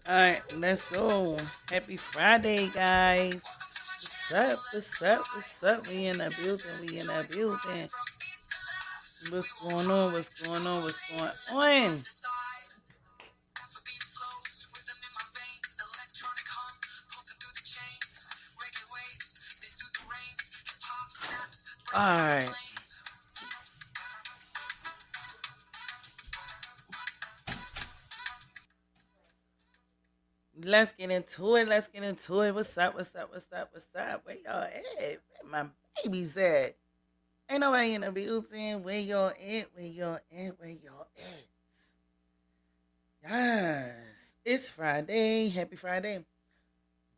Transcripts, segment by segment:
Alright, let's go. Happy Friday, guys. What's up? What's up? What's up? We in the building. We in the building. What's going on? What's going on? What's going on? Alright. Let's get into it. Let's get into it. What's up? What's up? What's up? What's up? Where y'all at? Where my babies at? Ain't nobody in the building. Where y'all at? Where y'all at? Where y'all at? Yes. It's Friday. Happy Friday.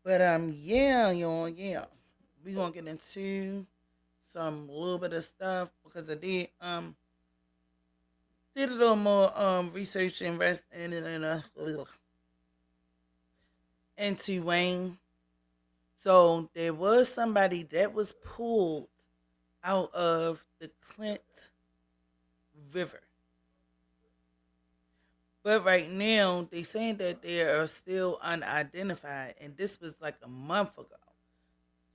But yeah, y'all, yeah. We gonna get into some little bit of stuff because I did a little more research and rest into Wayne. So there was somebody that was pulled out of the Clint River. But right now they saying that they are still unidentified and this was like a month ago.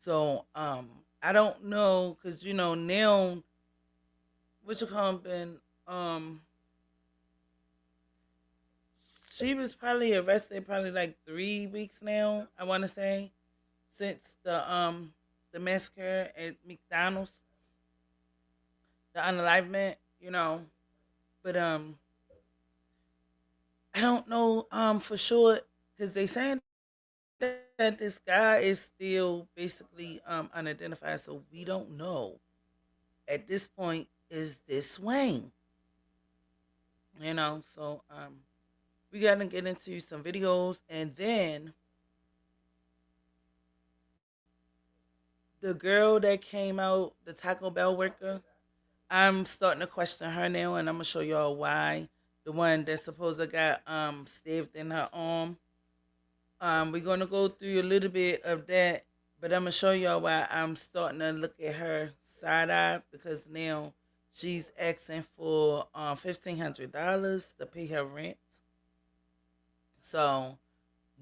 So I don't know because now what you call been she was probably arrested probably like 3 weeks now. I want to say since the massacre at McDonald's, the unalivement, But I don't know for sure because they saying that this guy is still basically unidentified, so we don't know at this point is this Wayne, So we gotta get into some videos and then the girl that came out, the Taco Bell worker, I'm starting to question her now, and I'm gonna show y'all why. The one that supposed to got stabbed in her arm. We're gonna go through a little bit of that, but I'm gonna show y'all why I'm starting to look at her side eye because now she's asking for $1,500 to pay her rent. So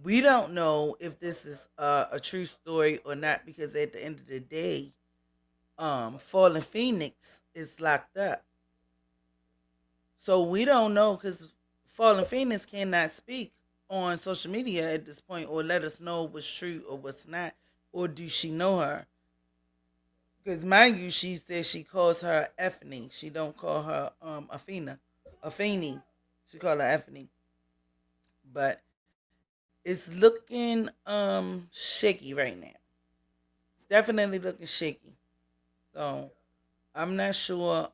we don't know if this is a true story or not because at the end of the day, Fallen Phoenix is locked up. So we don't know because Fallen Phoenix cannot speak on social media at this point or let us know what's true or what's not. Or do she know her? Because mind you, she says she calls her Afeni. She don't call her Afeni. She call her Afeni. But it's looking shaky right now. It's definitely looking shaky. So I'm not sure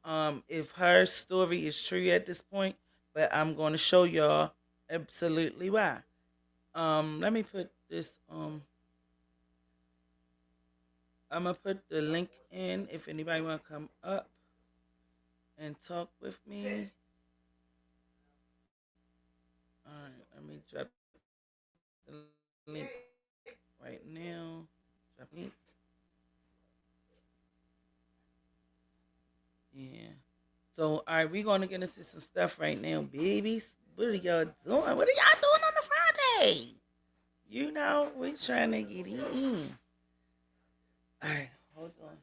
if her story is true at this point, but I'm going to show y'all absolutely why. Let me put this. I'm gonna put the link in if anybody want to come up and talk with me. All right, let me drop the link right now. Drop link. Yeah. So, all right, we're gonna get into some stuff right now, babies. What are y'all doing? What are y'all doing on a Friday? We're trying to get in. All right, hold on.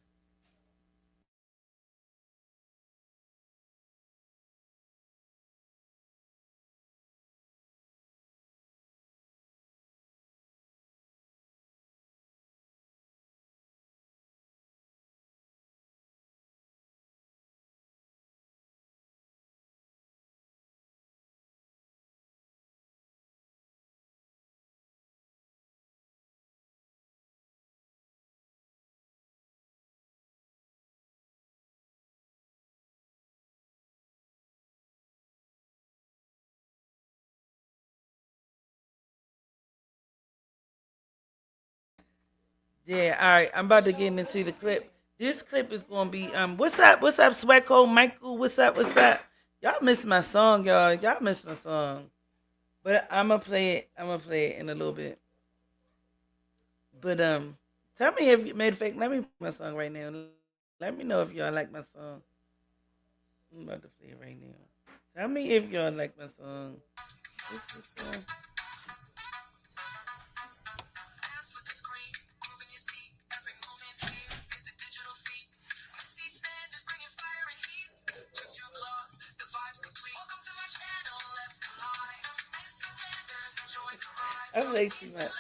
Yeah, all right. I'm about to get into the clip. This clip is gonna be what's up, Swecko, Michael, what's up? Y'all missed my song, y'all. Y'all missed my song. But I'ma play it. I'm gonna play it in a little bit. But tell me if you made a fake. Let me play my song right now. Let me know if y'all like my song. I'm about to play it right now. Tell me if y'all like my song. What's this song? I play too much.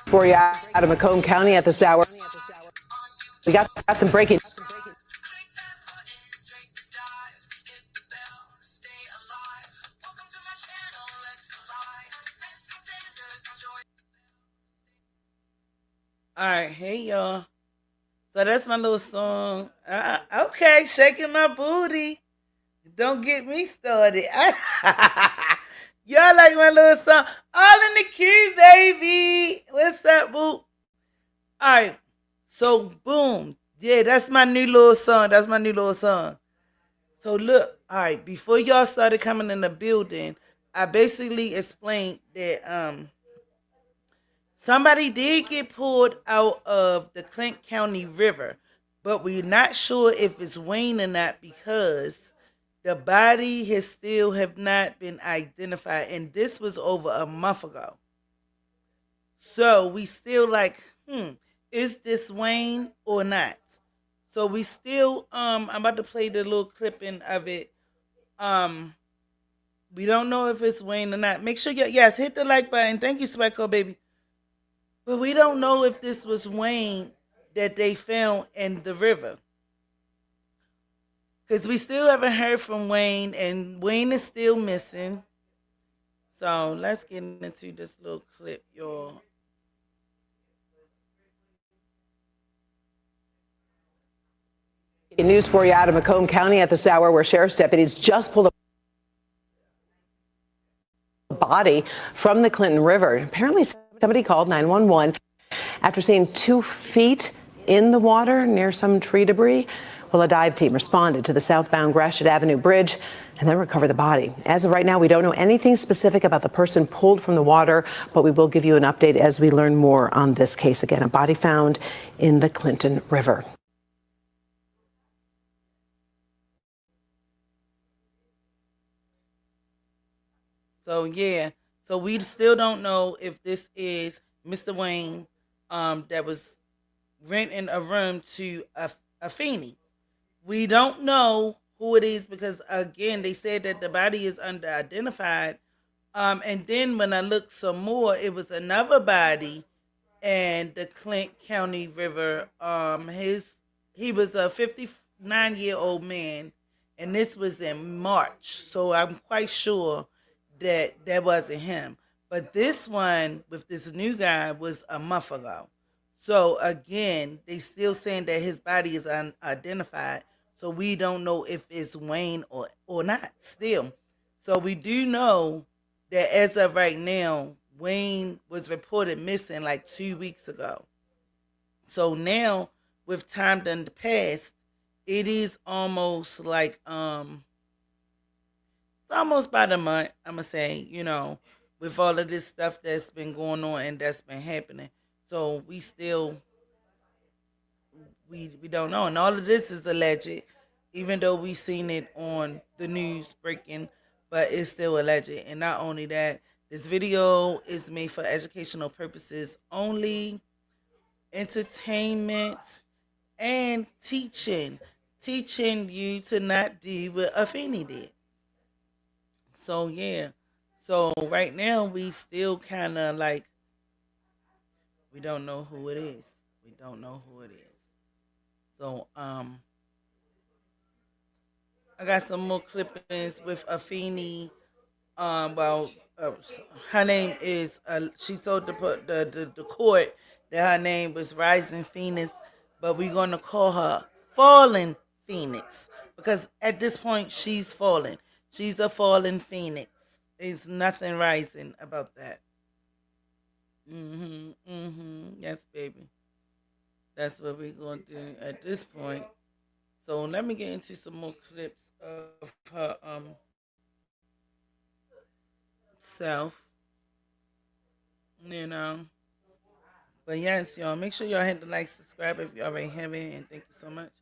For you out of Macomb County at this hour. We got some breaking. All right, hey y'all. So that's my little song. Okay, shaking my booty. Don't get me started. Y'all like my little song? All in the queue, baby. What's up, boo? All right. So boom. Yeah, that's my new little song. That's my new little song. So look, all right, before y'all started coming in the building, I basically explained that somebody did get pulled out of the Clinton County River, but we're not sure if it's Wayne or not because the body has still have not been identified, and this was over a month ago. So we still like, is this Wayne or not? So we still, I'm about to play the little clipping of it. Um, we don't know if it's Wayne or not. Make sure you, yes, hit the like button. Thank you, Specko baby. But we don't know if this was Wayne that they found in the river. Because we still haven't heard from Wayne, and Wayne is still missing. So let's get into this little clip, y'all. News for you out of Macomb County at this hour, where sheriff's deputies just pulled a body from the Clinton River. Apparently, somebody called 911 after seeing 2 feet in the water near some tree debris. Well, a dive team responded to the southbound Gratiot Avenue Bridge and then recovered the body. As of right now, we don't know anything specific about the person pulled from the water, but we will give you an update as we learn more on this case. Again, a body found in the Clinton River. So yeah, so we still don't know if this is Mr. Wayne, that was renting a room to Afeni. We don't know who it is because again they said that the body is under identified. And then when I looked some more, it was another body and the Clint County River. He was a 59-year-old man, and this was in March. So I'm quite sure that that wasn't him. But this one with this new guy was a month ago. So again, they still saying that his body is unidentified. So we don't know if it's Wayne or not. Still, so we do know that as of right now, Wayne was reported missing like 2 weeks ago. So now, with time done passed, it is almost like it's almost about a month. I'm gonna say, with all of this stuff that's been going on and that's been happening. So we still we don't know, and all of this is alleged, even though we seen it on the news breaking, but it's still alleged. And not only that, this video is made for educational purposes only, entertainment, and teaching you to not do what Afeni did. So yeah, so right now we still kind of like we don't know who it is. We don't know who it is. So I got some more clippings with Afeni. Well, her name is. She told the court that her name was Rising Phoenix, but we're gonna call her Fallen Phoenix because at this point she's fallen. She's a fallen phoenix. There's nothing rising about that. Yes, baby. That's what we're gonna do at this point. So let me get into some more clips of her itself, you know. But yes, y'all, make sure y'all hit the like, subscribe if you already haven't, and thank you so much.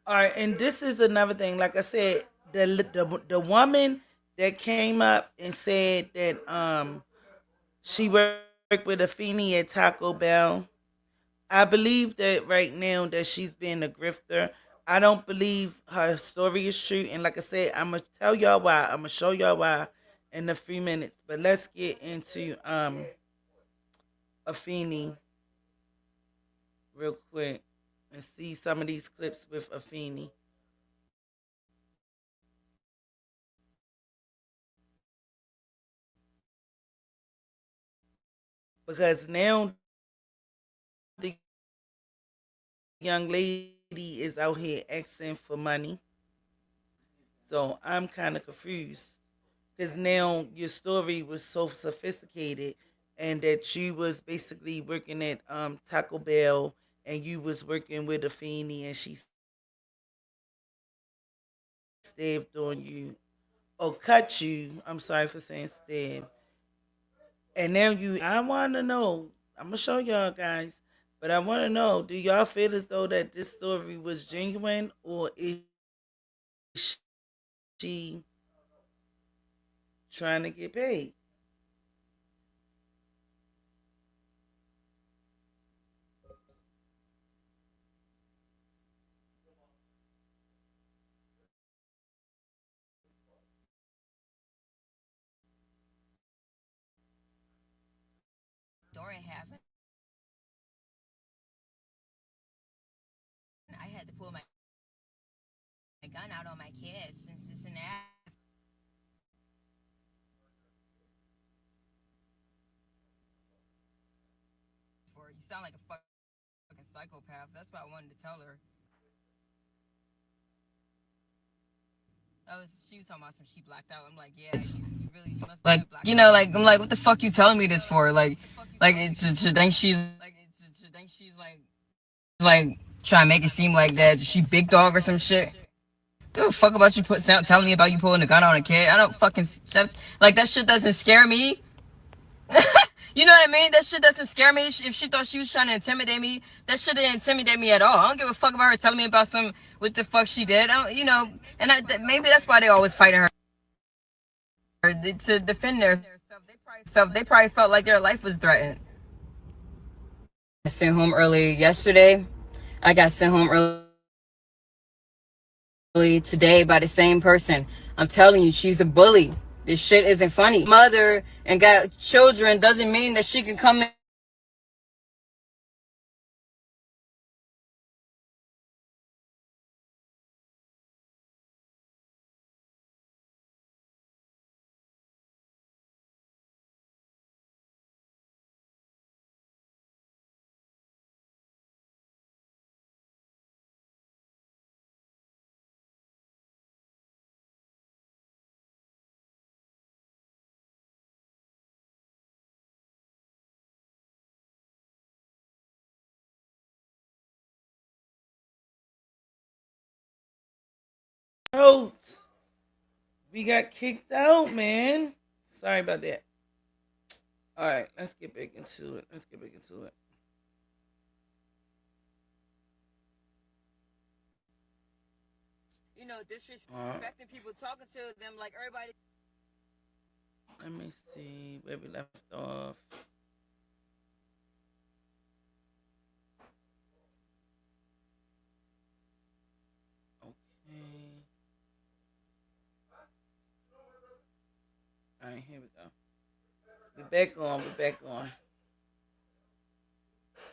All right, and this is another thing. Like I said, the woman that came up and said that she worked with Afeni at Taco Bell. I believe that right now that she's being a grifter. I don't believe her story is true. And like I said, I'm gonna tell y'all why. I'm gonna show y'all why in a few minutes. But let's get into Afeni real quick and see some of these clips with Afeni. Because now the young lady is out here asking for money. So I'm kind of confused. Because now your story was so sophisticated and that you was basically working at Taco Bell and you was working with Afeni and she stabbed on you or cut you. I'm sorry for saying stab. And now I want to know, I'm going to show y'all guys, but I want to know, do y'all feel as though that this story was genuine or is she trying to get paid? Story happened. I had to pull my gun out on my kids since this and that. You sound like a fucking psychopath. That's what I wanted to tell her. She was talking about some she blacked out. I'm like, yeah, you really you must like like I'm like, what the fuck you telling me this for? Like it should think she's like trying to make it seem like that she big dog or some shit. Give a fuck about you telling me about you pulling a gun on a kid. I don't fucking like that shit doesn't scare me. You know what I mean? That shit doesn't scare me. If she thought she was trying to intimidate me, that shit didn't intimidate me at all. I don't give a fuck about her telling me about some what the fuck she did. And maybe that's why they always fighting her to defend themselves. They probably felt like their life was threatened. I sent home early yesterday. I got sent home early today by the same person. I'm telling you, she's a bully. This shit isn't funny. Mother and got children doesn't mean that she can come in Out. We got kicked out, man. Sorry about that. All right, let's get back into it. disrespecting people, talking to them like everybody. Let me see where we left off. Okay. All right, here we go. We're back on.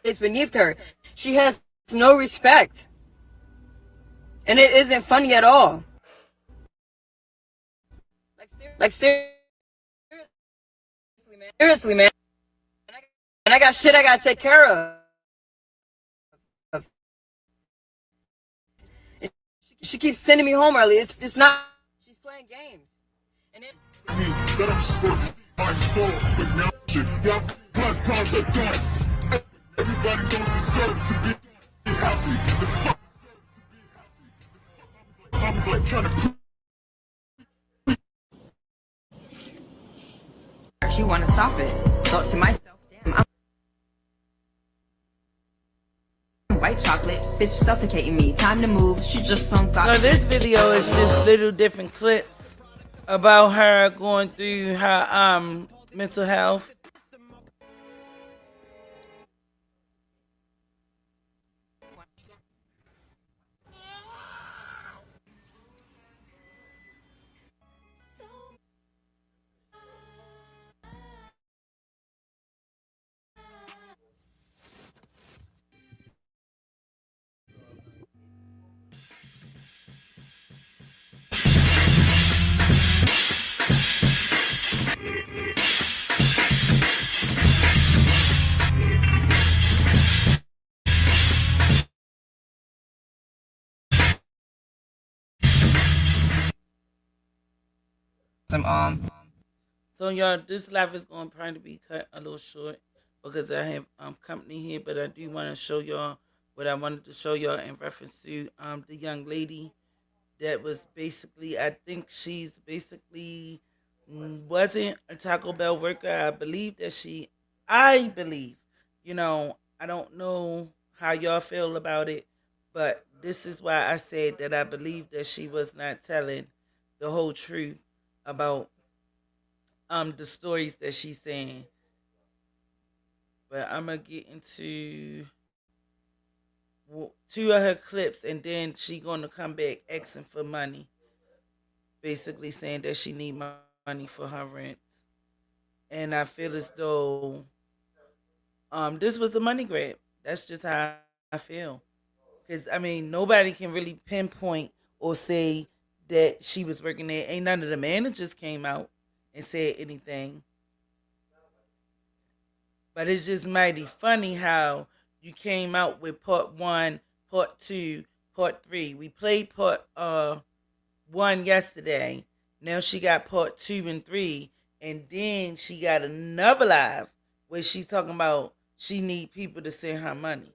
It's beneath her. She has no respect. And it isn't funny at all. Like seriously, man. And I got shit I gotta take care of. She keeps sending me home early. It's not. She's playing games. And it. That I'm squirting my soul with now shit. Yeah, plus cause of death. Everybody don't deserve to be happy. The fuck. I'm like trying to. she wanna stop it. Thought to myself, damn, I'm white chocolate, bitch suffocating me. Time to move. She just some thought. Now this video is just little different clips about her going through her mental health. So y'all, this live is going to probably be cut a little short because I have company here, but I do want to show y'all what I wanted to show y'all in reference to the young lady that was basically, I think she's basically wasn't a Taco Bell worker. I believe, I don't know how y'all feel about it, but this is why I said that I believe that she was not telling the whole truth about the stories that she's saying. But I'm gonna get into two of her clips, and then she gonna come back asking for money, basically saying that she need money for her rent. And I feel as though this was a money grab. That's just how I feel. Because I mean, nobody can really pinpoint or say that she was working there. Ain't none of the managers came out and said anything. But it's just mighty funny how you came out with part one, part two, part three. We played part one yesterday. Now she got part two and three, and then she got another live where she's talking about she need people to send her money.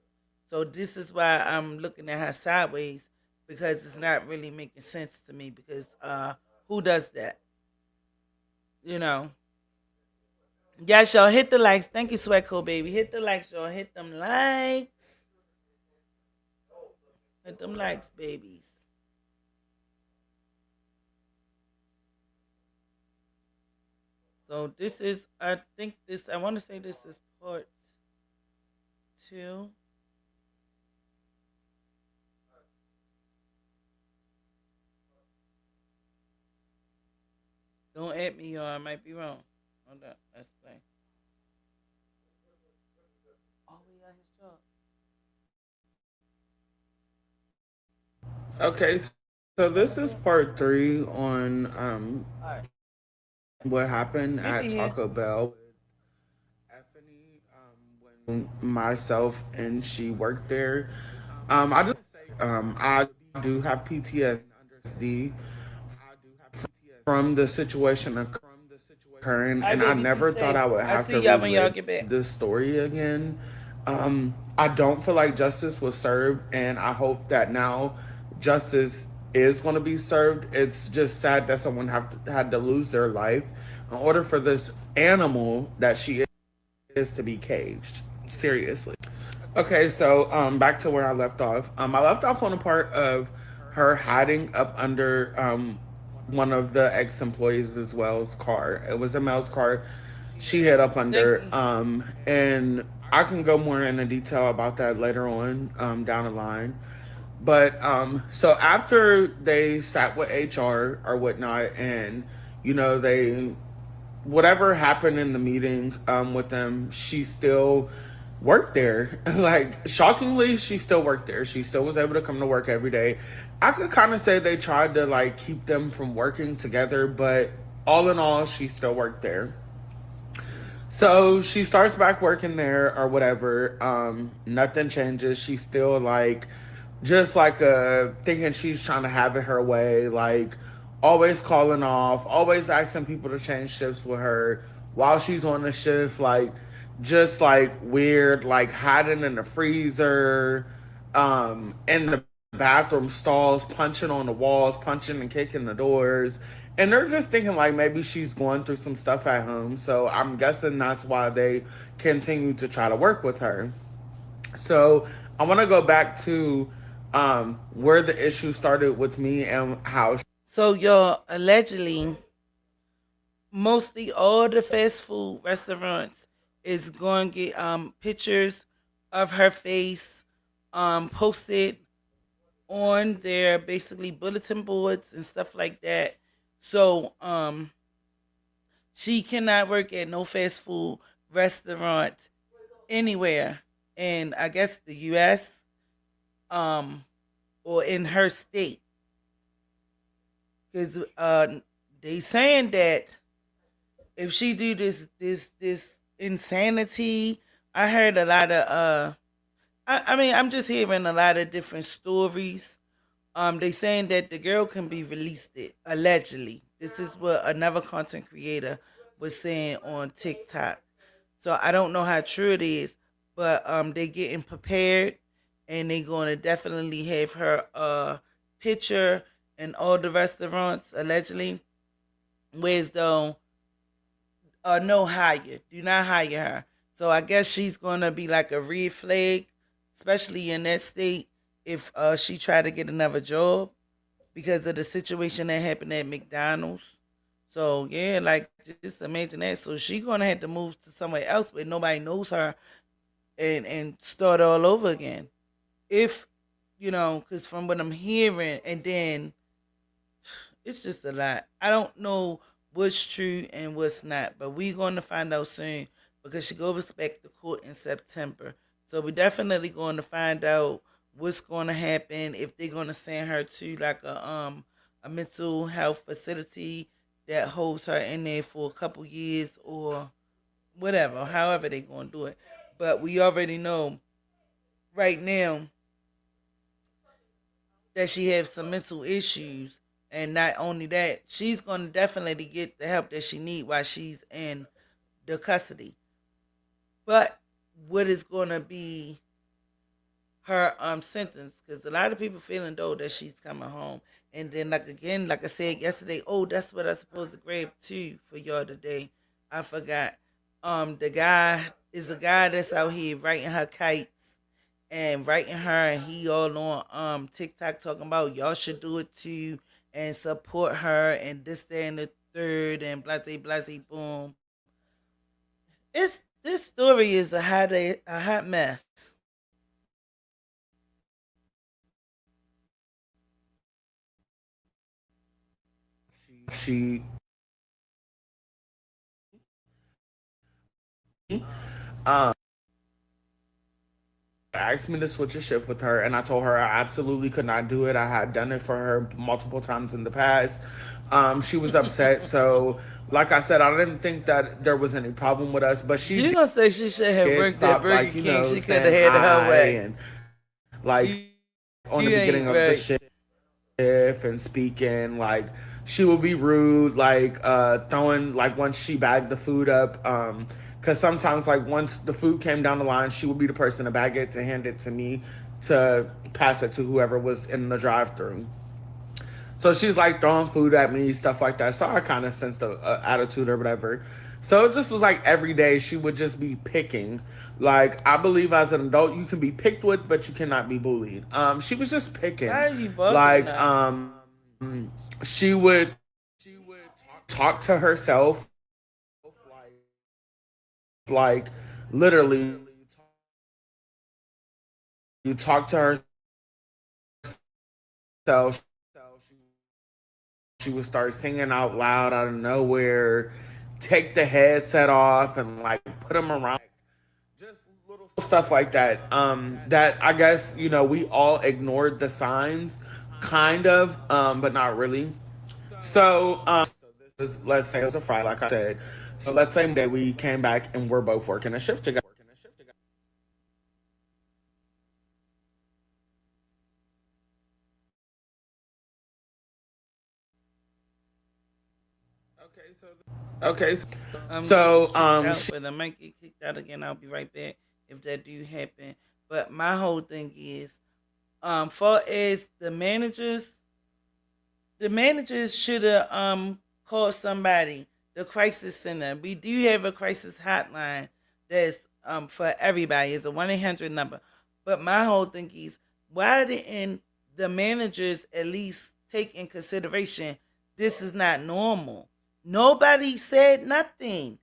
So this is why I'm looking at her sideways, because it's not really making sense to me. Because who does that? You know. Yes, y'all, hit the likes. Thank you, Sweatco baby. Hit the likes, y'all. Hit them likes. Hit them likes, babies. So this is, I think this, I want to say this is part two. Don't at me, y'all. I might be wrong. Hold up. Let's play. Oh, we got his job. Okay, so this is part three on All right. what happened at Maybe Taco Bell. Afeni, when myself and she worked there. I just say I do have PTSD from the situation occurring, Hi, and I baby. Be never thought I safe. would I have see to y'all when y'all relive get back. this story again. I don't feel like justice was served, and I hope that now justice is going to be served. It's just sad that someone had to lose their life in order for this animal that she is to be caged. Seriously. Okay, so back to where I left off. I left off on a part of her hiding up under one of the ex-employees as well's car. It was a male's car. She hid up under, and I can go more into detail about that later on down the line. But so after they sat with HR or whatnot, and they whatever happened in the meeting with them, she still worked there. Like, shockingly, she still worked there. She still was able to come to work every day. I could kind of say they tried to like keep them from working together, but all in all, she still worked there. So she starts back working there or whatever. Nothing changes. She's still like, just like thinking she's trying to have it her way, like always calling off, always asking people to change shifts with her while she's on the shift, like just like weird, like hiding in the freezer, in the bathroom stalls, punching on the walls, punching and kicking the doors, And they're just thinking like maybe she's going through some stuff at home. So I'm guessing that's why they continue to try to work with her. So I want to go back to where the issue started with me and how. So y'all, allegedly, mostly all the fast food restaurants is going to get pictures of her face posted on their basically bulletin boards and stuff like that. So she cannot work at no fast food restaurant anywhere in, I guess, the US, um or in her state, cuz they saying that if she do this insanity, I heard a lot of I mean, I'm just hearing a lot of different stories. They saying that the girl can be released, it allegedly. This is what another content creator was saying on TikTok. So I don't know how true it is, but they getting prepared, and they gonna definitely have her picture in all the restaurants allegedly. Whereas though no hire, do not hire her. So I guess she's gonna be like a red flag, especially in that state, if she try to get another job because of the situation that happened at McDonald's. So yeah, like just imagine that. So she gonna have to move to somewhere else where nobody knows her, and start all over again. If because from what I'm hearing, and then it's just a lot. I don't know what's true and what's not, but we're going to find out soon because she goes back to court in September. So we're definitely going to find out what's going to happen, if they're going to send her to like a mental health facility that holds her in there for a couple years or whatever, however they're going to do it. But we already know right now that she has some mental issues, and not only that, she's going to definitely get the help that she need while she's in the custody. But what is going to be her sentence? Because a lot of people feeling though that she's coming home, and then like again, like I said yesterday, oh, that's what I supposed to grab too for y'all today. I forgot. The guy is a guy that's out here writing her kites and writing her, and he all on TikTok talking about y'all should do it too and support her and this, that, and the third, and blase blase boom. It's this story is a hot mess. She um, asked me to switch a shift with her, and I told her I absolutely could not do it. I had done it for her multiple times in the past. She was upset, so like I said, I didn't think that there was any problem with us, but she You gonna say she should have did worked at stop, Burger like, King? She could have saying had it her hi way. and like You, on the you beginning ain't of the right. shift and speaking like she would be rude, like throwing, like once she bagged the food up, because sometimes like once the food came down the line, she would be the person to bag it, to hand it to me, to pass it to whoever was in the drive-through. So she's like throwing food at me, stuff like that. So I kind of sensed a attitude or whatever. So it just was like every day she would just be picking. Like I believe as an adult you can be picked with, but you cannot be bullied. She was just Why picking. are you bugging Like her? she would talk to herself, like literally you talk to herself. She would start singing out loud out of nowhere, take the headset off and like put them around, just little stuff like that. That I guess we all ignored the signs, kind of, but not really. So let's say it was a Friday, like I said. So let's say that we came back and we're both working a shift together. Okay, So I'm getting so kicked out, she but I might get kicked out again. I'll be right back if that do happen. But my whole thing is, far as the managers, the managers should have called somebody, the crisis center. We do have a crisis hotline that's for everybody. It's a 1-800 number. But my whole thing is, why didn't the managers at least take in consideration this is not normal? Nobody said nothing.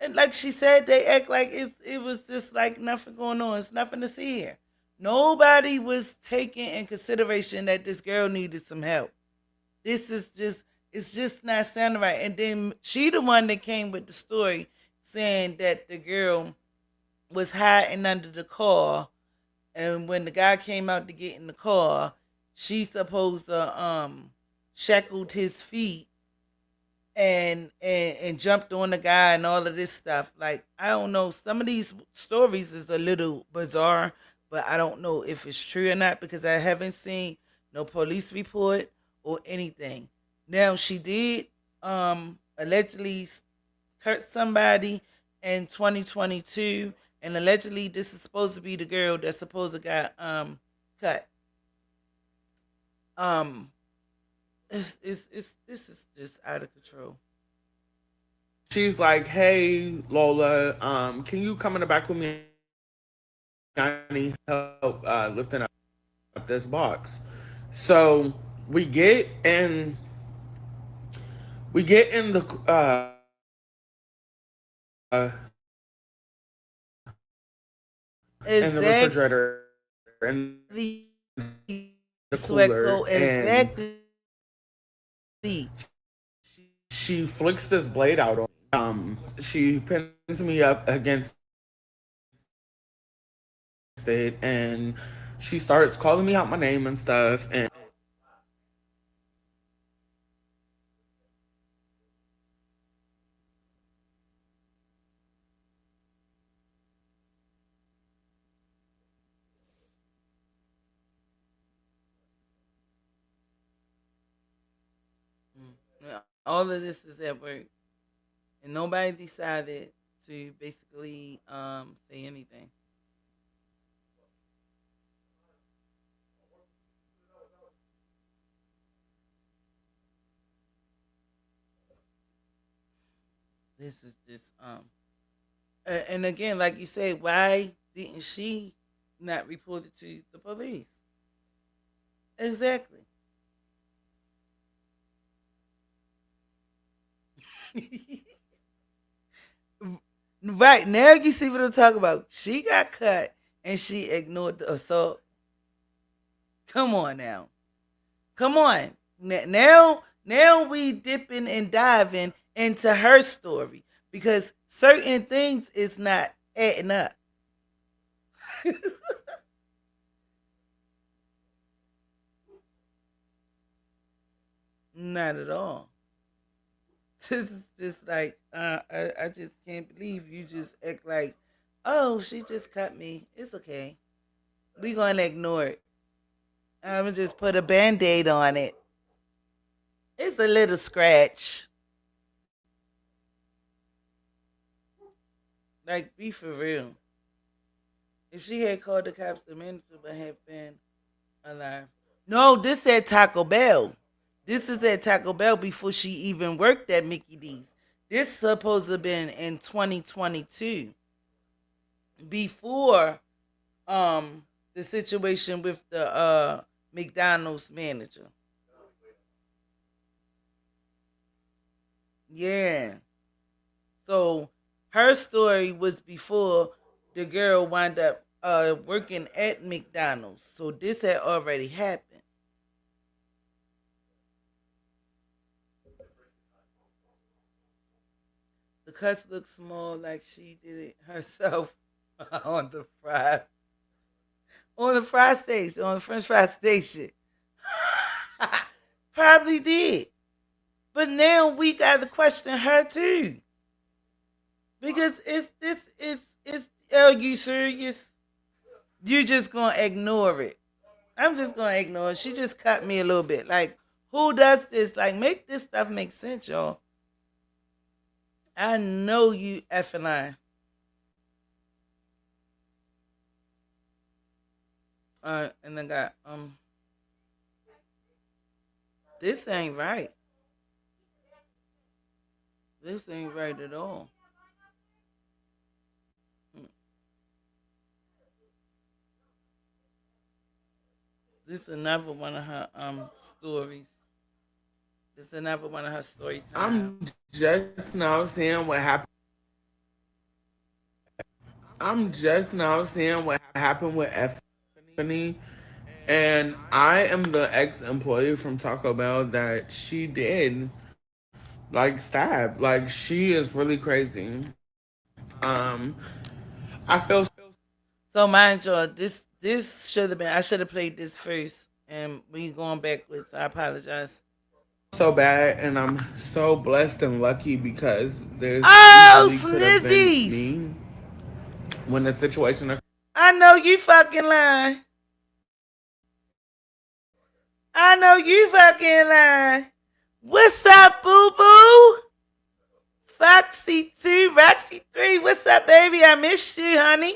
And like she said, they act like it was just like nothing going on. It's nothing to see here. Nobody was taking in consideration that this girl needed some help. This is just, it's just not sounding right. And then she the one that came with the story saying that the girl was hiding under the car, and when the guy came out to get in the car, she supposed to shackled his feet and jumped on the guy and all of this stuff. Like, I don't know, some of these stories is a little bizarre, but I don't know if it's true or not because I haven't seen no police report or anything. Now she did allegedly hurt somebody in 2022, and allegedly this is supposed to be the girl that's supposed to got cut. Um it's this is just out of control. She's like, "Hey, Lola, can you come in the back with me? I need help lifting up this box." So we get in, we get in the in the Exactly, refrigerator in the sweat cooler, coat, and exactly. she flicks this blade out on me. She pins me up against it, and she starts calling me out my name and stuff. And Yeah, all of this is at work, and nobody decided to basically say anything. This is just and again, like you say, why didn't she not report it to the police? Exactly. Right now, you see what I'm talking about. She got cut, and she ignored the assault. Come on now. Come on. Now we dipping and diving into her story because certain things is not adding up. Not at all. This is just like I just can't believe you just act like, oh, she just cut me. It's okay. We gonna ignore it. I'm gonna just put a band-aid on it. It's a little scratch. Like, be for real. If she had called the cops, the manager would have been alive. No, this at Taco Bell. This is at Taco Bell before she even worked at Mickey D's. This supposed to have been in 2022, before the situation with the McDonald's manager. Yeah. So her story was before the girl wound up working at McDonald's. So this had already happened. The cuts look small, like she did it herself on the fry station, on the French fry station. Probably did. But now we got to question her too. Because it's are you serious? You just gonna ignore it. I'm just gonna ignore it. She just cut me a little bit. Like, who does this? Like, make this stuff make sense, y'all. I know you effing lying. And I got This ain't right. This ain't right at all. Mm. This is another one of her stories. This is another one of her story time. I'm just now seeing what happened. I'm just now seeing what happened with Afeni, and I am the ex-employee from Taco Bell that she did like stab. Like she is really crazy. Um, I feel So mind you, this should have been. I should have played this first, and we going backwards. I apologize. so bad, and I'm so blessed and lucky because this Oh, easily could have been snizzies! me when the situation. I know you fucking lying. I know you fucking lying. What's up, boo boo? Foxy 2, Roxy 3. What's up, baby? I missed you, honey.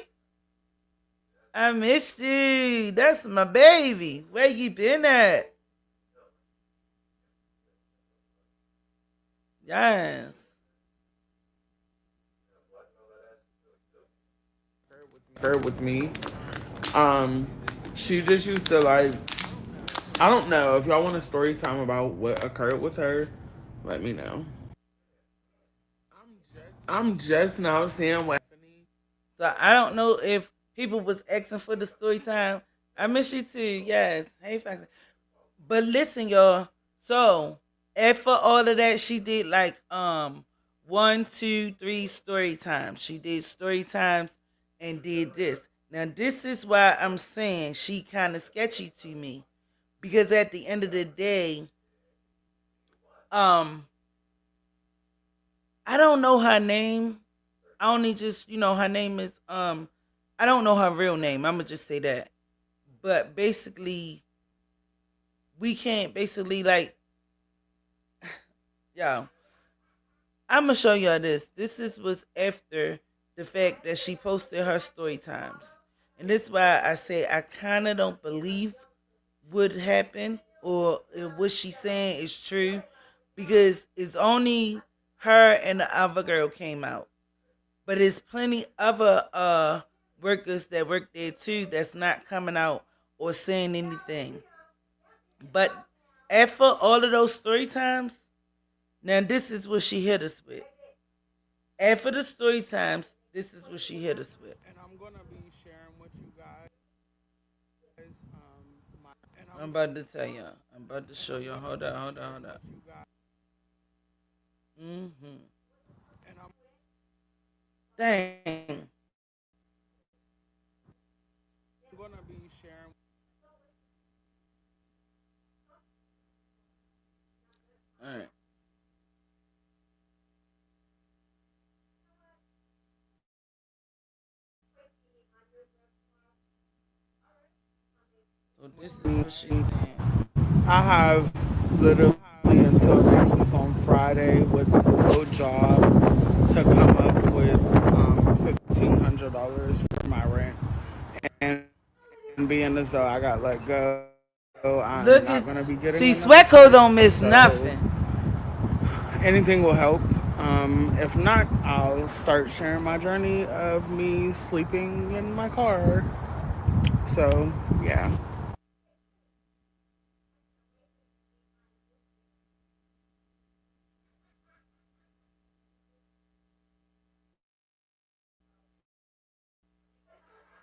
I missed you. That's my baby. Where you been at? Yes. Her with me. Um, she just used to like. I don't know if y'all want a story time about what occurred with her. Let me know. I'm just now seeing what. So I don't know if people was asking for the story time. I miss you too. Yes. Hey, Foxy. But listen, y'all. So after all of that, she did like 1, 2, 3 story times. She did story times and did this. Now this is why I'm saying she kind of sketchy to me because at the end of the day, um, I don't know her name. I only just her name is I don't know her real name. I'm gonna just say that. But basically, we can't basically like yo. I'm gonna show y'all this. This is was after the fact that she posted her story times, and this is why I say I kind of don't believe what happened or if what she's saying is true because it's only her and the other girl came out, but it's plenty other workers that work there too that's not coming out or saying anything. But after all of those story times, now this is what she hit us with. After the story times, this is what she hit us with. And I'm gonna be sharing with you guys. I'm about to tell you. I'm about to show you. Hold on, hold on, hold on. Mm-hmm. Dang. I'm gonna be sharing. All right. So this is what she's saying. I have literally until next week on Friday with no job to come up with $1,500 for my rent, and being as though I got let go, I'm Look not at gonna be getting see another Sweatco check. don't miss So nothing. anything will help. If not, I'll start sharing my journey of me sleeping in my car. So yeah.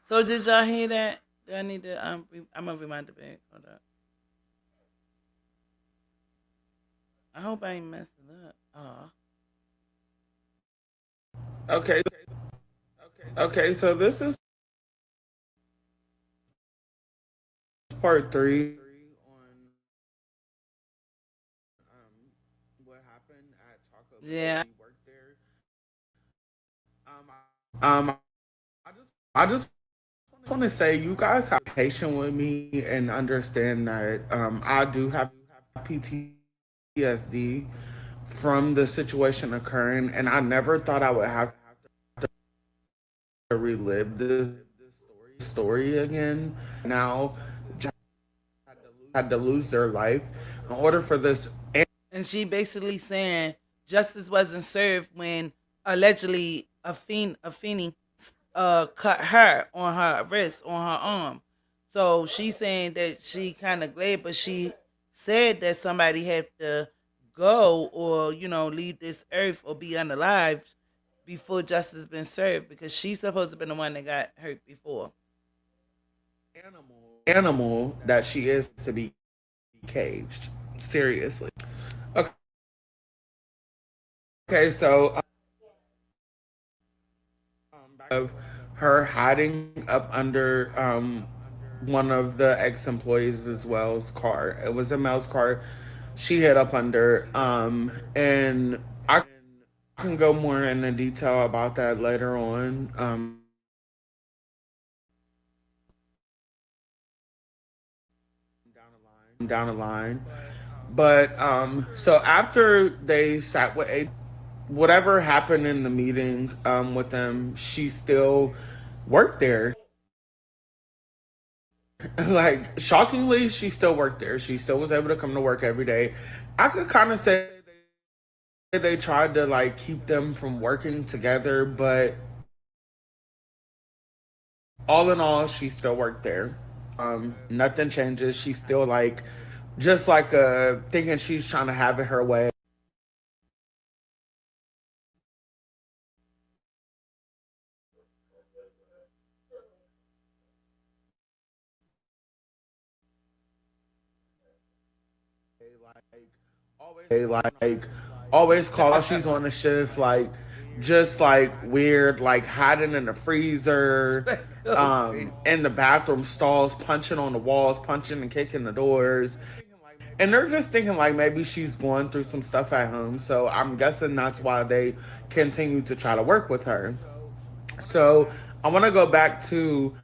So did y'all hear that? Do I need to I'm gonna remind the back. Hold up. I hope I ain't messing up. Okay. Okay. So this is part three on what happened at Taco Bell Yeah. when we worked there. Um, I just want to say you guys have patience with me and understand that I do have PTSD from the situation occurring, and I never thought I would have to relive this story again. Now, had to lose their life in order for this. And she basically saying justice wasn't served when allegedly Afeni cut her on her wrist, on her arm. So she's saying that she kind of glad, but she said that somebody had to go or, leave this earth or be unalived before justice been served because she's supposed to be the one that got hurt before. Animal that she is to be caged. Seriously. Okay, so of her hiding up under one of the ex-employees as well's car. It was a male's car. She hid up under, and I can go more into detail about that later on. Down the line. But so after they sat with a whatever happened in the meeting with them, she still worked there. Like shockingly, she still worked there. She still was able to come to work every day. I could kind of say they tried to like keep them from working together, but all in all, she still worked there. Nothing changes. She's still like just like thinking she's trying to have it her way. Like always call her. She's on the shift, like just like weird, like hiding in the freezer, in the bathroom stalls, punching on the walls, punching and kicking the doors. And they're just thinking like maybe she's going through some stuff at home. So I'm guessing that's why they continue to try to work with her. So I want to go back to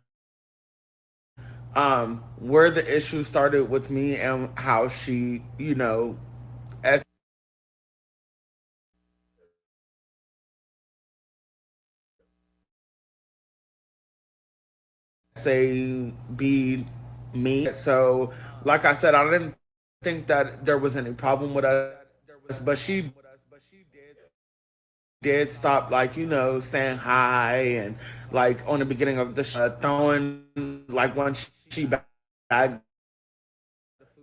where the issue started with me and how she, as say be me. So like I said, I didn't think that there was any problem with us, but she did stop like saying hi and like on the beginning of the show, throwing like once she bagged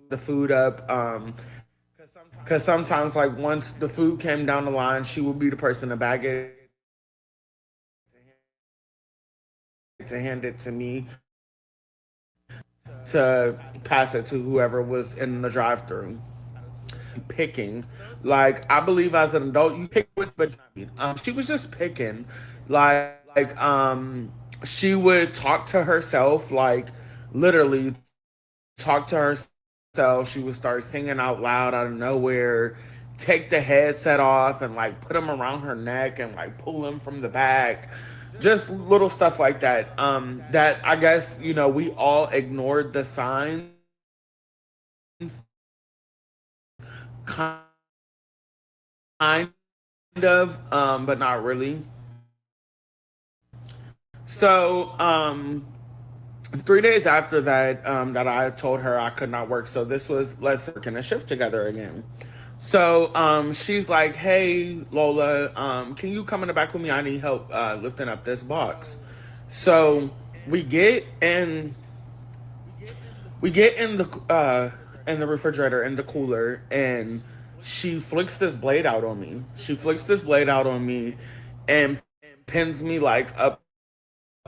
the food up because sometimes like once the food came down the line she would be the person to bag it, to hand it to me to pass it to whoever was in the drive-through. Picking, like I believe as an adult you pick with, but she was just picking, like she would talk to herself, like literally talk to herself. She would start singing out loud out of nowhere, take the headset off and like put them around her neck and like pull them from the back, just little stuff like that. That I guess we all ignored the signs, kind of, but not really. So 3 days after that, that I told her I could not work. So this was let's work in a shift together again. So she's like, "Hey Lola, can you come in the back with me? I need help lifting up this box." So we get in, in the refrigerator, in the cooler, and she flicks this blade out on me. She flicks this blade out on me, and pins me like up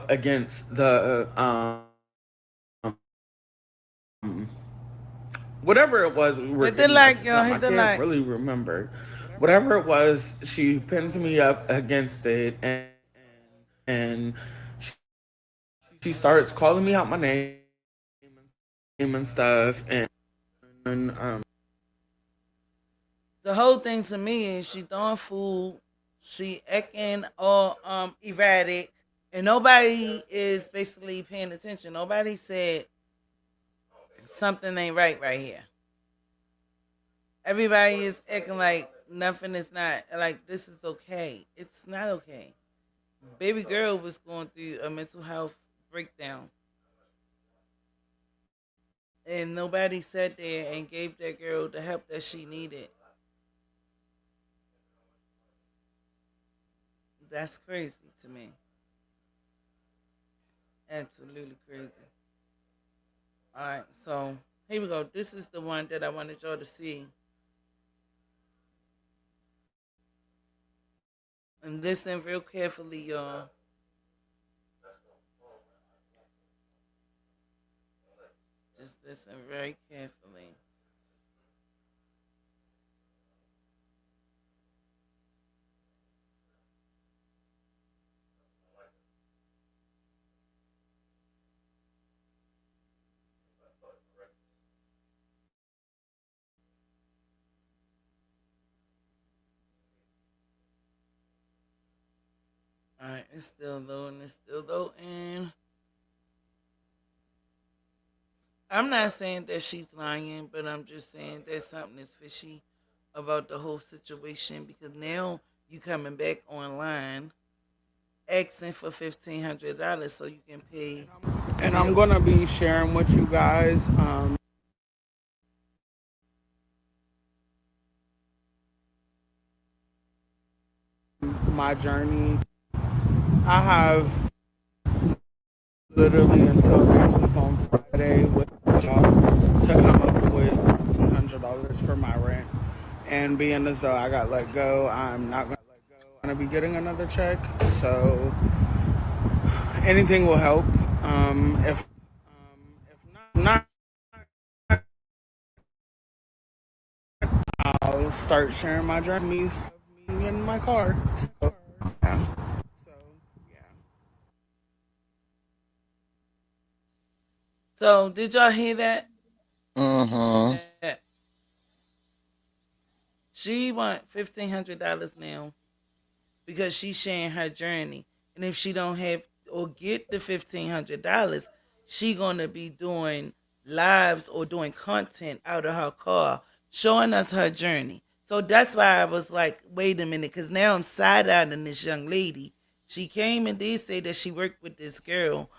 against the whatever it was we were Hit the getting at like, the yo. time. I Hit the can't like. really remember. Whatever it was, she pins me up against it, and she starts calling me out my name and stuff, and The whole thing to me is she throwing food, she acting all erratic, and nobody is basically paying attention. Nobody said something ain't right here. Everybody is acting like nothing is not like this is okay. It's not okay. Baby girl was going through a mental health breakdown. and nobody sat there and gave that girl the help that she needed. That's crazy to me. Absolutely crazy. All right, so here we go. This is the one that I wanted y'all to see, and listen real carefully, y'all. Just listen very carefully. All right, it's still loading. It's still loading. I'm not saying that she's lying, but I'm just saying that something is fishy about the whole situation because now you coming back online asking for $1,500 so you can pay And I'm bills. gonna be sharing with you guys my journey. I have literally until next week on Friday with a job to come up with $1,500 for my rent. And being as though I got let go, I'm not gonna be getting another check. So anything will help. If not, I'll start sharing my journeys in my car. So yeah. So yeah. So did y'all hear that? Mm-hmm. That she want $1,500 now because she's sharing her journey. And if she don't have or get the $1,500, she gonna be doing lives or doing content out of her car, showing us her journey. So that's why I was like, wait a minute, because now I'm side eyeing this young lady. She came and did say that she worked with this girl,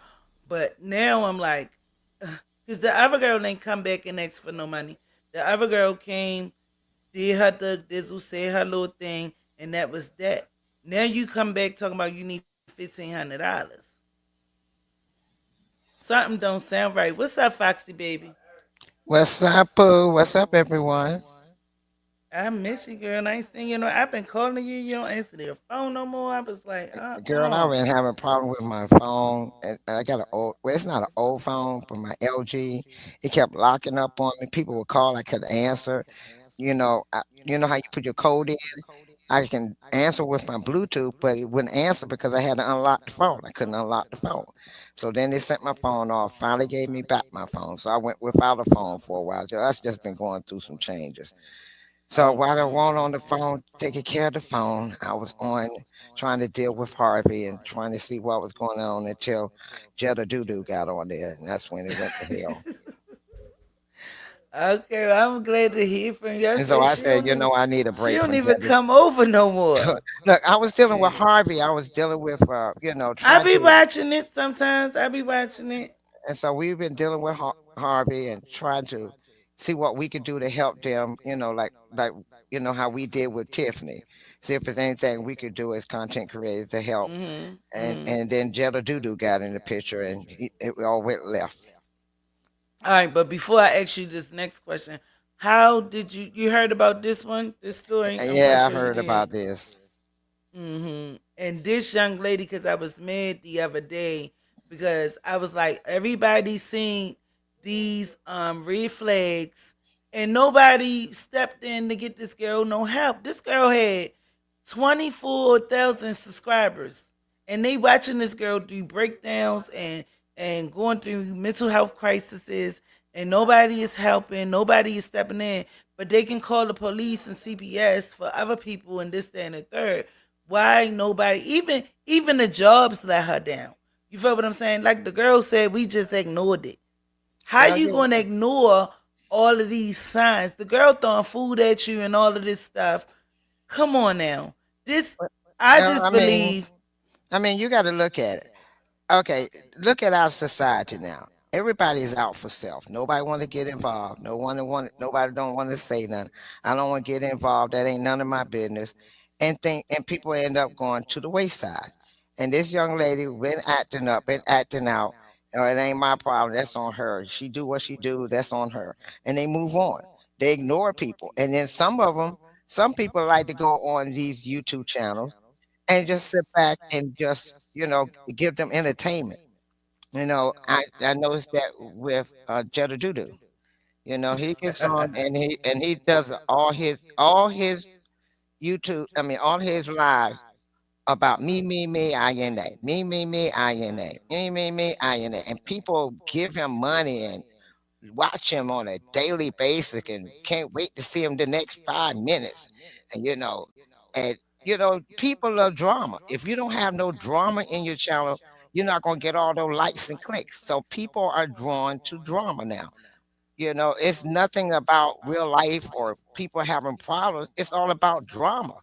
but now I'm like, because the other girl ain't come back and ask for no money. The other girl came, did her thug dizzle, said her little thing, and that was that. Now you come back talking about you need $1,500. Something don't sound right. What's up, Foxy baby? What's up, Pooh? What's up, everyone? I miss you, girl. I ain't seen you. I've been calling you. You don't answer your phone no more. I was like, Girl, I've been having a problem with my phone, and I got an old. Well, it's not an old phone, but my LG. It kept locking up on me. People would call, I couldn't answer. You know how you put your code in. I can answer with my Bluetooth, but it wouldn't answer because I had to unlock the phone. I couldn't unlock the phone. So then they sent my phone off. Finally gave me back my phone. So I went without a phone for a while. So that's just been going through some changes. So while I was on the phone, taking care of the phone, I was on trying to deal with Harvey and trying to see what was going on until Jetta Doodoo got on there, and that's when it went to hell. okay, well, I'm glad to hear from you. I And so said I said, I need a she break don't from even Jetta. come over no more. Look, I was dealing with Shit. Harvey. I was dealing with, I trying be to, watching it sometimes. I be watching it. and so we've been dealing with Harvey and trying to see what we could do to help them. How we did with Tiffany. See if there's anything we could do as content creators to help. Mm-hmm. And then Jetta Doodoo got in the picture, and it all went left. All right, but before I ask you this next question, how did you heard about this one, this story? And I'm quite yeah, I sure you heard did. about this. And this young lady, because I was mad the other day because I was like, everybody seen these red flags, and nobody stepped in to get this girl no help. This girl had 24,000 subscribers, and they watching this girl do breakdowns and going through mental health crises, and nobody is helping, nobody is stepping in, but they can call the police and CPS for other people and this, that, and the third. Why nobody, even the jobs let her down? You feel what I'm saying? Like the girl said, we just ignored it. How Well, you gonna ignore all of these signs? The girl throwing food at you and all of this stuff. Come on now. This I well, just believe. you got to look at it. Okay, look at our society now. Everybody is out for self. Nobody want to get involved. Nobody don't want to say nothing. I don't want to get involved. That ain't none of my business. And people end up going to the wayside. And this young lady been acting up, been acting out. Oh, it ain't my problem. That's on her. She do what she do. That's on her. And they move on. They ignore people. And then some of them, some people like to go on these YouTube channels and just sit back and just, give them entertainment. I noticed that with Jetta Dudu. He gets on and he does all his YouTube. I mean, all his lives about me, I and that, me, I and that, me, I and that, and people give him money and watch him on a daily basis and can't wait to see him the next 5 minutes, and and people love drama. If you don't have no drama in your channel, you're not going to get all those likes and clicks. So people are drawn to drama now. It's nothing about real life or people having problems. It's all about drama.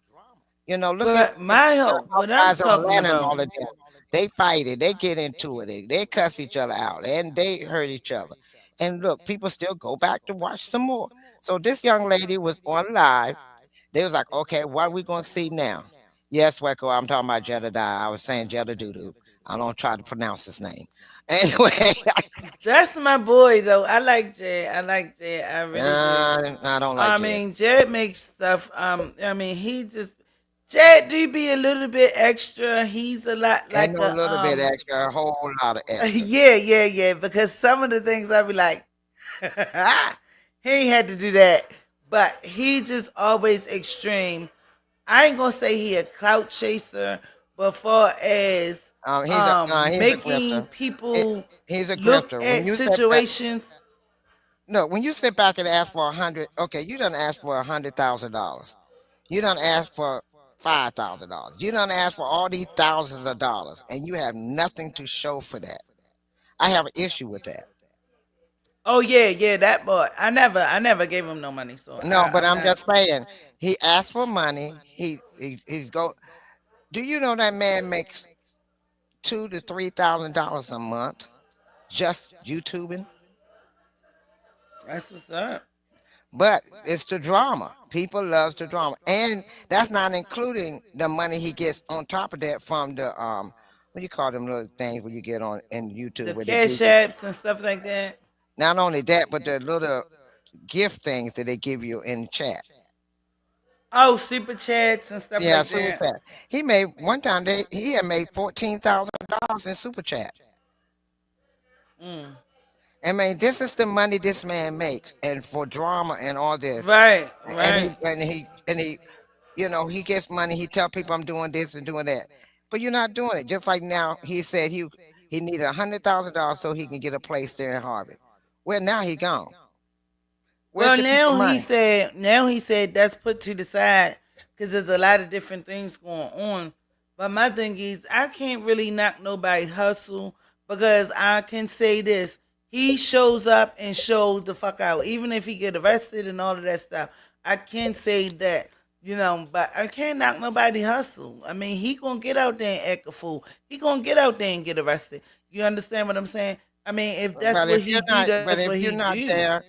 Look at But my hope, what I'm guys on talking Atlanta and about, all of them. They fight it, they get into it, they cuss each other out, and they hurt each other. And look, people still go back to watch some more. So this young lady was on live. They was like, okay, what are we gonna see now? Yes, Weko, I'm talking about Jedediah. I was saying Jedediah. I don't try to pronounce his name. Anyway, that's my boy though. I like Jay. I like Jay. I really do. I don't like I Jed. mean, Jared makes stuff. I mean, he just Jared do be a little bit extra. He's a lot Ain't like no little bit extra, a whole lot of extra. yeah, yeah, yeah. Because some of the things I be like, he ain't had to do that, but he just always extreme. I ain't gonna say he a clout chaser, but far as He's a making grifter. He, people he's a look grifter. at situations. When you sit back and ask for 100, okay, you done ask for $100,000. You done ask for $5,000. You done ask for all these thousands of dollars, and you have nothing to show for that. I have an issue with that. Oh yeah, yeah, that boy. I never gave him no money, so No, but I'm I'm not. just saying, he asked for money. He's go. Do you know that man makes $2,000 to $3,000 a month just YouTubing? That's what's up. But it's the drama. People loves the drama, and that's not including the money he gets on top of that from the what do you call them little things when you get on in YouTube The where they give cash you apps and stuff like that. not only that but the little gift things that they give you in chat. Oh, super chats and stuff Yeah, like super that. chat. He made one time he had made $14,000 in super chat. Mm. I mean, this is the money this man makes, and for drama and all this, Right, and right. he gets money. He tell people I'm doing this and doing that, but you're not doing it. Just like now, he said he needed $100,000 so he can get a place there in Harvard. Well, now he gone. Where's Well, the people money? now he said that's put to the side because there's a lot of different things going on. But my thing is, I can't really knock nobody hustle because I can say this: he shows up and shows the fuck out, even if he get arrested and all of that stuff. I can say that, but I can't knock nobody hustle. I mean, he gonna get out there and act a fool. He gonna get out there and get arrested. You understand what I'm saying? I mean, if that's But what if he you're do, not, that's but what if he you're not do. there,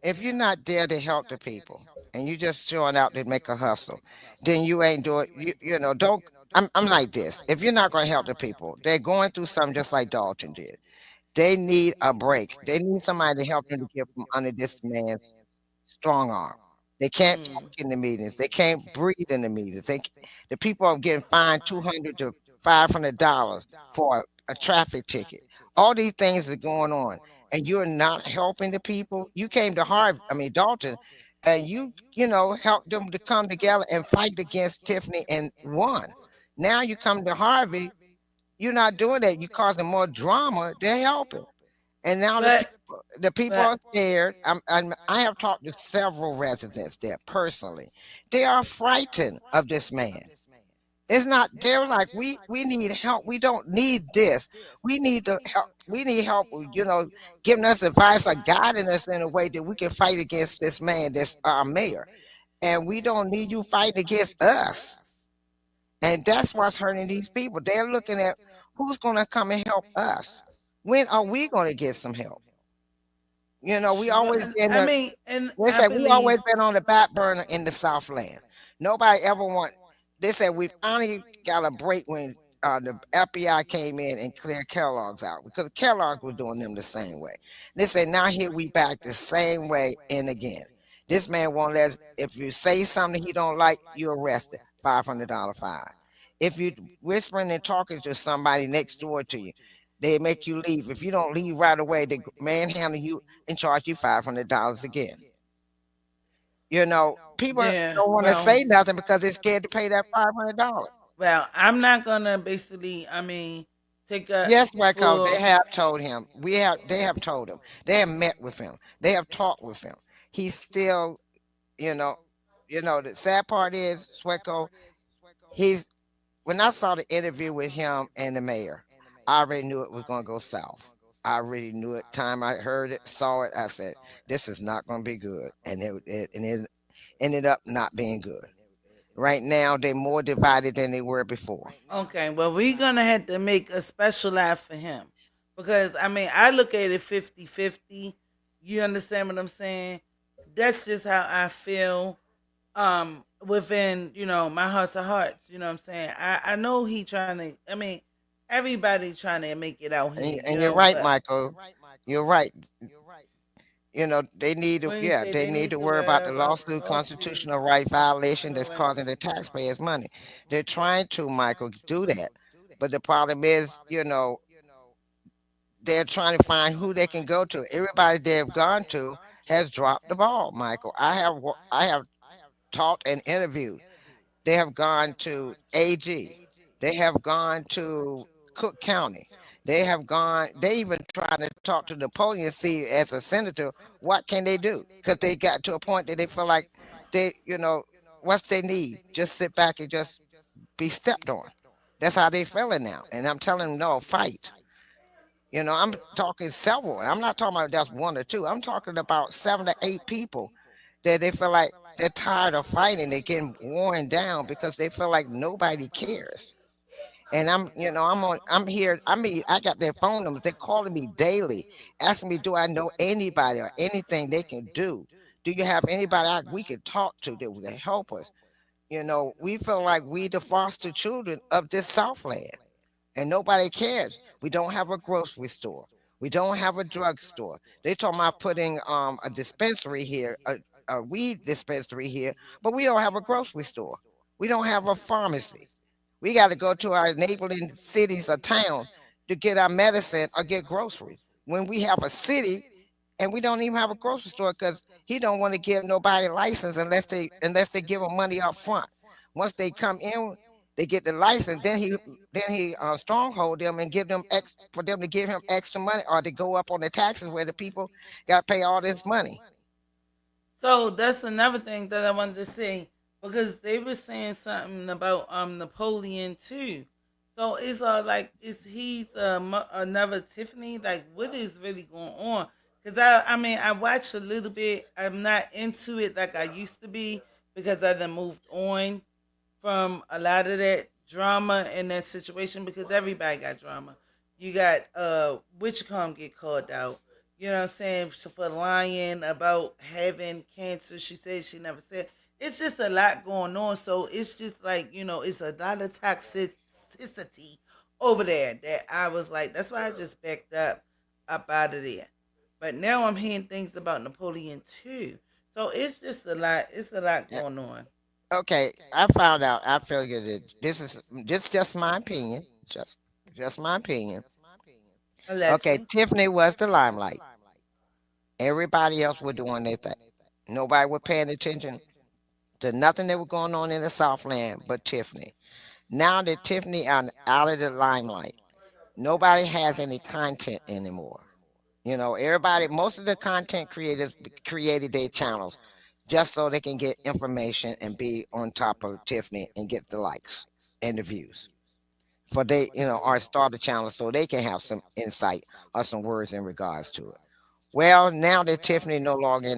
if you're not there to help the people, and you just showing out to make a hustle, then you ain't doing. Don't. I'm like this. If you're not going to help the people, they're going through something just like Dalton did. They need a break. They need somebody to help them to get from under this man's strong arm. They can't talk Mm. in the meetings. They can't breathe in the meetings. The people are getting fined $200 to $500 for a traffic ticket. All these things are going on, and you're not helping the people. You came to Harvard, I mean Dalton, and you helped them to come together and fight against Tiffany and won. Now you come to Harvey, you're not doing that. You're causing more drama. They're helping. And now But the people but are scared. I have talked to several residents there personally. They are frightened of this man. It's not. They're like, we need help. We don't need this. We need to help. We need help. Giving us advice or guiding us in a way that we can fight against this man, this our mayor. And we don't need you fighting against us. And that's what's hurting these people. They're looking at who's going to come and help us. When are we going to get some help? We Sure. always been I the mean, and they I said we believe. always been on the back burner in the Southland. Nobody ever want. They said we finally got a break when the FBI came in and cleared Kellogg's out because Kellogg was doing them the same way. They said now here we back the same way and again. This man won't let. If you say something he don't like, you arrested. $500 fine. If you whispering and talking to somebody next door to you, they make you leave. If you don't leave right away, they manhandle you and charge you $500 again. People Yeah. don't want to Well. say nothing because they're scared to pay that $500. Well, I'm not gonna basically. I mean, take that Yes, Michael, for. they have told him. They have told him. They have met with him. They have talked with him. He's still, you know, the sad part is, Sweco, he's when I saw the interview with him and the mayor, I already knew it was going to go south. I already knew it. Time I heard it, saw it, I said, "This is not going to be good," and it ended up not being good. Right now, they're more divided than they were before. Okay, well, we're gonna have to make a special life for him because I mean, I look at it 50-50. You understand what I'm saying? That's just how I feel. Within my heart to hearts. You know what I'm saying? I know he trying to. I mean, everybody trying to make it out And, here. and you're right, But Michael. You're right. They need to, when you yeah, say they they need need to to worry about worry the about the lawsuit lawsuit, constitutional right violation constitutional that's right. costing the taxpayers money. They're trying to, Michael, do that. But the problem is, they're trying to find who they can go to. Everybody they have gone to has dropped the ball, Michael. I have taught and interviewed. They have gone to AG. They have gone to Cook County. They even trying to talk to Napoleon, see as a senator, what can they do? Because they got to a point that they feel like what's they need? Just sit back and just be stepped on. That's how they feeling now. And I'm telling them, no, fight. I'm talking several. I'm not talking about just one or two. I'm talking about 7 to 8 people that they feel like they're tired of fighting. They're getting worn down because they feel like nobody cares. And I'm here. I mean, I got their phone numbers. They're calling me daily, asking me, do I know anybody or anything they can do? Do you have anybody we can talk to that will help us? We feel like we the foster children of this Southland and nobody cares. We don't have a grocery store. We don't have a drugstore. They talking about putting a dispensary here, a weed dispensary here, but we don't have a grocery store. We don't have a pharmacy. We got to go to our neighboring cities or towns to get our medicine or get groceries. When we have a city and we don't even have a grocery store because he don't want to give nobody license unless they give him money up front. Once they come in, they get the license. Then he stronghold them and give them for them to give him extra money or to go up on the taxes where the people got to pay all this money. So that's another thing that I wanted to say because they were saying something about Napoleon too. So it's like is he another Tiffany? Like what is really going on? Because I mean I watched a little bit. I'm not into it like I used to be because I done moved on from a lot of that drama in that situation because everybody got drama. You got Witchcom get called out. You know what I'm saying? For lying about having cancer. She said she never said. It's just a lot going on. So it's just like, it's a lot of toxicity over there that I was like, that's why I just backed up out of there. But now I'm hearing things about Napoleon too. So it's just a lot. It's a lot Uh, going on. Okay, I found out. I figured that this is just my opinion. Just my opinion. Okay, Allegedly. Tiffany was the limelight. Everybody else was doing their thing. Nobody was paying attention to nothing that was going on in the Southland but Tiffany. Now that Tiffany out of the limelight, nobody has any content anymore. Everybody, most of the content creators created their channels just so they can get information and be on top of Tiffany and get the likes and the views. For or start a channel so they can have some insight or some words in regards to it. Well, now that Tiffany no longer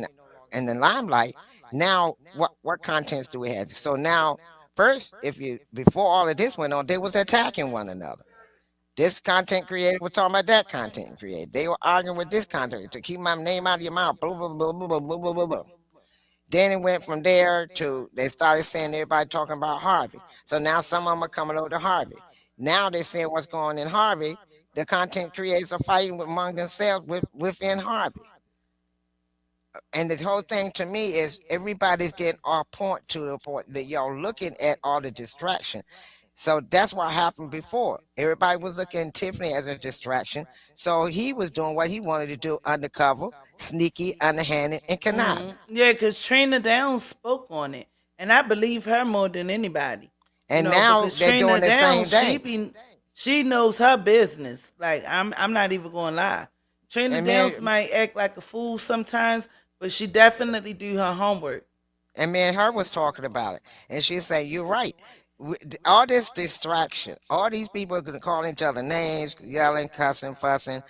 in the limelight, now what contents do we have? So now, first, if you before all of this went on, they was attacking one another. This content creator was talking about that content creator. They were arguing with this content to keep my name out of your mouth. Blah blah blah blah blah blah blah blah. Blah. Then it went from there to they started saying everybody talking about Harvey. So now some of them are coming over to Harvey. Now they're saying what's going on in Harvey. The content creators are fighting among themselves within Harvey. And the whole thing to me is everybody's getting off point to the point that y'all looking at all the distraction. So that's what happened before. Everybody was looking at Tiffany as a distraction. So he was doing what he wanted to do undercover, sneaky, underhanded, and conniving. Yeah, because Trina Downs spoke on it, and I believe her more than anybody. And now Because they're Trina doing the same Downs, thing. she knows her business. Like I'm not even gonna lie. Trina And man, Downs might act like a fool sometimes, but she definitely do her homework. and me and her was talking about it, and she said, "You're right. All this distraction, all these people are gonna call each other names, yelling, cussing, fussing.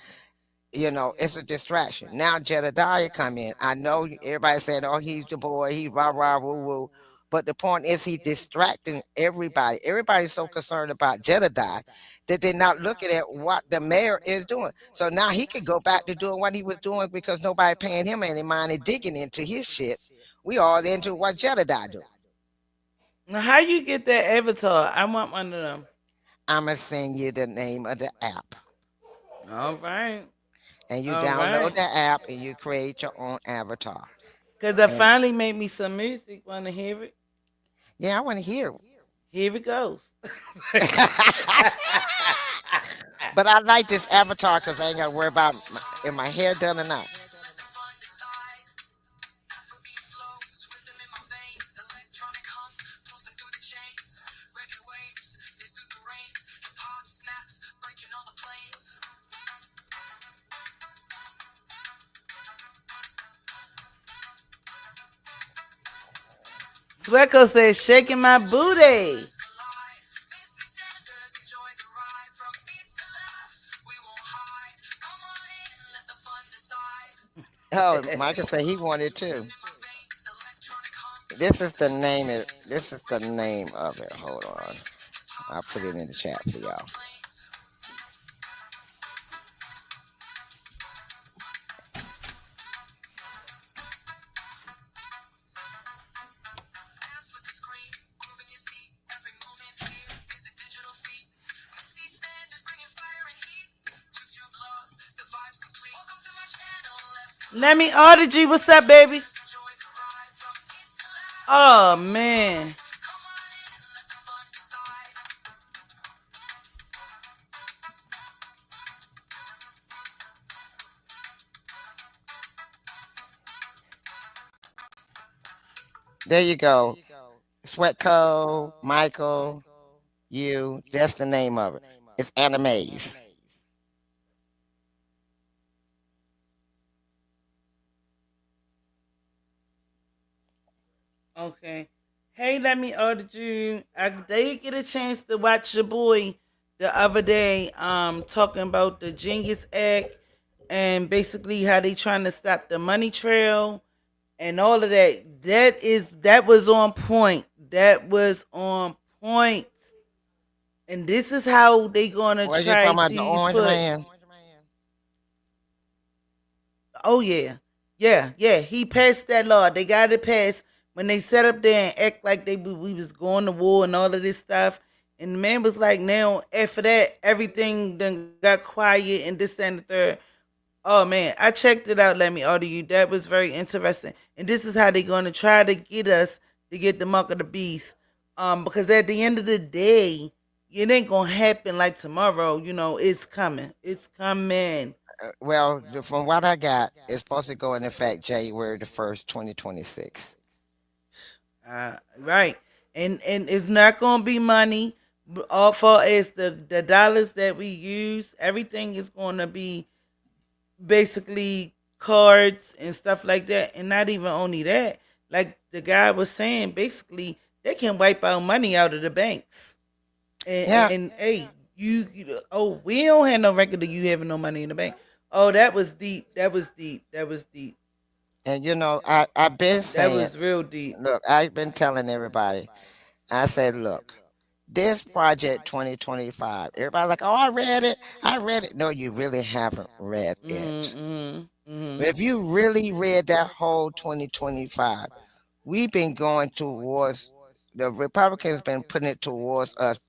It's a distraction. Now Jedediah come in. I know everybody saying, "Oh, he's the boy. He rah rah woo woo," but the point is, he's distracting everybody. Everybody's so concerned about Jedediah that they're not looking at what the mayor is doing. So now he could go back to doing what he was doing because nobody paying him any mind and digging into his shit. We all into what Jedediah do. Now, how you get that avatar? I want one of them. I'ma send you the name of the app, All right, and you all download right. the app and you create your own avatar. Cause I And finally made me some music. Wanna hear it? yeah, I want to hear. Here it goes. But I like this avatar because I ain't got to worry about if my hair done or not. Flecko says, shaking my booty. Oh, Michael said he wanted too. This is the name. This is the name of it. Hold on, I'll put it in the chat for y'all. Let me order G. What's up, baby? Oh man. There you go. Sweatco, Michael, you. That's the name of it. It's animes. Okay. Hey, let me order you. I did get a chance to watch your boy the other day, talking about the Genius Act and basically how they trying to stop the money trail and all of that. That was on point. That was on point. And this is how they gonna What you try talking about? The to Orange put. Man? Oh yeah, yeah, yeah. He passed that law. They got it passed when they set up there and act like we was going to war and all of this stuff. And the man was like, now after that, everything then got quiet and this and the third. Oh man, I checked it out. Let me order you. That was very interesting. And this is how they're gonna try to get us to get the mark of the beast. Because at the end of the day, it ain't gonna happen like tomorrow. It's coming. It's coming. Well, from what I got, it's supposed to go in effect January 1st, 2026. Right. And it's not gonna be money. All far as the dollars that we use, everything is gonna be basically cards and stuff like that. And not even only that, like the guy was saying, basically they can wipe out money out of the banks. Yeah, And hey, oh, we don't have no record of you having no money in the bank. Oh, that was deep. That was deep. That was deep. and I've been That saying, was real deep. look, I've been telling everybody. I said, look, This project 2025, everybody's like, oh, I read it. I read it. No, you really haven't read it. Mm-hmm. Mm-hmm. If you really read that whole 2025, we've been going towards, the Republicans been putting it towards us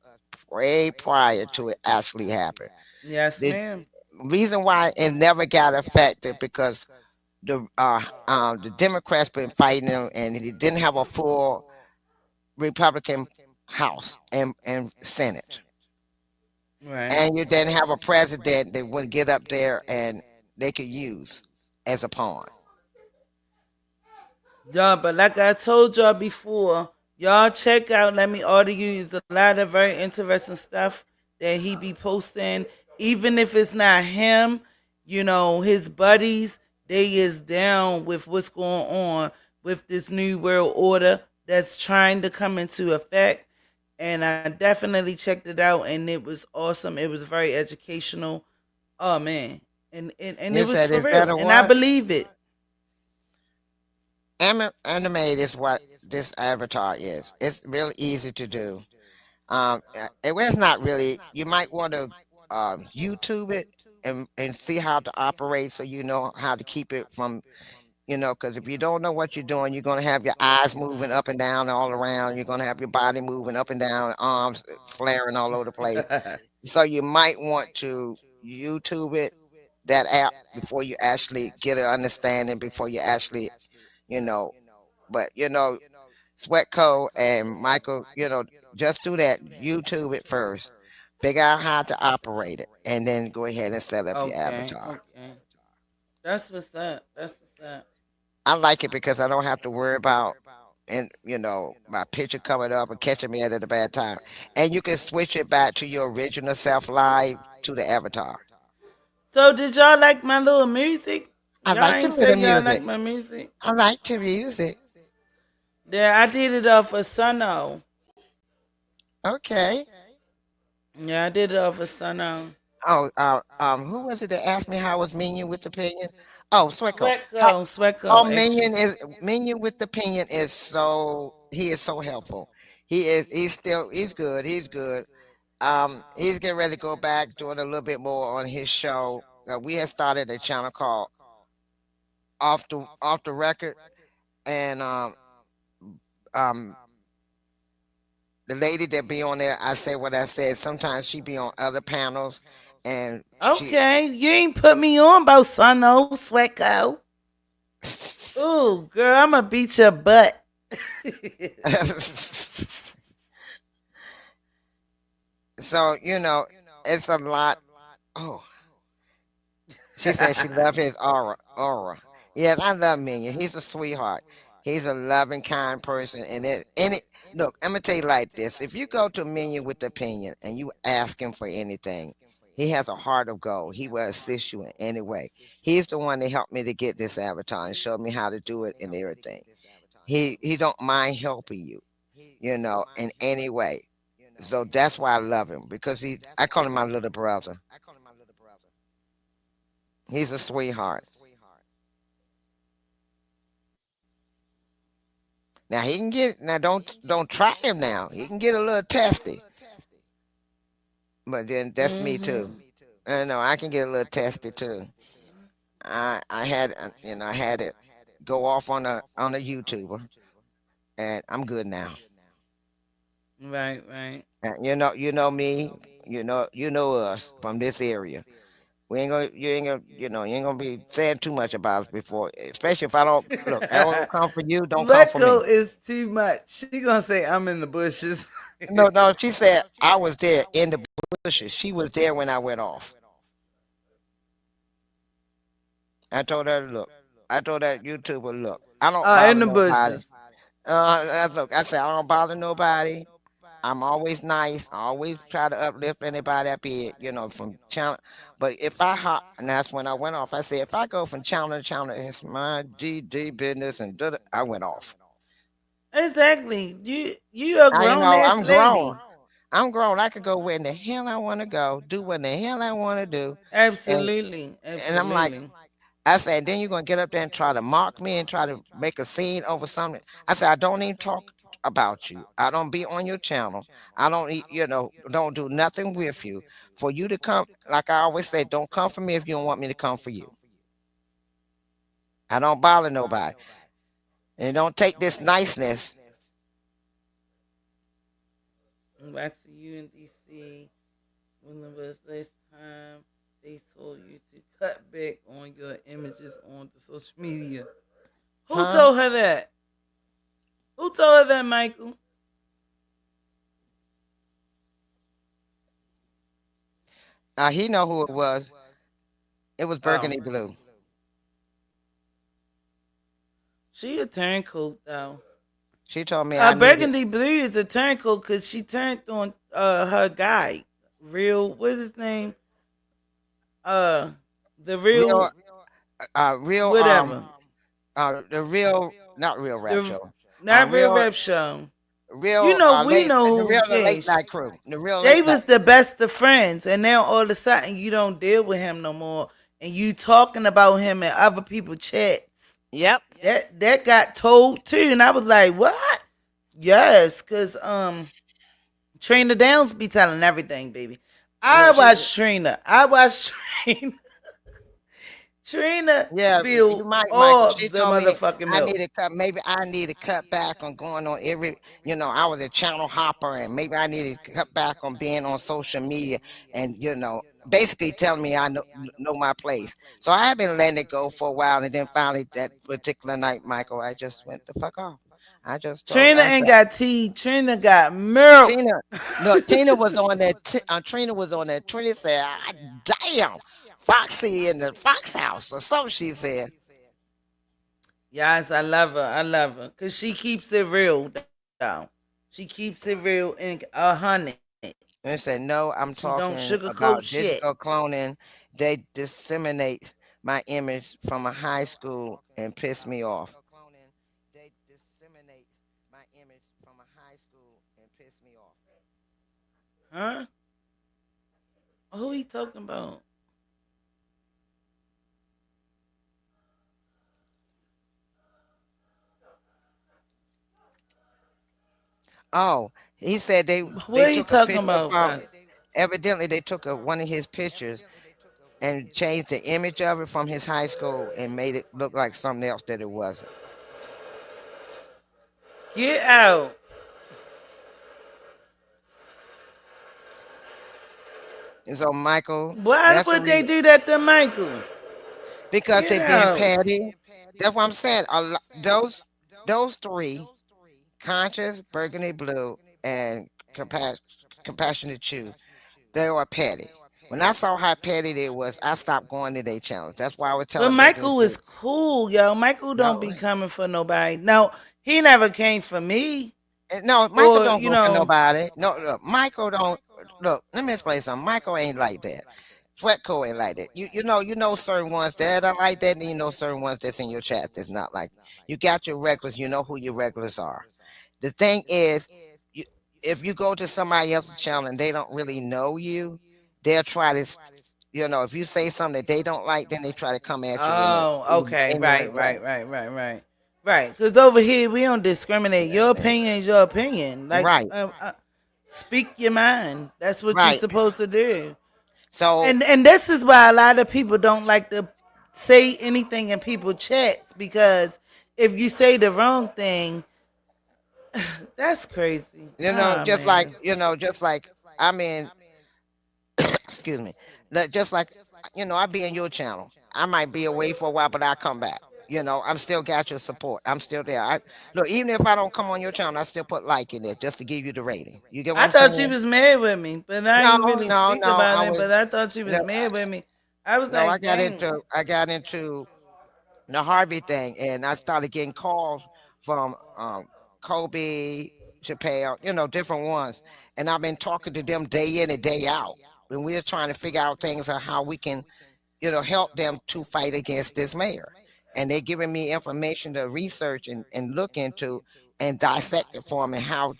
way prior to it actually happened. Yes, The ma'am. reason why it never got affected because the Democrats been fighting him, and he didn't have a full Republican House and Senate, Right. and you didn't have a president that would get up there and they could use as a pawn. Y'all, but like I told y'all before, y'all check out Let Me Order You. There's a lot of very interesting stuff that he be posting. Even if it's not him, his buddies, they is down with what's going on with this new world order that's trying to come into effect. And I definitely checked it out and it was awesome. It was very educational. Oh man. And You it was said, for is that real. a And I what? believe it. Animate is what this avatar is. It's really easy to do. It's not really. You might want to YouTube it and see how to operate, so you know how to keep it from, because if you don't know what you're doing, you're going to have your eyes moving up and down all around. You're going to have your body moving up and down, arms flaring all over the place. So you might want to YouTube it, that app, before you actually get an understanding, before you actually, you know, but Sweatco and Michael, just do that. YouTube it first. Figure out how to operate it, and then go ahead and set up your Okay, avatar. okay. That's what's up. That's what's up. I like it because I don't have to worry about, and my picture coming up and catching me at a bad time. And you can switch it back to your original self live to the avatar. So did y'all like my little music? I Y'all like the ain't say little y'all like music. my music. I like the music. Yeah, I did it off of Suno. Okay. Yeah, I did it off of Suno. Oh, who was it that asked me how was Minion with the opinion? Oh, Sweco. Sweatco, Sweatco, Oh, actually. Minion with the opinion is he is so helpful. He's good. He's good. He's getting ready to go back doing a little bit more on his show. We had started a channel called Off the Record, and um the lady that be on there, I say what I said. Sometimes she be on other panels, and she Okay, you ain't put me on about Suno, Sweatco. Ooh, girl, I'ma beat your butt. so it's a lot. Oh, she said she loved his aura. Yes, I love Minion. He's a sweetheart. He's a loving, kind person. Look, I'm gonna tell you like this: if you go to Minion with opinion and you ask him for anything, he has a heart of gold. He will assist you in any way. He's the one that helped me to get this avatar and showed me how to do it and everything. He don't mind helping you, in any way. So that's why I love him, because I call him my little brother. He's a sweetheart. Now he can get now don't try him now. He can get a little testy. But then that's me too. Mm-hmm. I know I can get a little testy too. I had I had it go off on a YouTuber, and I'm good now. Right, right. And me, you know us from this area. We ain't gonna you ain't gonna be saying too much about us before, especially if I don't look. I don't come for you, don't come for me. Sweatco is too much. She gonna say I'm in the bushes. No, she said I was there in the bushes. She was there when I went off. I told her, look. I told that YouTuber, look. I don't In bother the nobody. bushes. Look. I said I don't bother nobody. I'm always nice. I always try to uplift anybody up here, from channel. But if I hop, and that's when I went off. I said, if I go from channel to channel, it's my GD business, and I went off. Exactly. You a I grown ass I'm grown. lady. I'm grown. I could go where in the hell I want to go, do what the hell I want to do, and Absolutely. I'm like, Absolutely. I said, then you're gonna get up there and try to mock me and try to make a scene over something. I said, I don't even talk. about you. I don't be on your channel. I don't, don't do nothing with you. For you to come, like I always say, don't come for me if you don't want me to come for you. I don't bother nobody. And don't take this niceness. Back to you in DC. When it was this time, they told you to cut back on your images on the social media. Who Huh? told her that? Who told her that, Michael? He know who it was. It was Oh, Burgundy Blue. she a turncoat though. She told me I needed. Burgundy Blue is a turncoat because she turned on her guy, real. What's his name? Uh, the Real, real real, whatever. the real, not real rap The show. not real Real, rap show. You real, know, we late, know the real, who. the Yeah, late night crew. The real they late night. was the best of friends, and now all of a sudden you don't deal with him no more, and you talking about him in other people chats. Yep. That got told too, and I was like, what? Yes, cause Trina Downs be telling everything, baby. I Look, she. watch Trina. I watch Trina. Trina Yeah, you spill might, Michael. all She the told me motherfucking I milk. need to cut. Maybe I need to cut back on going on every. I was a channel hopper, and maybe I need to cut back on being on social media, and basically telling me I know my place. So I have been letting it go for a while, and then finally that particular night, Michael, I just went the fuck off. I just told. Trina I ain't said, got tea. Trina got milk. Tina. Look, Tina was on that. Trina was on that. Trina said, "Ah, damn, Foxy in the Fox house," or something. She said. Yes, I love her. I love her. Cause she keeps it real down. She keeps it real and 100. And it said, no, She I'm don't talking sugarcoat about shit. digital cloning. They disseminate my image from a high school and piss me off. They disseminate my image from a high school and piss me off. Huh? Who he talking about? Oh, he said they What he took a talking picture about, from. Fox? Evidently, they took one of his pictures and changed the image of it from his high school and made it look like something else that it wasn't. Get out. And so, Michael, Why that's the would they reason. do that to Michael? Because Get they being out. petty. That's what I'm saying. Those three, conscious, burgundy blue, and compassionate chew, they are petty. When I saw how petty they was, I stopped going to their channels. That's why I was But telling burgundy Michael blue, is cool, yo. Michael don't no, be coming for nobody. No, he never came for me. no, Michael Or, don't go for nobody. No, look, Michael don't. Look, let me explain something. Michael ain't like that. Sweatco ain't like that. You know certain ones that are like that, and you know certain ones that's in your chat that's not like. You got your regulars. You know who your regulars are. The thing is, you, if you go to somebody else's channel and they don't really know you, they'll try to. If you say something that they don't like, then they try to come at you in a oh, okay. ignorant Right, way. right, right, right, right. Right. Because over here, we don't discriminate. Your opinion is your opinion. Like, Right, speak your mind. That's what you're right. supposed to do. So And this is why a lot of people don't like to say anything in people chats because if you say the wrong thing, that's crazy. Ah just like man. just like I mean, excuse me, just like I be in your channel. I might be away for a while, but I come back. I'm still got your support. I'm still there. Look, even if I don't come on your channel, I still put like in it just to give you the rating. You get what I I'm thought you saying? was mad with me, but I No, ain't really no, speak no. about I it. was But I thought you was no, mad with me. I was no. I like, got dang. into I got into the Harvey thing, and I started getting calls from Kobe, Chappelle, different ones, and I've been talking to them day in and day out, and we're trying to figure out things on how we can help them to fight against this mayor. And they're giving me information to research and look into and dissect it for them and how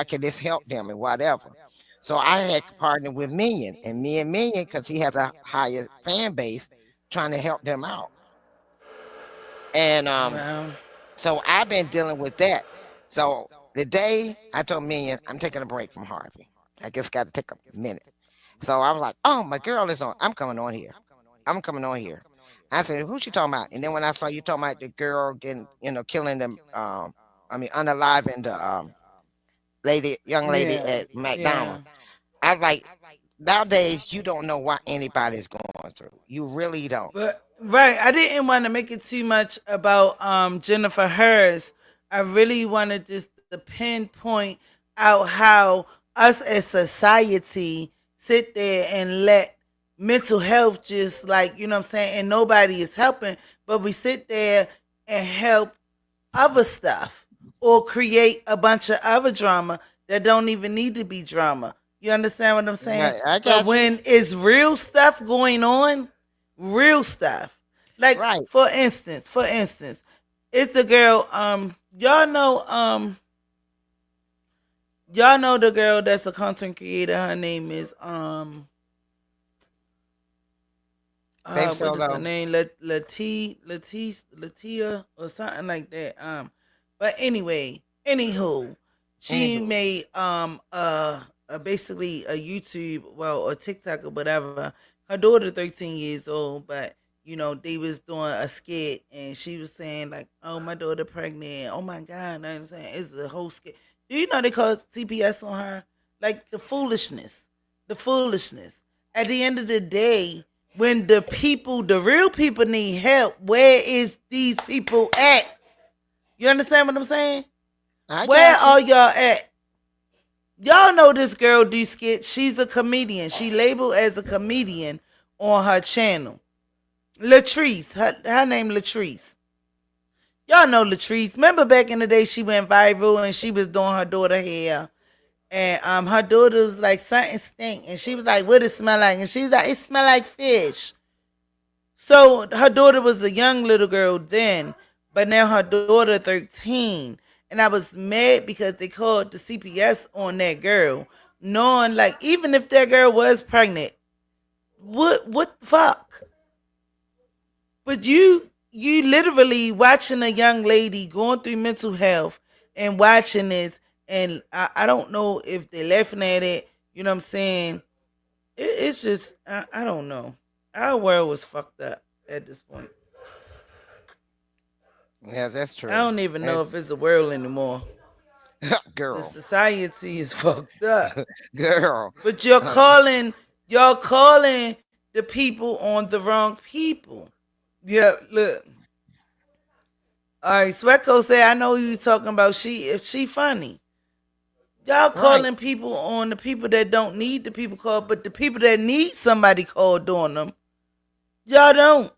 can this help them and whatever. So I had partnered with Minion and me and Minion, because he has a higher fan base, trying to help them out. And Well, so I've been dealing with that. So The day I told Million I'm taking a break from Harvey, I just got to take a minute. So I was like, oh, my girl is on. I'm coming on here. I'm coming on here. I said, who's she talking about? And then when I saw you talking about the girl getting, killing them, I mean, unaliving the young lady Yeah, at yeah. McDonald, I was like, nowadays you don't know what anybody's going through. You really don't. But right, I didn't want to make it too much about Jennifer Harris. I really wanted just to pinpoint out how us as society sit there and let mental health just like, you know what I'm saying, and nobody is helping, but we sit there and help other stuff or create a bunch of other drama that don't even need to be drama. You understand what I'm saying? Right, I But got you. when it's real stuff going on, real stuff. Like Right. for instance, it's the girl y'all know the girl that's a content creator. Her name is Baby what is her Solo. name? Latia or something like that. But anyway, anywho, she Anywho. made basically a YouTube, well, a TikTok or whatever. Her daughter 13 years old, but they was doing a skit and she was saying like, "Oh, my daughter pregnant. Oh my god!" I'm saying it's a whole skit. Do you know they call CPS on her? Like the foolishness. At the end of the day, when the real people need help, where is these people at? You understand what I'm saying? I Where got you. are y'all at? Y'all know this girl do skits. She's a comedian. She labeled as a comedian on her channel. Latrice, her name Latrice. Y'all know Latrice. Remember back in the day she went viral and she was doing her daughter hair. And her daughter was like, something stink. And she was like, what it smell like? And she was like, it smell like fish. So her daughter was a young little girl then, but now her daughter 13. And I was mad because they called the CPS on that girl, knowing like even if that girl was pregnant, what the fuck? But you literally watching a young lady going through mental health and watching this, and I don't know if they're laughing at it. You know what I'm saying? It's just I don't know. Our world was fucked up at this point. Yeah, that's I true. don't even And know if it's a world anymore. The girl, society is fucked up. girl, But uh, y'all calling the people on the wrong people. Yeah, look. All right, Sweco said, I know you talking about if she funny. Y'all right. calling people on the people that don't need the people called, but the people that need somebody called on them, y'all don't.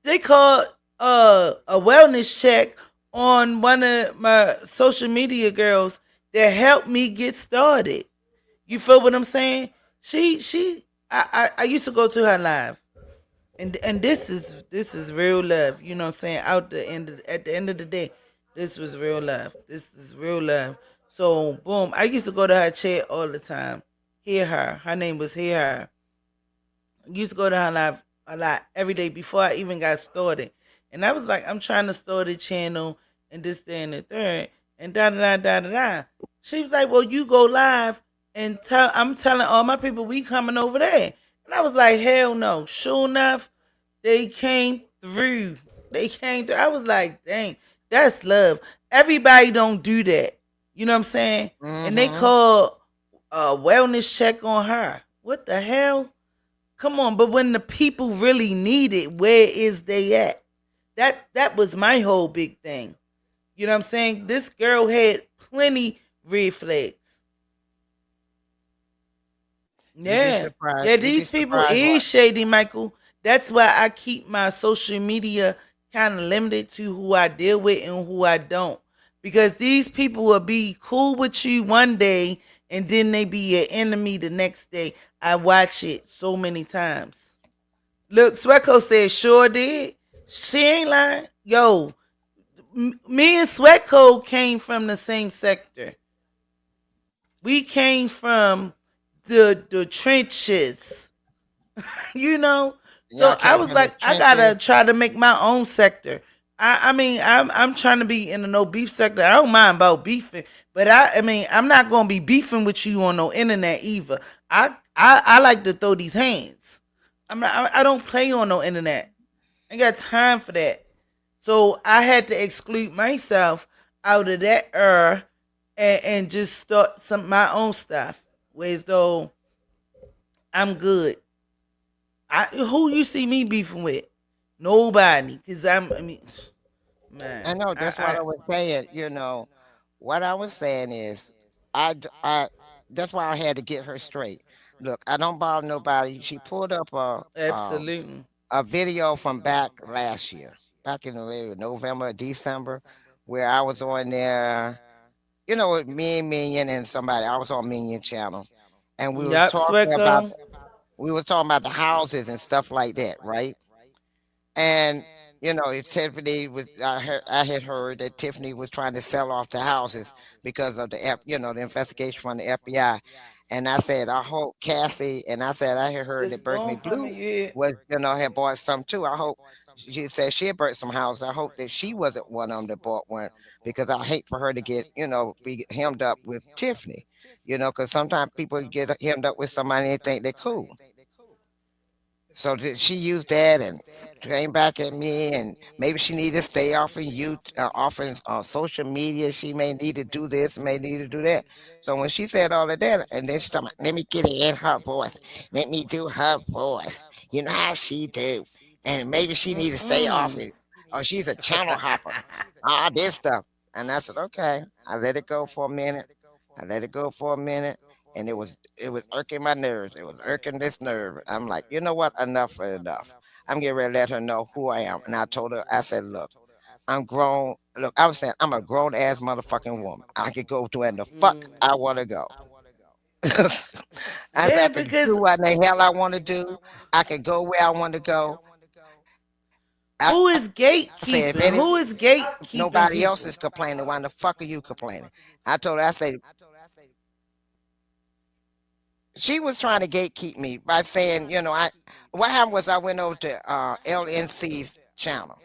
They called a wellness check on one of my social media girls that helped me get started. You feel what I'm saying? I used to go to her live, and this is real love. You know what I'm saying? At the end of the day, this was real love. This is real love. So boom, I used to go to her chat all the time. Hear her. Her name was Hear Her. Used to go to her live a lot every day before I even got started. And I was like, I'm trying to start a channel and this, that, and the third, and da da da da da da. She was like, well, you go live and I'm telling all my people we coming over there. And I was like, hell no. Sure enough, they came through. They came through. I was like, dang, that's love. Everybody don't do that. You know what I'm saying? And they Mm-hmm. called a wellness check on her. What the hell? Come on, but when the people really need it, where is they at? That was my whole big thing. You know what I'm saying? This girl had plenty red flags. You'd be Yeah. surprised. Yeah, You'd be these people surprised is what. shady, Michael. That's why I keep my social media kind of limited to who I deal with and who I don't. Because these people will be cool with you one day and then they be your enemy the next day. I watch it so many times. Look, Swecko said, sure did. She ain't lying. Yo, me and Swecko came from the same sector. We came from the trenches, you know. Y'all So I came was from the like, I trenches. gotta try to make my own sector. I mean, I'm trying to be in the no beef sector. I don't mind about beefing, but I mean, I'm not gonna be beefing with you on no internet either. I like to throw these hands. I don't play on no internet. I ain't got time for that. So I had to exclude myself out of that era and just start some my own stuff. Whereas though I'm good. Who you see me beefing with? Nobody. Cause I mean, I man, know that's what I was saying. What I was saying is, I that's why I had to get her straight. Look, I don't bother nobody. She pulled up absolutely. a video from back last year, back in the maybe November, December, where I was on there. With me and Minion and somebody. I was on Minion channel, and Yup, Swecko. we was talking about the houses and stuff like that, right? And if Tiffany was, I had heard that Tiffany was trying to sell off the houses because of the investigation from the FBI. And I said, I hope Cassie, and I said, I had heard This that Berkeley long Blue coming year. had bought some too. I hope she said she had bought some houses. I hope that she wasn't one of them that bought one because I hate for her to be hemmed up with Tiffany, because sometimes people get hemmed up with somebody and they think they're cool. So she used that and came back at me, and maybe she need to stay off of offering social media. She may need to do this, may need to do that. So when she said all of that, and then she talking, let me get it in her voice, let me do her voice. You know how she do, and maybe she need to stay off Mm-mm. it. Oh, she's a channel hopper. All this stuff, and I said, okay. I let it go for a minute. I let it go for a minute, and it was irking my nerves. It was irking this nerve. I'm like, you know what? Enough is enough. I'm getting ready to let her know who I am. And I told her, I said, look, I'm grown. Look, I was saying I'm a grown ass motherfucking woman. I could go to where the fuck Mm. I want to go. I said Yeah, I could do because what the hell I want to do. I could go where I want to go. I who said, is if any gatekeeping? Who is gatekeeping nobody else is people? complaining, why the fuck are you complaining? I told her, I said, she was trying to gatekeep me by saying, I what happened was I went over to LNC's channel,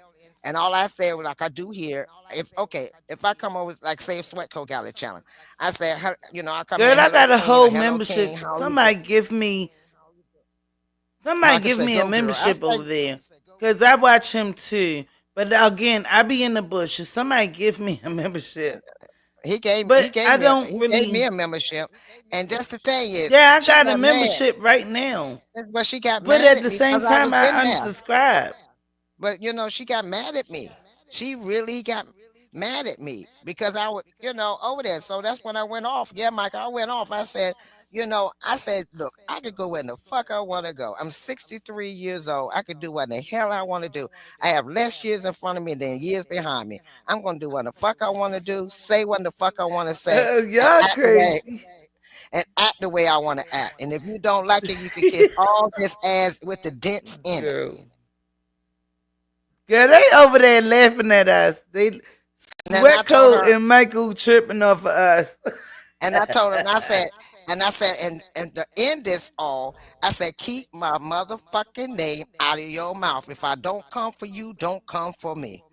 and all I said was like I do here. If I come over like say Sweatco got a channel, I said, I come in, Girl, I hello got a Queen or whole hello membership. King, how you doing? Somebody Like I give said, me a go girl. I membership said over there. Cause I watch him too. But again, I be in the bushes. Somebody give me a membership. he gave he But gave I me a don't he gave me really. a membership, and that's the thing is Yeah, I she got a got mad, membership right now. but she got But mad at at the me same because I time, was I in there. unsubscribe. But she got mad at me. She really got mad at me because I was, over there. So that's when I went off. Yeah, Mike, I went off. I said, look, I could go where the fuck I want to go. I'm 63 years old. I could do what the hell I want to do. I have less years in front of me than years behind me. I'm gonna do what the fuck I want to do, say what the fuck I want to say, and Y'all act the way crazy. I want to act. And if you don't like it, you can kiss all this ass with the dents in it. Girl. Girl, they over there laughing at us. They And then I told Sweatcoat her, and Michael tripping off of us. and I told her, and I said, and to end this all, I said, keep my motherfucking name out of your mouth. If I don't come for you, don't come for me.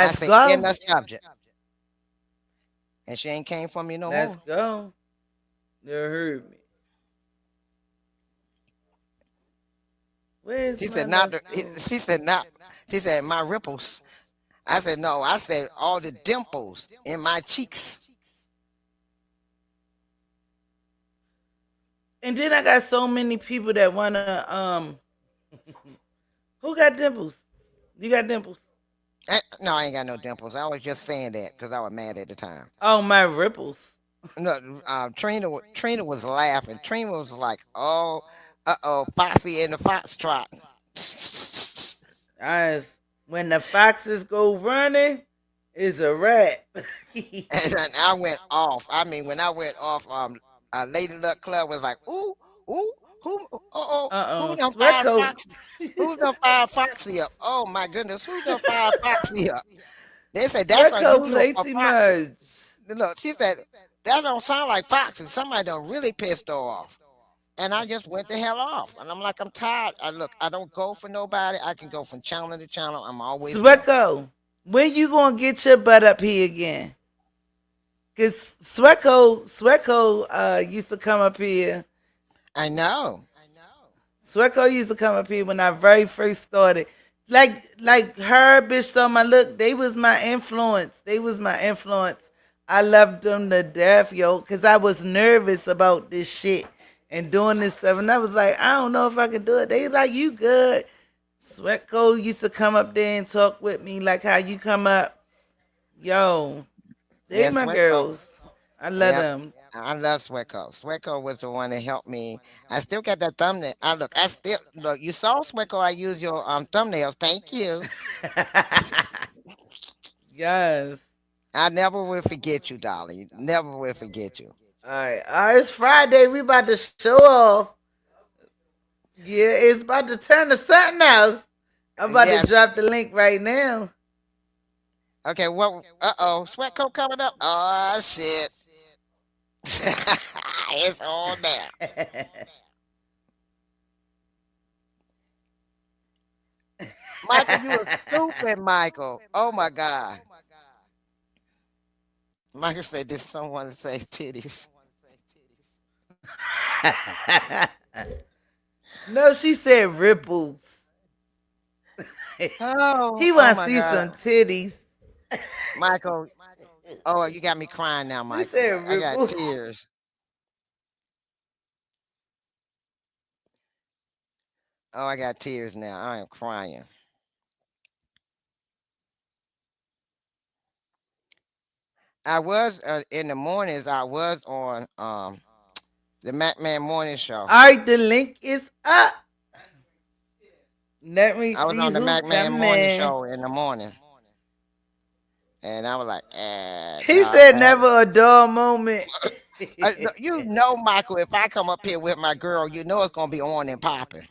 I Let's said, end go. the subject. And she ain't came for me no Let's more. go. You heard me. Where's She my said, not let's the, go? she said, not, she said, my ripples. I said, no, I said, all the dimples in my cheeks. And then I got so many people that wanna who got dimples? You got dimples? No, I ain't got no dimples. I was just saying that because I was mad at the time. Oh, my ripples. No, Trina was laughing. Trina was like, "Oh, Foxy and the Foxtrot." Guys, when the foxes go running, it's a wrap. And then I went off. I mean, when I went off, Lady Luck Club was like, "Ooh, ooh, who done fired Sweatcoat. Foxy? Who done fired Foxy up? Oh my goodness, who done fired Foxy up?" They said that's Sweatcoat unusual play for too Foxy. much. Look, she said that don't sound like Foxy. Somebody done really pissed her off. And I just went the hell off. And I'm like, I'm tired. I don't go for nobody. I can go from channel to channel. I'm always level. Sweatcoat. When you gonna get your butt up here again? Cause Swecco used to come up here. I know. Swecco used to come up here when I very first started. Like her, bitch, on my look. They was my influence. They was my influence. I loved them to death, yo, cause I was nervous about this shit and doing this stuff, and I was like, I don't know if I could do it. They like, you good. Swecco used to come up there and talk with me like how you come up. Yo, they Yes, my Sweco. girls. I love Yep. them. I love Sweco. Sweco was the one that helped me. I still got that thumbnail. I still look. You saw Sweco. I use your thumbnail. Thank you. Yes. I never will forget you, darling. Never will forget you. All right, it's Friday. We about to show off. Yeah, it's about to turn to something else. I'm about to Yes. drop the link right now. Okay. What? Sweco coming up. Oh shit. It's all there. Michael, you are stupid, Michael. Oh my God. Michael said this someone say titties. No, she said ripples. Oh, He oh want to my see God. some titties. Michael, oh, you got me crying now, She Michael. said I got ripples. tears. Oh, I got tears now. I am crying. I was in the mornings. I was on the Macman Morning Show. All right, the link is up. Let me I was see on the who Macman Morning coming. Show in the morning, and I was like, He God, said never a dull moment. no, you know, Michael, if I come up here with my girl, you know it's gonna be on and popping.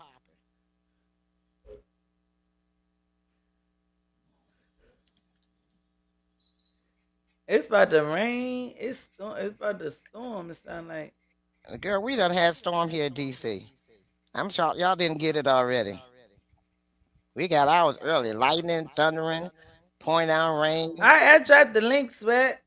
It's about to rain. It's about to storm. It sound like. Girl, we done had storm here in DC. I'm shocked y'all didn't get it already. We got ours early. Lightning, thundering, pouring down All rain. right, I dropped the link, sweat.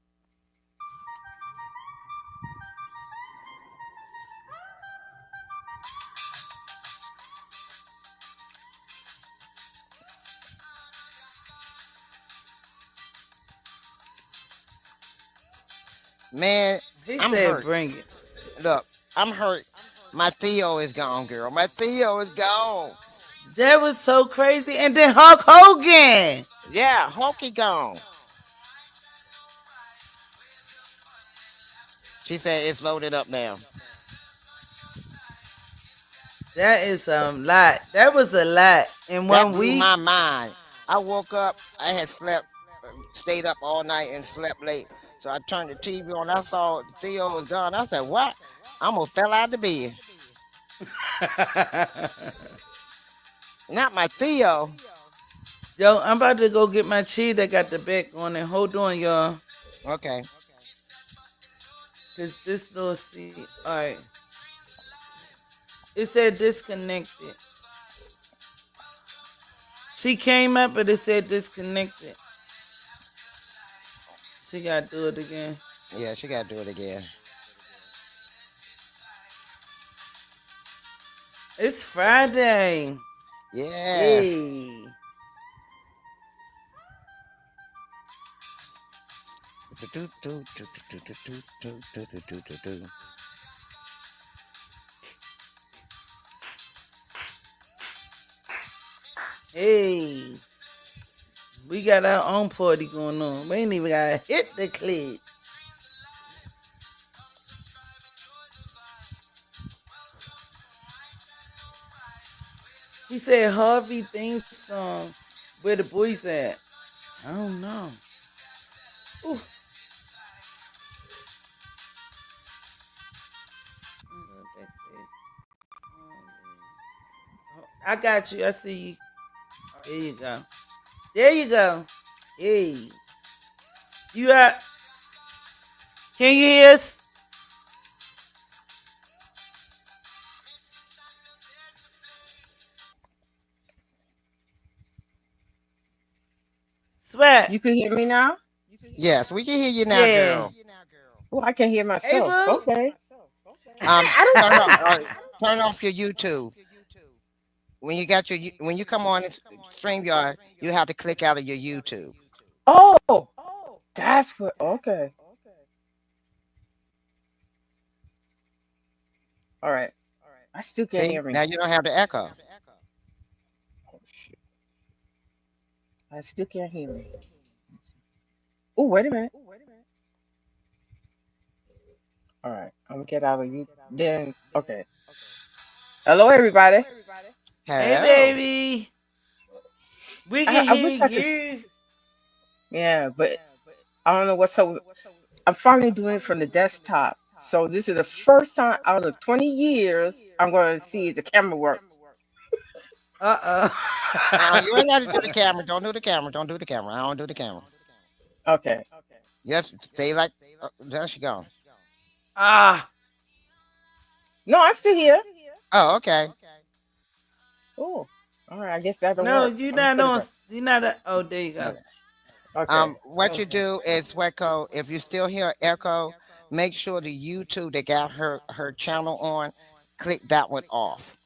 Man, He I'm said hurt. bring it. Look, I'm hurt. My Theo is gone, girl. My Theo is gone. That was so crazy. And then Hulk Hogan. Yeah, Honky gone. She said it's loaded up now. That is a lot. That was a lot in That one blew week. my mind. I woke up. I had slept, stayed up all night and slept late. So I turned the TV on. I saw Theo was gone. I said, "What?" I almost fell out of the bed. Not my Theo. Yo, I'm about to go get my cheese that got the back on it. Hold on, y'all. Okay. Cause this little see. Alright. It said disconnected. She came up but it said disconnected. She gotta do it again. Yeah, she got to do it again. It's Friday. Yes. Hey. Hey. We got our own party going on. We ain't even gotta hit the clip. He said Harvey theme song. Where the boys at? I don't know. Ooh. I got you. I see you. There you go. There you go. Hey. You out? Can you hear us? Sweat. You can hear me now? Yes, we can hear you now, Yeah. girl. Oh, I can hear Hey, myself. boo. Okay. I don't. Turn off turn off your YouTube. When you got when you come on StreamYard, you have to click out of your YouTube. Oh, that's what. Okay. All right. I still can't See, hear me. now you don't have the echo. Oh, shit. I still can't hear me. Oh, wait a minute. All right. I'm gonna get out of you. Then. Okay. Hello, everybody. Hey, Hello. baby. We I, can I hear wish I could. you. Yeah, but I don't know what's up. I'm finally doing it from the desktop. So this is the first time out of 20 years I'm going to see if the camera works. Uh You ain't got to do the oh. camera. Don't do the camera. Don't do the camera. I don't do the camera. Okay. Yes, stay like. There she go. Ah. No, I'm still here. Oh, okay. Oh, all right. I guess that don't No, work. you I'm gonna not put it on. back. You not. Oh, there you go. Okay. Okay. What you do is Sweco. If you still hear echo, make sure the YouTube that got her channel on, click that one off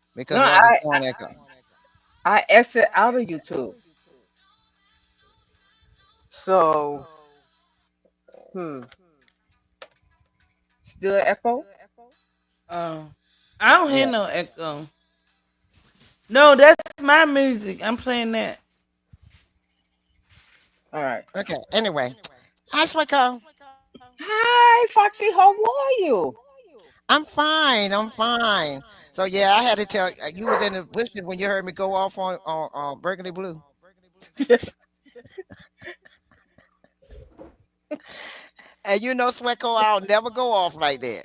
No, because what is doing echo. I exit out of YouTube. So hmm, still echo. Oh, I don't hear Yeah. no echo. No, that's my music. I'm playing that. All right. Okay. Anyway, hi Sweco. Hi, Foxy. How are you? I'm fine. I'm fine. So yeah, I had to tell you was in the bushes when you heard me go off on Burgundy Blue. And you know, Sweco, I'll never go off like that.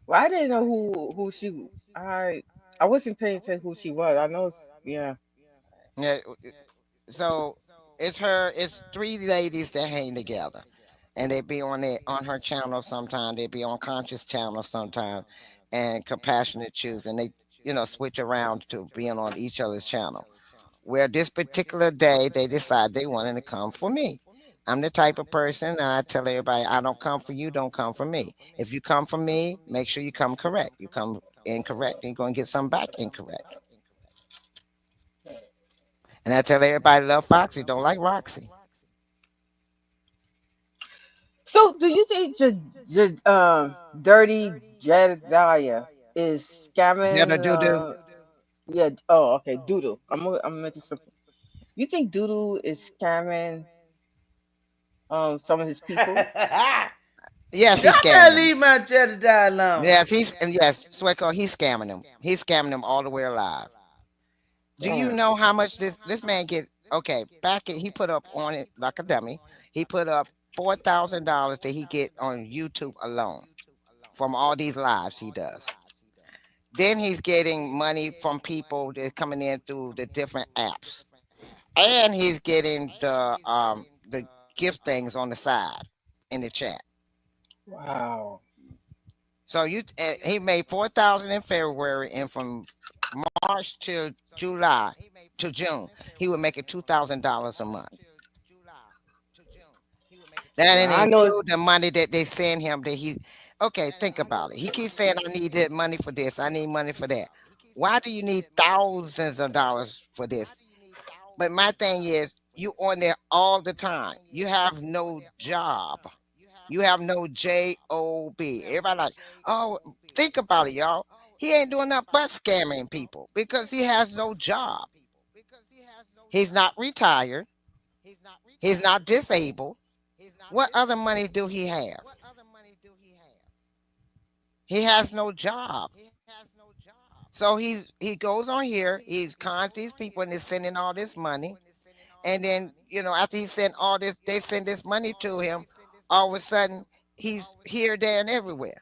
Well, I didn't know who she. I wasn't paying attention who she was. I know. Yeah. Yeah. So it's her. It's three ladies that hang together, and they be on it on her channel sometime. They be on Conscious channel sometime, and Compassionate Choose, and they switch around to being on each other's channel. Where this particular day they decide they wanted to come for me. I'm the type of person and I tell everybody I don't come for you, don't come for me. If you come for me, make sure you come correct. You come incorrect, you're gonna get something back incorrect. And I tell everybody love Foxy, don't like Roxy. So, do you think Dirty Jedediah is Better scamming? do do. Yeah. Oh, okay. Doodle. I'm making simple. You think Doodle is scamming some of his people? Yes, he's Y'all gotta scamming them. leave my Jedediah alone. Yes, Sweco, he's scamming them. He's scamming them all the way alive. Do you Mm. know how much this man get? Okay, he put up on it like a dummy. He put up $4,000 that he get on YouTube alone from all these lives he does. Then he's getting money from people that's coming in through the different apps, and he's getting the gift things on the side in the chat. Wow. So he made 4,000 in February, and from March to July to June, he would make it $2,000 a month. That Well, didn't I know. include the money that they send him. Okay, think about it. He keeps saying, "I need that money for this. I need money for that." Why do you need thousands of dollars for this? But my thing is, you on there all the time. You have no job. You have no job. Everybody like, oh, think about it, y'all. He ain't doing nothing but scamming people because he has no job. He's not retired. He's not disabled. What other money do he have? He has no job. So he goes on here, he's cons these people and is sending all this money. And then, after he sent all this, they send this money to him, all of a sudden he's here, there, and everywhere.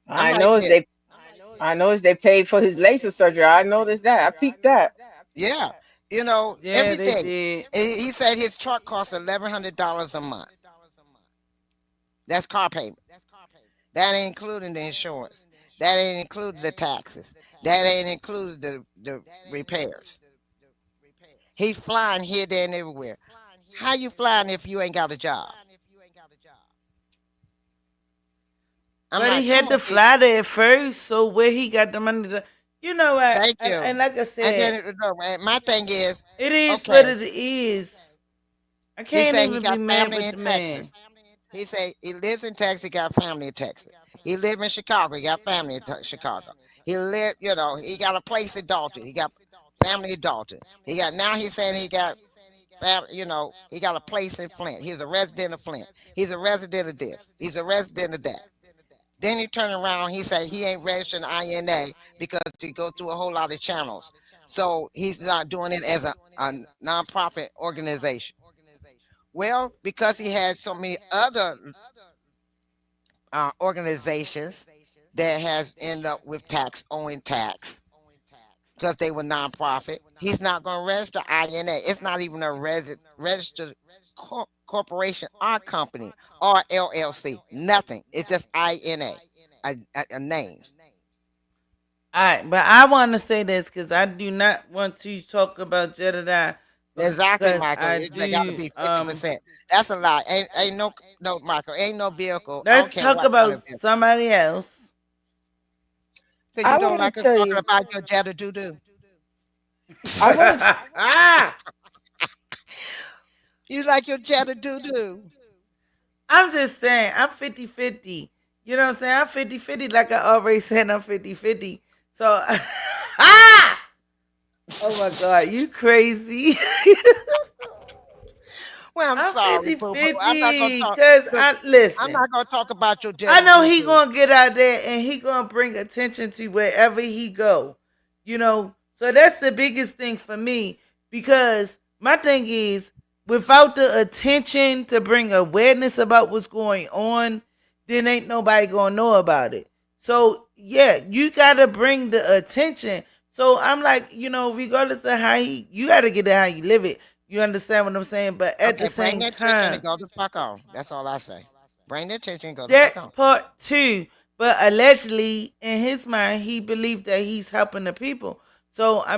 I'm I like, know "Yeah, they. I noticed they paid for his laser surgery. I noticed that. I peeped that. yeah, Yeah, they everything." did. He said his truck costs $1,100 a month. That's car payment. That ain't including the insurance. That ain't included the taxes. That ain't included the repairs. He's flying here, there, and everywhere. How you flying if you ain't got a job? I'm But he like, come had to on, people. fly there first, so where he got the money to, you know what? Thank And you. like I And said, then no, and my thing is, it is what okay. it is. I He can't said he even be got mad family with in the man. Texas. He said he lives in Texas. He got family in Texas. He live in Chicago. He got family in Chicago. He live, he got a place in Dalton. He got family in Dalton. He got now. He's saying he got family. He got a place in Flint. He's a resident of Flint. He's a resident of this. He's a resident of that. Then he turned around. He said he ain't registered INA because he go through a whole lot of channels. So he's not doing it as a nonprofit organization. Well, because he had so many other organizations that has ended up with tax owing tax because they were nonprofit. He's not going to register INA. It's not even a registered corporation or company or LLC. Nothing. It's just INA, a name. All right, but I want to say this because I do not want to talk about Jedediah Exactly, because Michael. I It's got to do. be 50%. That's a lot. Ain't no Michael. Ain't no vehicle. I don't Let's care talk what kind about of vehicle. somebody else. So you I don't want to like us tell talking you. about your Jetta doo doo. I want to. You like your Jetta doo doo. I'm just saying, I'm 50-50. You know what I'm saying? I'm 50-50, like I already said, I'm 50-50. So, ah! Oh my God, you crazy. Well, I'm I'm sorry, boo boo. I'm not gonna 50-50 talk. because Look, I, I'm listen. not gonna talk about your I Jetta know doo he doo. gonna get out there and he gonna bring attention to wherever he go. You know, so that's the biggest thing for me because my thing is without the attention to bring awareness about what's going on, then ain't nobody gonna know about it. So yeah, you gotta bring the attention. So I'm like, regardless of how you gotta get it how you live it. You understand what I'm saying? But at the Okay, bring same the attention and time, go the fuck on. That's all I say. Bring the attention and go the fuck on. that part too. But allegedly, in his mind, he believed that he's helping the people. So I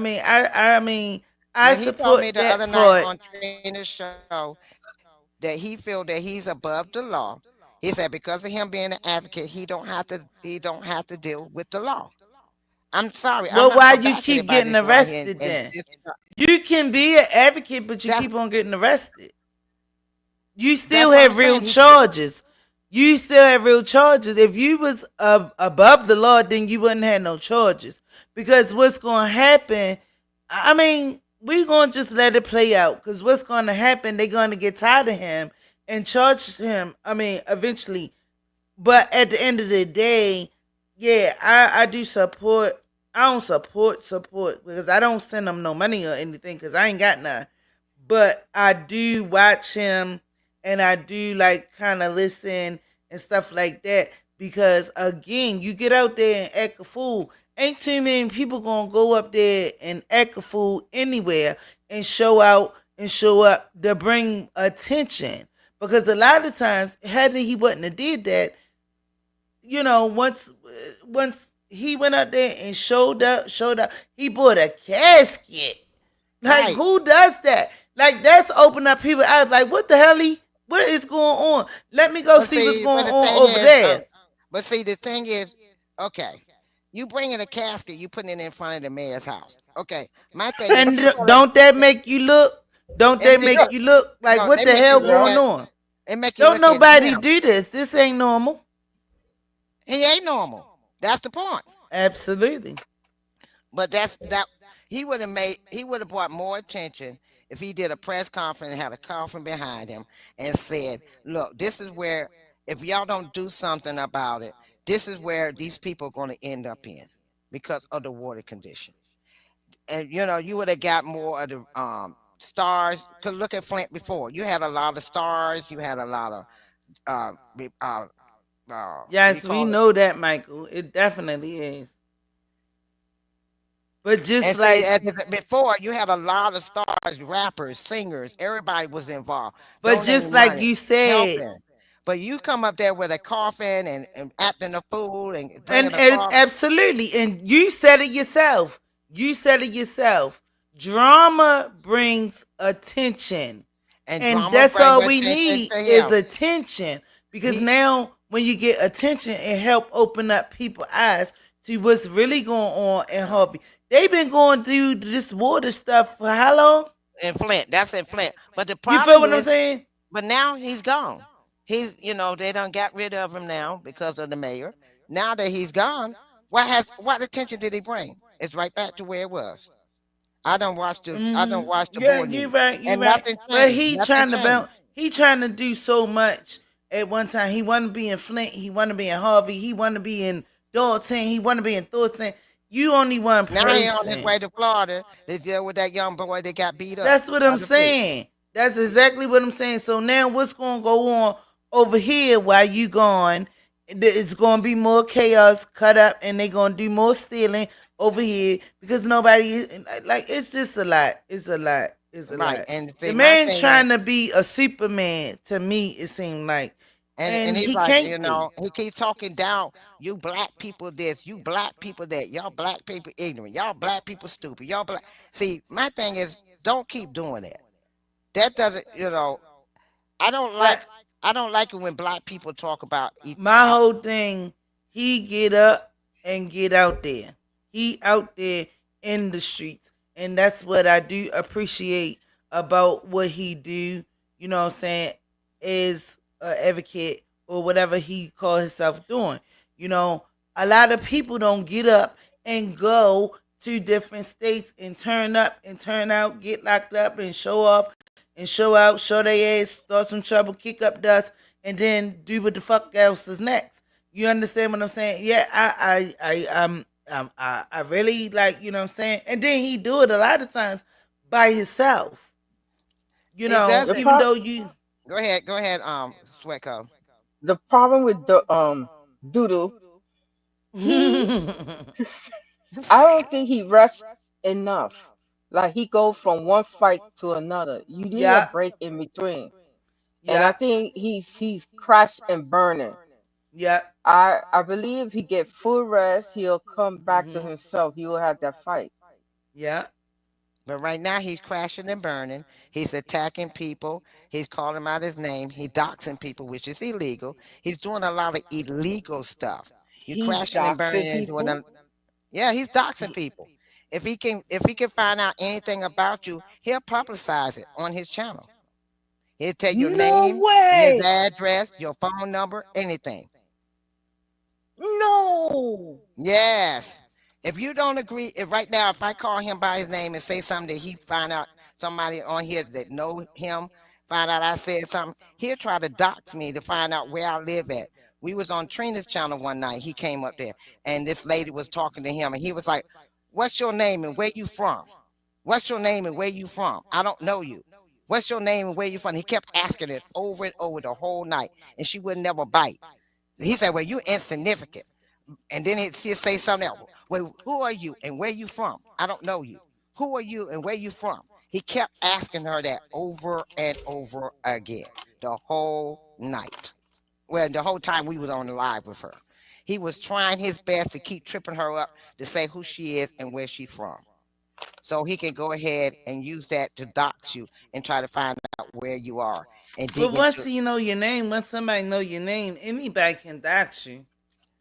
When he told me support the other that night part. on Trina's show that he feel that he's above the law, he said because of him being an advocate, he don't have to deal with the law. I'm sorry, I'm not Well, gonna why back you anybody keep to go getting out here arrested and then? You can be an advocate, but you that's keep on getting arrested. You that's still what I'm have saying. real He still charges. You still have real charges. If you was above the law, then you wouldn't have no charges. Because what's going to happen? We going to just let it play out. Because what's going to happen? They're going to get tired of him and charge him. Eventually. But at the end of the day, yeah, I do support. I don't support because I don't send them no money or anything because I ain't got none. But I do watch him and I do like kind of listen and stuff like that because again, you get out there and act a fool. Ain't too many people gonna go up there and act a fool anywhere and show out and show up to bring attention. Because a lot of times, had he wouldn't have did that, once he went out there and showed up, he bought a casket. Like, right. who does that? Like, that's open up people eyes. Like, what the hell? What is going on? Let me go But see what's see, going but the on thing over is, there. the thing is, okay, you bringing a casket, you putting it in front of the mayor's house. Okay, my thing is, And people are, don't that make you look? Don't it that make you make you look like no, what they the make you hell look going Yeah. at on? it make you Don't look at nobody him. do this. This ain't normal. He ain't normal. That's the point. Absolutely. But he would have brought more attention if he did a press conference and had a coffin behind him and said, "Look, this is where if y'all don't do something about it, this is where these people are going to end up in because of the water condition." And you would have got more of the stars. Cause look at Flint before. You had a lot of stars. You had a lot of what do you Yes, we call it? know that, Michael. It definitely is. But just And see, like before you had a lot of stars, rappers, singers, everybody was involved, but just donating like money, you said, helping. But you come up there with a coffin and acting a fool and bringing a And car absolutely, and you said it yourself. You said it yourself. Drama brings attention, and and drama that's bring all we attention need to is him. attention. Because He now, when you get attention, it help open up people's eyes to what's really going on in Harvey. They've been going through this water stuff for how long? in Flint. That's in Flint. But the You feel problem what I'm is, saying? but now he's gone. They done got rid of him now because of the mayor. Now that he's gone, what attention did he bring? It's right back to where it was. I don't watch the Yeah, board you news, right, you and right. nothing But changed. he Nothing trying to changed. bounce. He trying to do so much at one time. He want to be in Flint. He want to be in Harvey. He want to be in Dalton. He want to be in Thornton. You only one Now he on his person. way to Florida to deal with that young boy that got beat up That's what by I'm the police. saying. That's exactly what I'm saying. So now what's going to go on over here while you gone? It's going to be more chaos, cut up, and they going to do more stealing over here because nobody, like, it's just a lot. It's a lot. It's a Right. lot. And The see, my man thing is, trying to be a Superman to me, it seemed like, and and he's he like, can't be. he keeps talking down. You black people this, you black people that, y'all black people ignorant, y'all black people stupid, y'all black. See, my thing is, don't keep doing that. That doesn't, I don't like, But I don't like it when black people talk about each. my whole thing, he get up and get out there. He out there in the streets, and that's what I do appreciate about what he do. You know what I'm saying? Is a advocate or whatever he call himself doing. You know, a lot of people don't get up and go to different states and turn up and turn out, get locked up and show off and show out, show their ass, start some trouble, kick up dust, and then do what the fuck else is next. You understand what I'm saying? Yeah, I really like, you know what I'm saying? And then he do it a lot of times by himself. You He know, The doesn't. even pro- though you Go ahead, Sweatco. the problem with the Doodoo, he I don't think he rests enough. Like he go from one fight to another. You need a yeah, break in between. And I yeah, think he's crashed and burning. yeah. I believe he get full rest, he'll come back to Hmm. himself. He will have that fight. Yeah. But right now he's crashing and burning. He's attacking people. He's calling them out his name. He's doxing people, which is illegal. He's doing a lot of illegal stuff. You He's crashing and burning doxing and doing people. a yeah, he's doxing He, people. If he can find out anything about you, he'll publicize it on his channel. He'll tell your no name, his way. address, your phone number, anything. No. Yes. If you don't agree, if right now, if I call him by his name and say something that he find out somebody on here that know him, find out I said something, he'll try to dox me to find out where I live at. We was on Trina's channel one night. He came up there and this lady was talking to him and he was like, "What's your name and where you from? What's your name and where you from? I don't know you. What's your name and where you from?" He kept asking it over and over the whole night and she would never bite. He said, "Well, you insignificant." And then she'd say something else. "Well, who are you and where you from? I don't know you. Who are you and where you from?" He kept asking her that over and over again the whole night. Well, the whole time we was on the live with her. He was trying his best to keep tripping her up to say who she is and where she's from. So he can go ahead and use that to dox you and try to find out where you are and But dig once into. you know your name, once somebody know your name, anybody can dox you.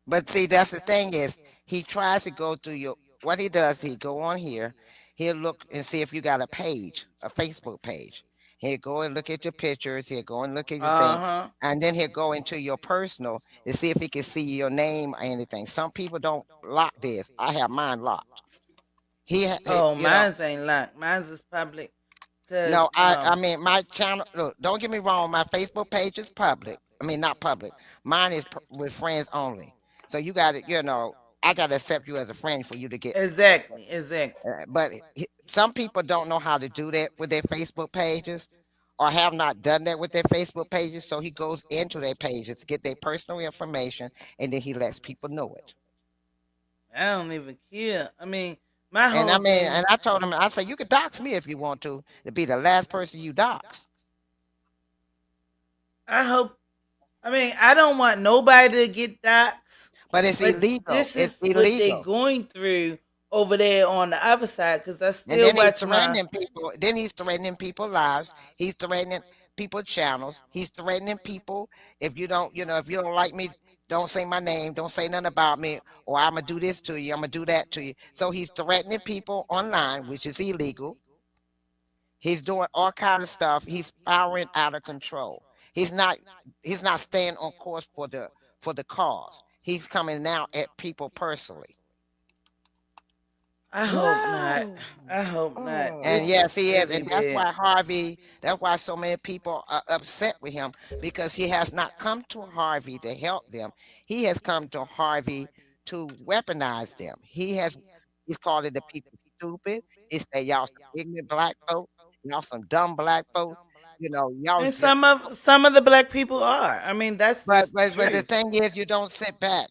But see, that's the thing is he tries to go through your what he does, he go on here, he'll look and see if you got a page, a Facebook page. He'll go and look at your pictures, he'll go and look at your Uh thing, huh. and then he'll go into your personal to see if he can see your name or anything. Some people don't lock this. I have mine locked. Oh, You know, mine's ain't locked. Mine's is public. Cause no, I mean my channel. Look, don't get me wrong. My Facebook page is public. I mean not public. Mine is with friends only. So you got to, I got to accept you as a friend for you to get. exactly, exactly. But some people don't know how to do that with their Facebook pages, or have not done that with their Facebook pages. So he goes into their pages, get their personal information, and then he lets people know it. I don't even care. I mean, my And whole I mean, and thing. I told him, I said, you could dox me if you want to be the last person you dox. I hope I mean, I don't want nobody to get doxxed, But it's but illegal. this It's is what they illegal. going through over there on the other side. Because I And still then he's watch my. threatening people. Then he's threatening people's lives. He's threatening people channels. He's threatening people. If you don't, if you don't like me, don't say my name. Don't say nothing about me. Or I'm gonna do this to you. I'm gonna do that to you. So he's threatening people online, which is illegal. He's doing all kind of stuff. He's spiraling out of control. He's not. He's not staying on course for the cause. He's coming now at people personally. I hope not. Wow. I hope not. Oh. And This is yes, he is. really And that's bad. why that's why so many people are upset with him because he has not come to Harvey to help them. He has come to Harvey to weaponize them. He's calling the people stupid. He said, y'all some ignorant black folks. Y'all some dumb black folks. Y'all And some of the black people are. I mean, that's but just the but but the truth. thing is, you don't sit back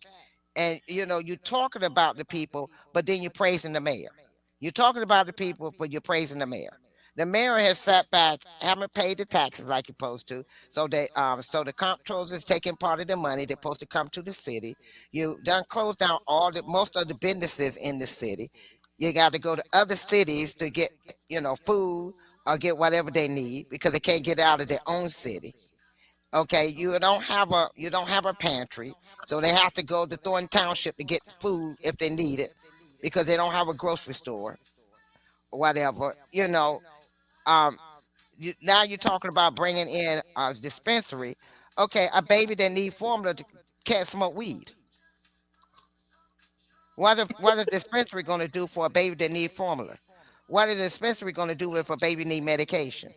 and you're talking about the people, but then you're praising the mayor. You're talking about the people, but you're praising the mayor. The mayor has sat back, haven't paid the taxes like you're supposed to. So the comptrollers is taking part of the money. They're supposed to come to the city. You done closed down most of the businesses in the city. You got to go to other cities to get food or get whatever they need because they can't get out of their own city. Okay, you don't have a pantry, so they have to go to Thornton Township to get food if they need it, because they don't have a grocery store or whatever. Um, now you're talking about bringing in a dispensary. Okay, a baby that need formula can't smoke weed. What is dispensary going to do for a baby that need formula? What is dispensary going to do if a baby need medication?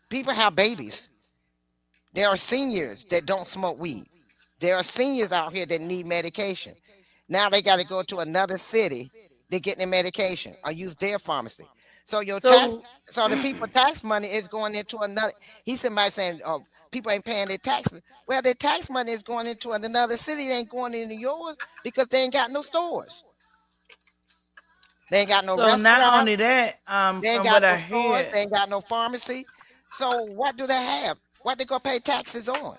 People have babies. There are seniors that don't smoke weed. There are seniors out here that need medication. Now they got to go to another city to get their medication or use their pharmacy. So your tax, So, so the people tax money is going into another. He's somebody saying, "Oh, people ain't paying their taxes." Well, their tax money is going into another city. It ain't going into yours because they ain't got no stores. They ain't got no so not restaurant. only that, They ain't from got what no I stores. hear, They ain't got no pharmacy. So what do they have? What they gonna pay taxes on?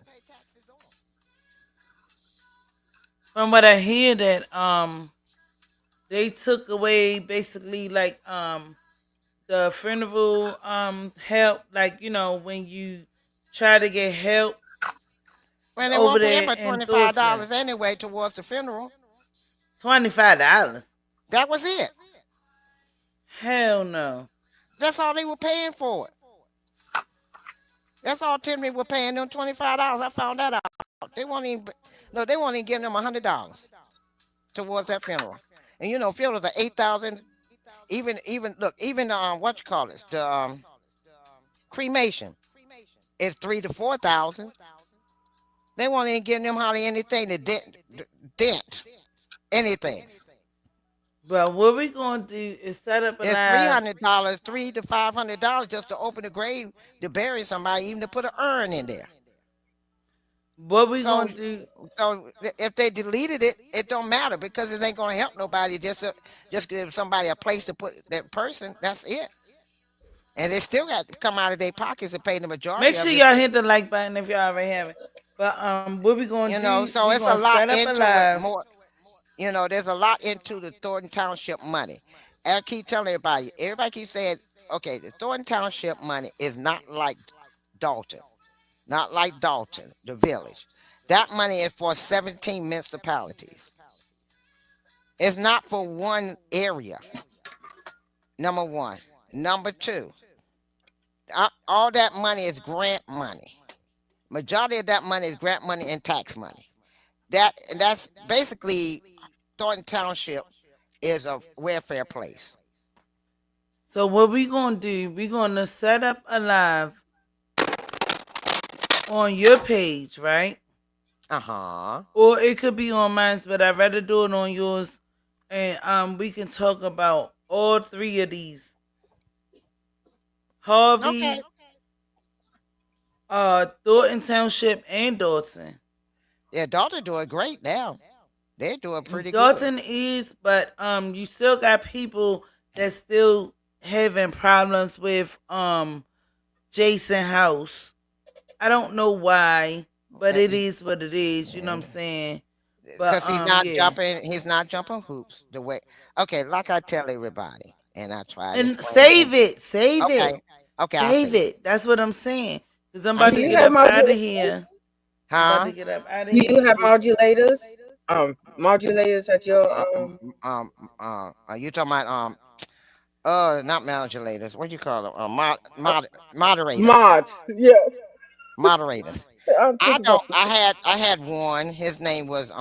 that they took away basically like the funeral help, like when you try to get help Well, they over won't pay there but in $25 Thornton. anyway towards the funeral. $25. That was it. Hell no. That's all they were paying for it. That's all Timmy were paying them $25. I found that out. They won't even no, they won't even give them $100 towards that funeral. And funerals are 8,000. Even look, even what you call it, the cremation is 3 to 4 thousand. They won't even give them hardly anything to dent anything. But what we gonna do is set up a It's three live. hundred dollars, $300 to $500 just to open the grave to bury somebody, even to put an urn in there. What we So, gonna do? if they deleted it, it don't matter because it ain't gonna help nobody. Just give somebody a place to put that person. That's it. And they still got to come out of their pockets and pay the Make majority sure of it. y'all hit the like button if y'all already have it. But what we gonna do? So We it's a gonna lot set up a into it. live. More, there's a lot into the Thornton Township money. I keep telling everybody. Everybody keeps saying, okay, the Thornton Township money is not like Dalton. Not like Dalton, the village. That money is for 17 municipalities. It's not for one area. Number one. Number two, all that money is grant money. Majority of that money is grant money and tax money. That's basically Thornton Township is a welfare place. So what we gonna do? We gonna set up a live on your page, right? Uh huh. Or it could be on mine, but I'd rather do it on yours, and we can talk about all three of these: Okay. Harvey, Thornton Township, and Dalton. Yeah, Dalton doing great now. They're doing pretty good. Dalton is, but you still got people that still having problems with Jason House. I don't know why. but it is what it is. You know what I'm saying? But because he's not yeah. jumping. He's not jumping hoops the way. Okay, like I tell everybody, and I try to And explain. And save it, okay, okay, I save say it. it. That's what I'm saying. Cause I'm I about Do to say you get it. have up out of modulators? here. I'm about Huh? to get up out of Do here you because have this. modulators? Modulators at your Uh, are you talking about not modulators? What do you call them? uh, Moderator, mods. Yeah, moderators. I'm I thinking don't. about the I had one. His name was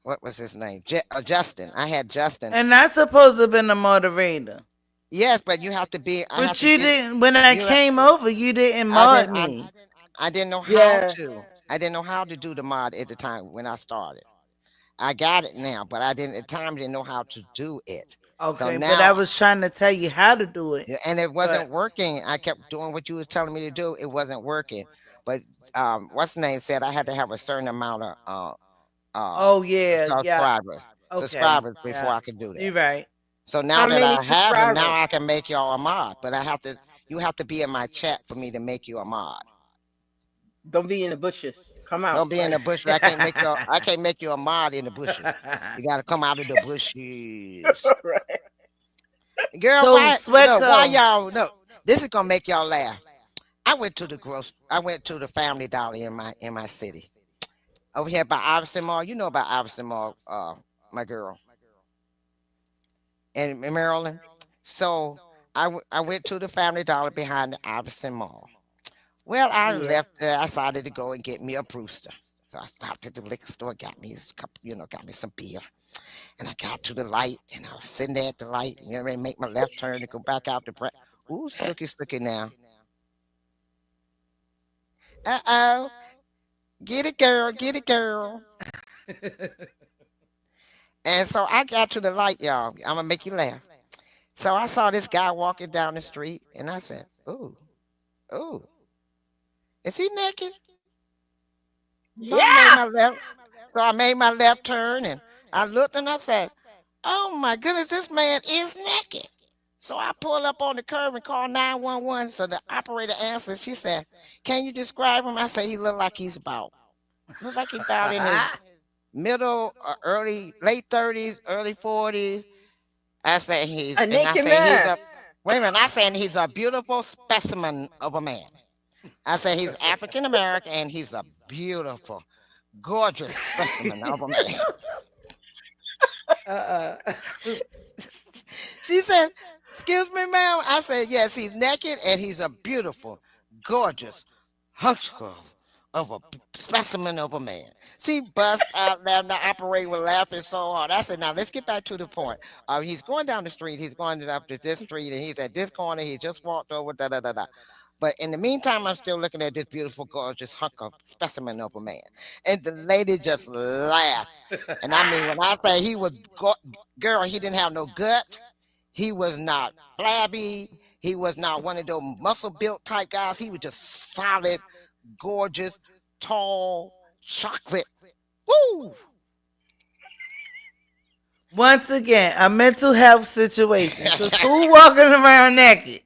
what was his name? Justin. I had Justin. And that's supposed to have been a moderator. Yes, but you have to be. I have But to you get didn't. When I you. came over, you didn't I mod didn't. me. I didn't know how yeah. to. I didn't know how to do the mod at the time when I started. I got it now, but I didn't at the time didn't know how to do it. So Okay, but I now, was trying to tell you how to do it. yeah, and it But wasn't working. I kept doing what you were telling me to do. It wasn't working. But what's the name said I had to have a certain amount of uh oh yeah, yeah. Okay, subscribers before yeah. I could do that. You're right. So now How that many I have them, subscribers? now I can make y'all a mod. But I have to. You have to be in my chat for me to make you a mod. Don't be in the bushes. Come out, Don't be in right? the bushes. I can't make you. I can't make you a mod in the bushes. You got to come out of the bushes. Right. Girl, So why look, why Sweco. y'all look, this is gonna make y'all laugh. I went to the Family Dollar in my city. Over here by Iverson Mall. You know about Iverson Mall, my girl, in Maryland. So I went to the Family Dollar behind the Iverson Mall. Well, I Yeah. left there. I decided to go and get me a Brewster. So I stopped at the liquor store, got me a couple, got me some beer. And I got to the light, and I was sitting there at the light, and ready to make my left turn to go back out the break. Ooh, sookie now. Uh-oh. Get it, girl. Get it, girl. And so I got to the light, y'all. I'm gonna make you laugh. So I saw this guy walking down the street, and I said, "Ooh, ooh, is he naked?" So I made Yeah. my left. So I made my left turn, and I looked, and I said, "Oh my goodness, this man is naked." So I pulled up on the curb and called 911. So the operator answered. She said, "Can you describe him?" I said, "He look like he's about in his middle, late 30s, early 40s." A I naked say he's man. a, wait a minute, I said he's a beautiful specimen of a man. I said he's African American and he's a beautiful, gorgeous specimen of a man. uh. She said, "Excuse me, ma'am." I said, "Yes, he's naked and he's a beautiful, gorgeous hunk of a specimen of a man." She bust out laughing. The operator was laughing so hard. I said, "Now let's get back to the point. He's going down the street. He's going up to this street, and he's at this corner. He just walked over. Da da da da." But in the meantime, I'm still looking at this beautiful, gorgeous hunk of specimen of a man. And the lady just laughed. And I mean, when I say girl, he didn't have no gut. He was not flabby. He was not one of those muscle built type guys. He was just solid, gorgeous, tall, chocolate. Woo! Once again, a mental health situation. Cause who walking around naked?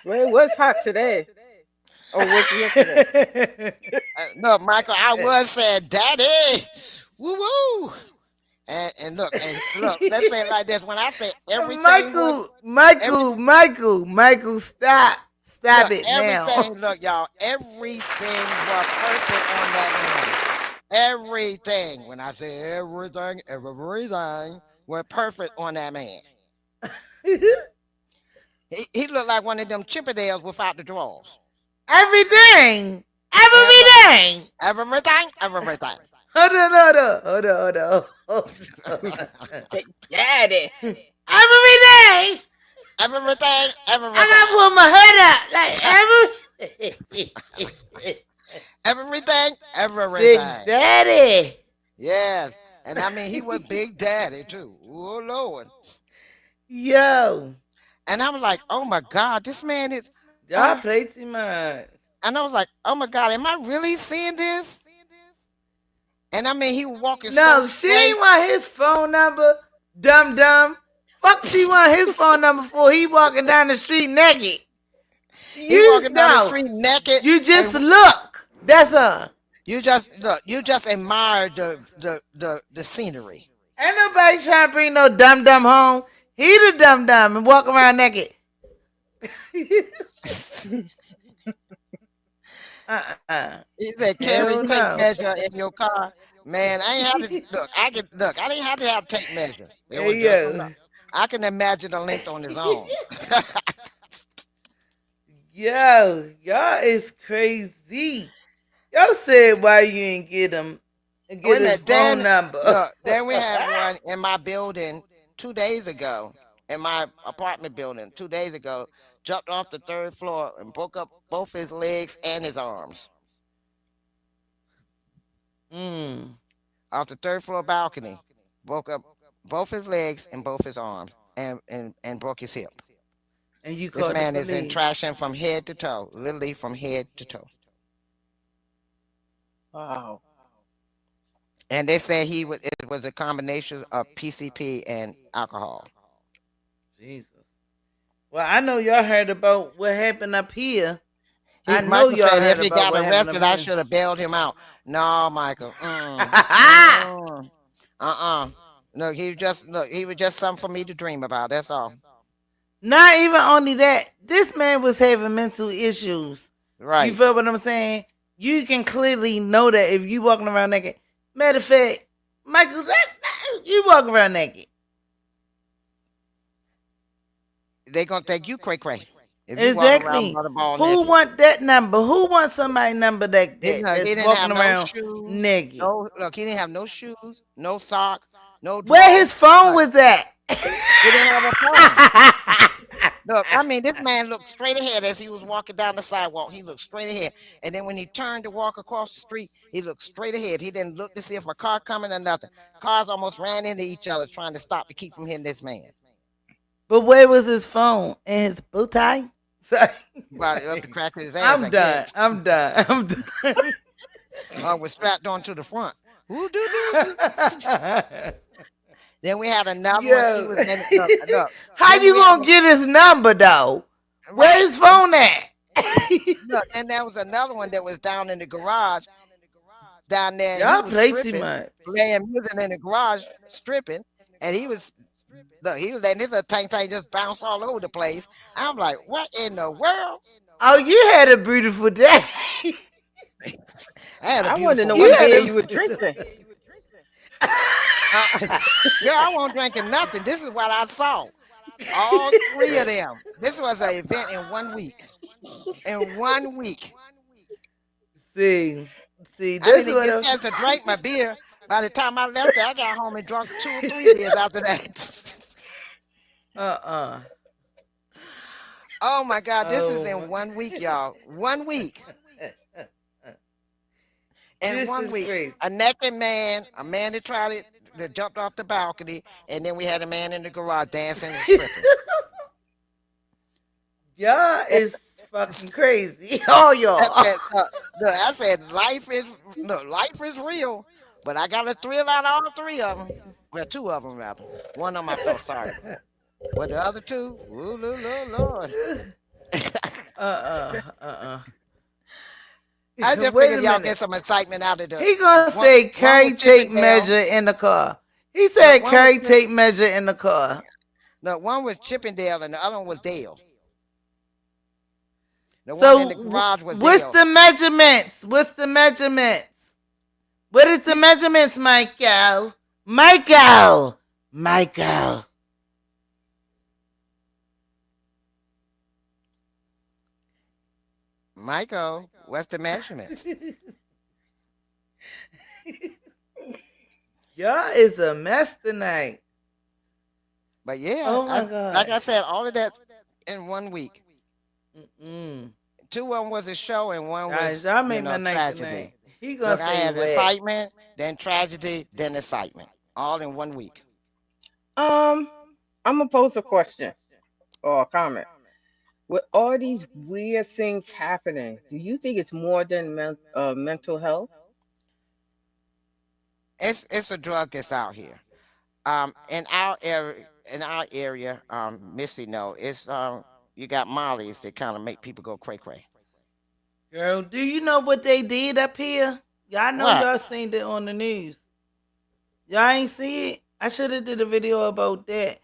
Well, it was hot today. Or was it yesterday? Look, Michael, I was saying, "Daddy, woo woo." And look, let's say it like this. When I say everything was every Michael, stop. Stop look, it now. everything, look, y'all, everything was perfect on that man. Everything. When I say everything went perfect on that man. He looked like one of them Chippendales without the drawers. Everything. Every, Everything. everything. Hold on. Daddy. Everything. I Everything. gotta put my head out. Like Big Everything. Daddy. Yes. And I mean, he was Big Daddy too. Oh, Lord. Yo. And I was like, "Oh my God, this man is, Y'all uh, play too much. and I was like, "Oh my God, am I really seeing this?" And I mean, he was walking so No, she straight. ain't want his phone number. Dumb. Fuck she want his phone number for he walking down the street naked. He You walking down the know, street naked, you just and look. That's a. you just look. You just admire the scenery. Ain't nobody trying to bring no dum dum home. He the dum dum and walk around naked. uh-uh. He said, "Carry Hell tape no. measure in your car." Man, I ain't have to look. I can look. I didn't have to have tape measure. It was Hey just yo. enough. I can imagine the length on his own. Yo, y'all is crazy. Y'all said why you ain't get him and get Wait a his minute. phone Then number. look. Then we had one in my building 2 days ago. In my apartment building 2 days ago, jumped off the third floor and broke up both his legs and his arms mm. off the third floor balcony. Broke up both his legs and both his arms, and broke his hip. And you This called the man is in police. trashing from head to toe, literally from head to toe. Wow. And they said it was a combination of PCP and alcohol. Jesus. Well, I know y'all heard about what happened up here. I He know Michael y'all said if heard he about got what happened up arrested, I here. should have bailed him out. No, Michael. Uh-uh. Look, he was just something for me to dream about. That's all. Not even only that, this man was having mental issues. You Right. feel what I'm saying? You can clearly know that if you walking around naked. Matter of fact, Michael, you walk around naked. They gonna think you cray cray if you walk around Exactly. butterball Who naked. want that number? Who wants somebody number He that's didn't walking have no around shoes. naked? No, look, he didn't have no shoes, no socks, no Where his drawers. phone Nothing. was at? He didn't have a phone. Look, I mean, this man looked straight ahead as he was walking down the sidewalk. He looked straight ahead. And then when he turned to walk across the street, he looked straight ahead. He didn't look to see if a car coming or nothing. Cars almost ran into each other trying to stop to keep from hitting this man. But where was his phone? In his bow tie? Sorry. About up the crack of his ass, I'm I guess. done. I'm done. I'm done. Was strapped onto the front. Ooh, doo, doo, doo. Then we had another one. He Yo. was in look, look. How Then you we had gonna get his number though? Where right. his phone at? Look, and there was another one that was down in the garage down there, and he Y'all was play too stripping, much. playing music in the garage, stripping, and he was look, he was letting his little tank tank just bounce all over the place. I'm like, what in the world? Oh, you had a beautiful day. I had a I want to beautiful know what You beer had weekend. you were drinking. Uh, girl, I won't drinking nothing. This is what I saw. All three of them. This was an event in 1 week. In 1 week. see, see, I this didn't is even what get a I'm. chance to drink my beer. By the time I left there, I got home and drunk 2 or 3 beers after that. Uh-uh. Oh my God, this is Oh in my. 1 week, y'all. 1 week. In This one is week. crazy. A naked man, a man that tried it, that jumped off the balcony, and then we had a man in the garage dancing and stripping. Y'all is fucking crazy. All I y'all. said, look, I said, life is real, but I got a thrill out of all three of them. Well, two of them rather. One of them I felt sorry for. But the other two, ooh, Lord. Uh-uh. I just Wait figured a y'all get minute. some excitement out of the He gonna one. say One carry with tape Chippendale. measure in the car. He Look, said carry tape measure in the car. one was Chippendale, and the other one was Dale. The one in So the garage was what's Dale. the measurements? What's the measurements? What is the measurements, Michael? Michael. Michael. Michael, what's the measurements? Y'all is a mess tonight. But yeah, Oh my like god. I said, all of that in 1 week. Mm-mm. Two of them was a show, and one Guys, was, y'all made my night tragedy. tonight. He gonna Look, I say had what? excitement, then tragedy, then excitement, all in 1 week. Um, I'm gonna pose a question or a comment. With all these weird things happening, do you think it's more than mental health? It's a drug that's out here. In our area, Missy, no, it's you got Molly's that kind of make people go cray cray. Girl, do you know what they did up here? Y'all know What? y'all seen it on the news. Y'all ain't see it? I should have did a video about that.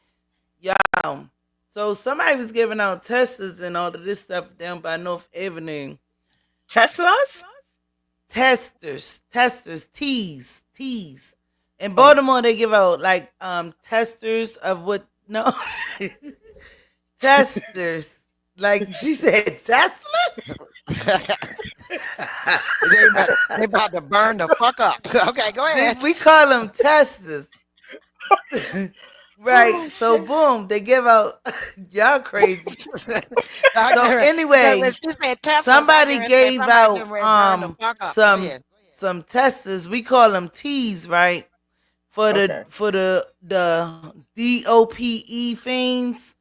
Y'all. So somebody was giving out testers and all of this stuff down by North Avenue. Teslas? Testers, teas. In Oh, Baltimore they give out like testers of what no testers. Like she said testlers? They about to burn the fuck up. Okay, go ahead. We call them testers. Right. oh So shit. boom, they give out y'all crazy. So Because when anyway, she said Tesla, I somebody said gave somebody out getting ready to burn the fuck up. Go some ahead. testers. We call them teas, right? For the Okay. for the DOPE fiends.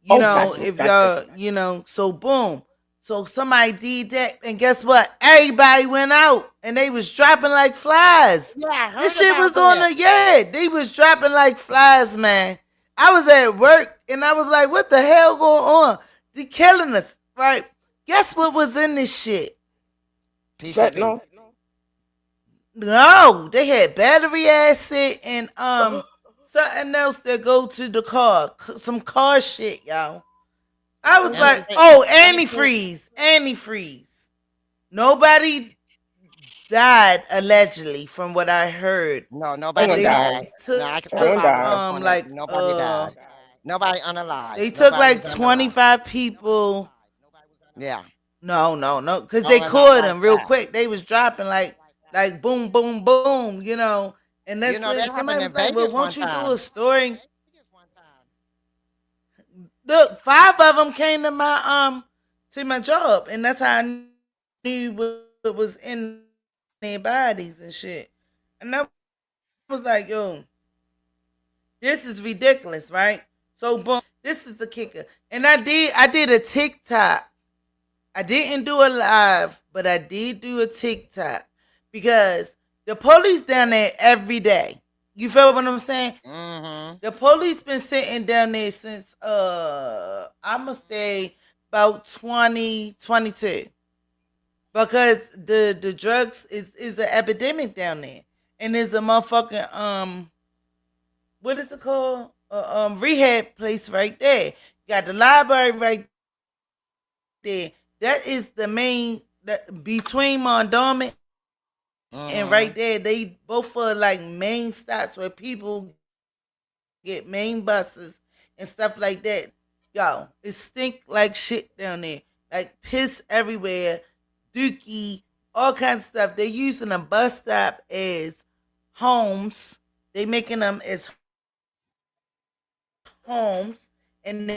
You Oh, know, gotcha, if gotcha. y'all, so boom. So somebody did that, and guess what? Everybody went out, and they was dropping like flies. Yeah, I This heard shit about was on that. the They was dropping like flies, man. I was at work, and I was like, "What the hell going on? They killing us, right?" Guess what was in this shit? PCP. Fentanyl. No, they had battery acid and something else that go to the car, some car shit, y'all. I was Mhm. like, Antifreeze. oh, Antifreeze. antifreeze. Nobody died allegedly, from what I heard. No, nobody Someone They died. died. No, took I Someone follow died. up on that. like Nobody died. Nobody unalive. they took Nobody was like unalive. 25 people. Yeah. No, because they Only not caught like them real that. quick. They was dropping like boom, boom, boom, And You that's know, it. that happened Somebody in was like, "Well, Vegas one won't you do a time. story?" Look, 5 of them came to my job, and that's how I knew what was in their bodies and shit. And I was like, "Yo, this is ridiculous, right?" So boom, this is the kicker. And I did a TikTok. I didn't do a live, but I did do a TikTok because the police down there every day. You feel what I'm saying? Mm-hmm. The police been sitting down there since I'ma say about 2022 because the drugs is an epidemic down there, and there's a motherfucking what is it called, rehab place right there. You got the library right there. That is the main, between Mondawmin and right there. They both Mm-hmm. are like main stops where people get main buses and stuff like that. Yo, it stink like shit down there. Like piss everywhere, dookie, all kinds of stuff. They're using a bus stop as homes. They making them as homes, and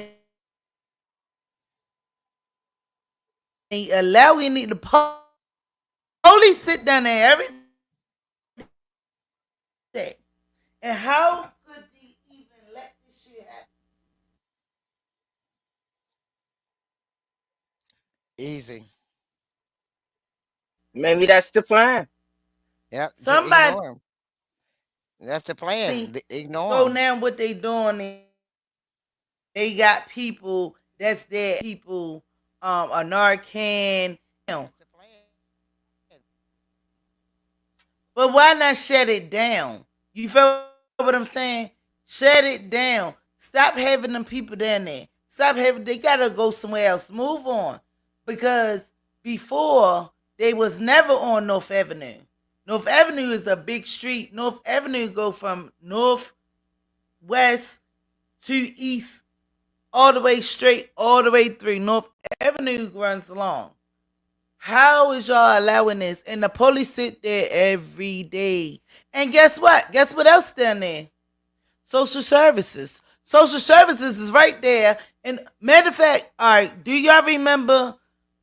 they allowing the police sit down there every day. And how could they even let this shit happen? Easy. Maybe that's the plan. Yep. Just Somebody. ignore him. That's the plan. Ignore So him. now what they doing is they got people that's there. People, a Narcan. Now, but why not shut it down? You feel what I'm saying? Shut it down. Stop having them people down there. Stop having. They gotta go somewhere else. Move on, because before they was never on North Avenue. North Avenue is a big street. North Avenue go from north, west to east, all the way straight, all the way through. North Avenue runs along. How is y'all allowing this? And the police sit there every day. And guess what? Guess what else down there? Social services. Social services is right there. And matter of fact, all right, do y'all remember?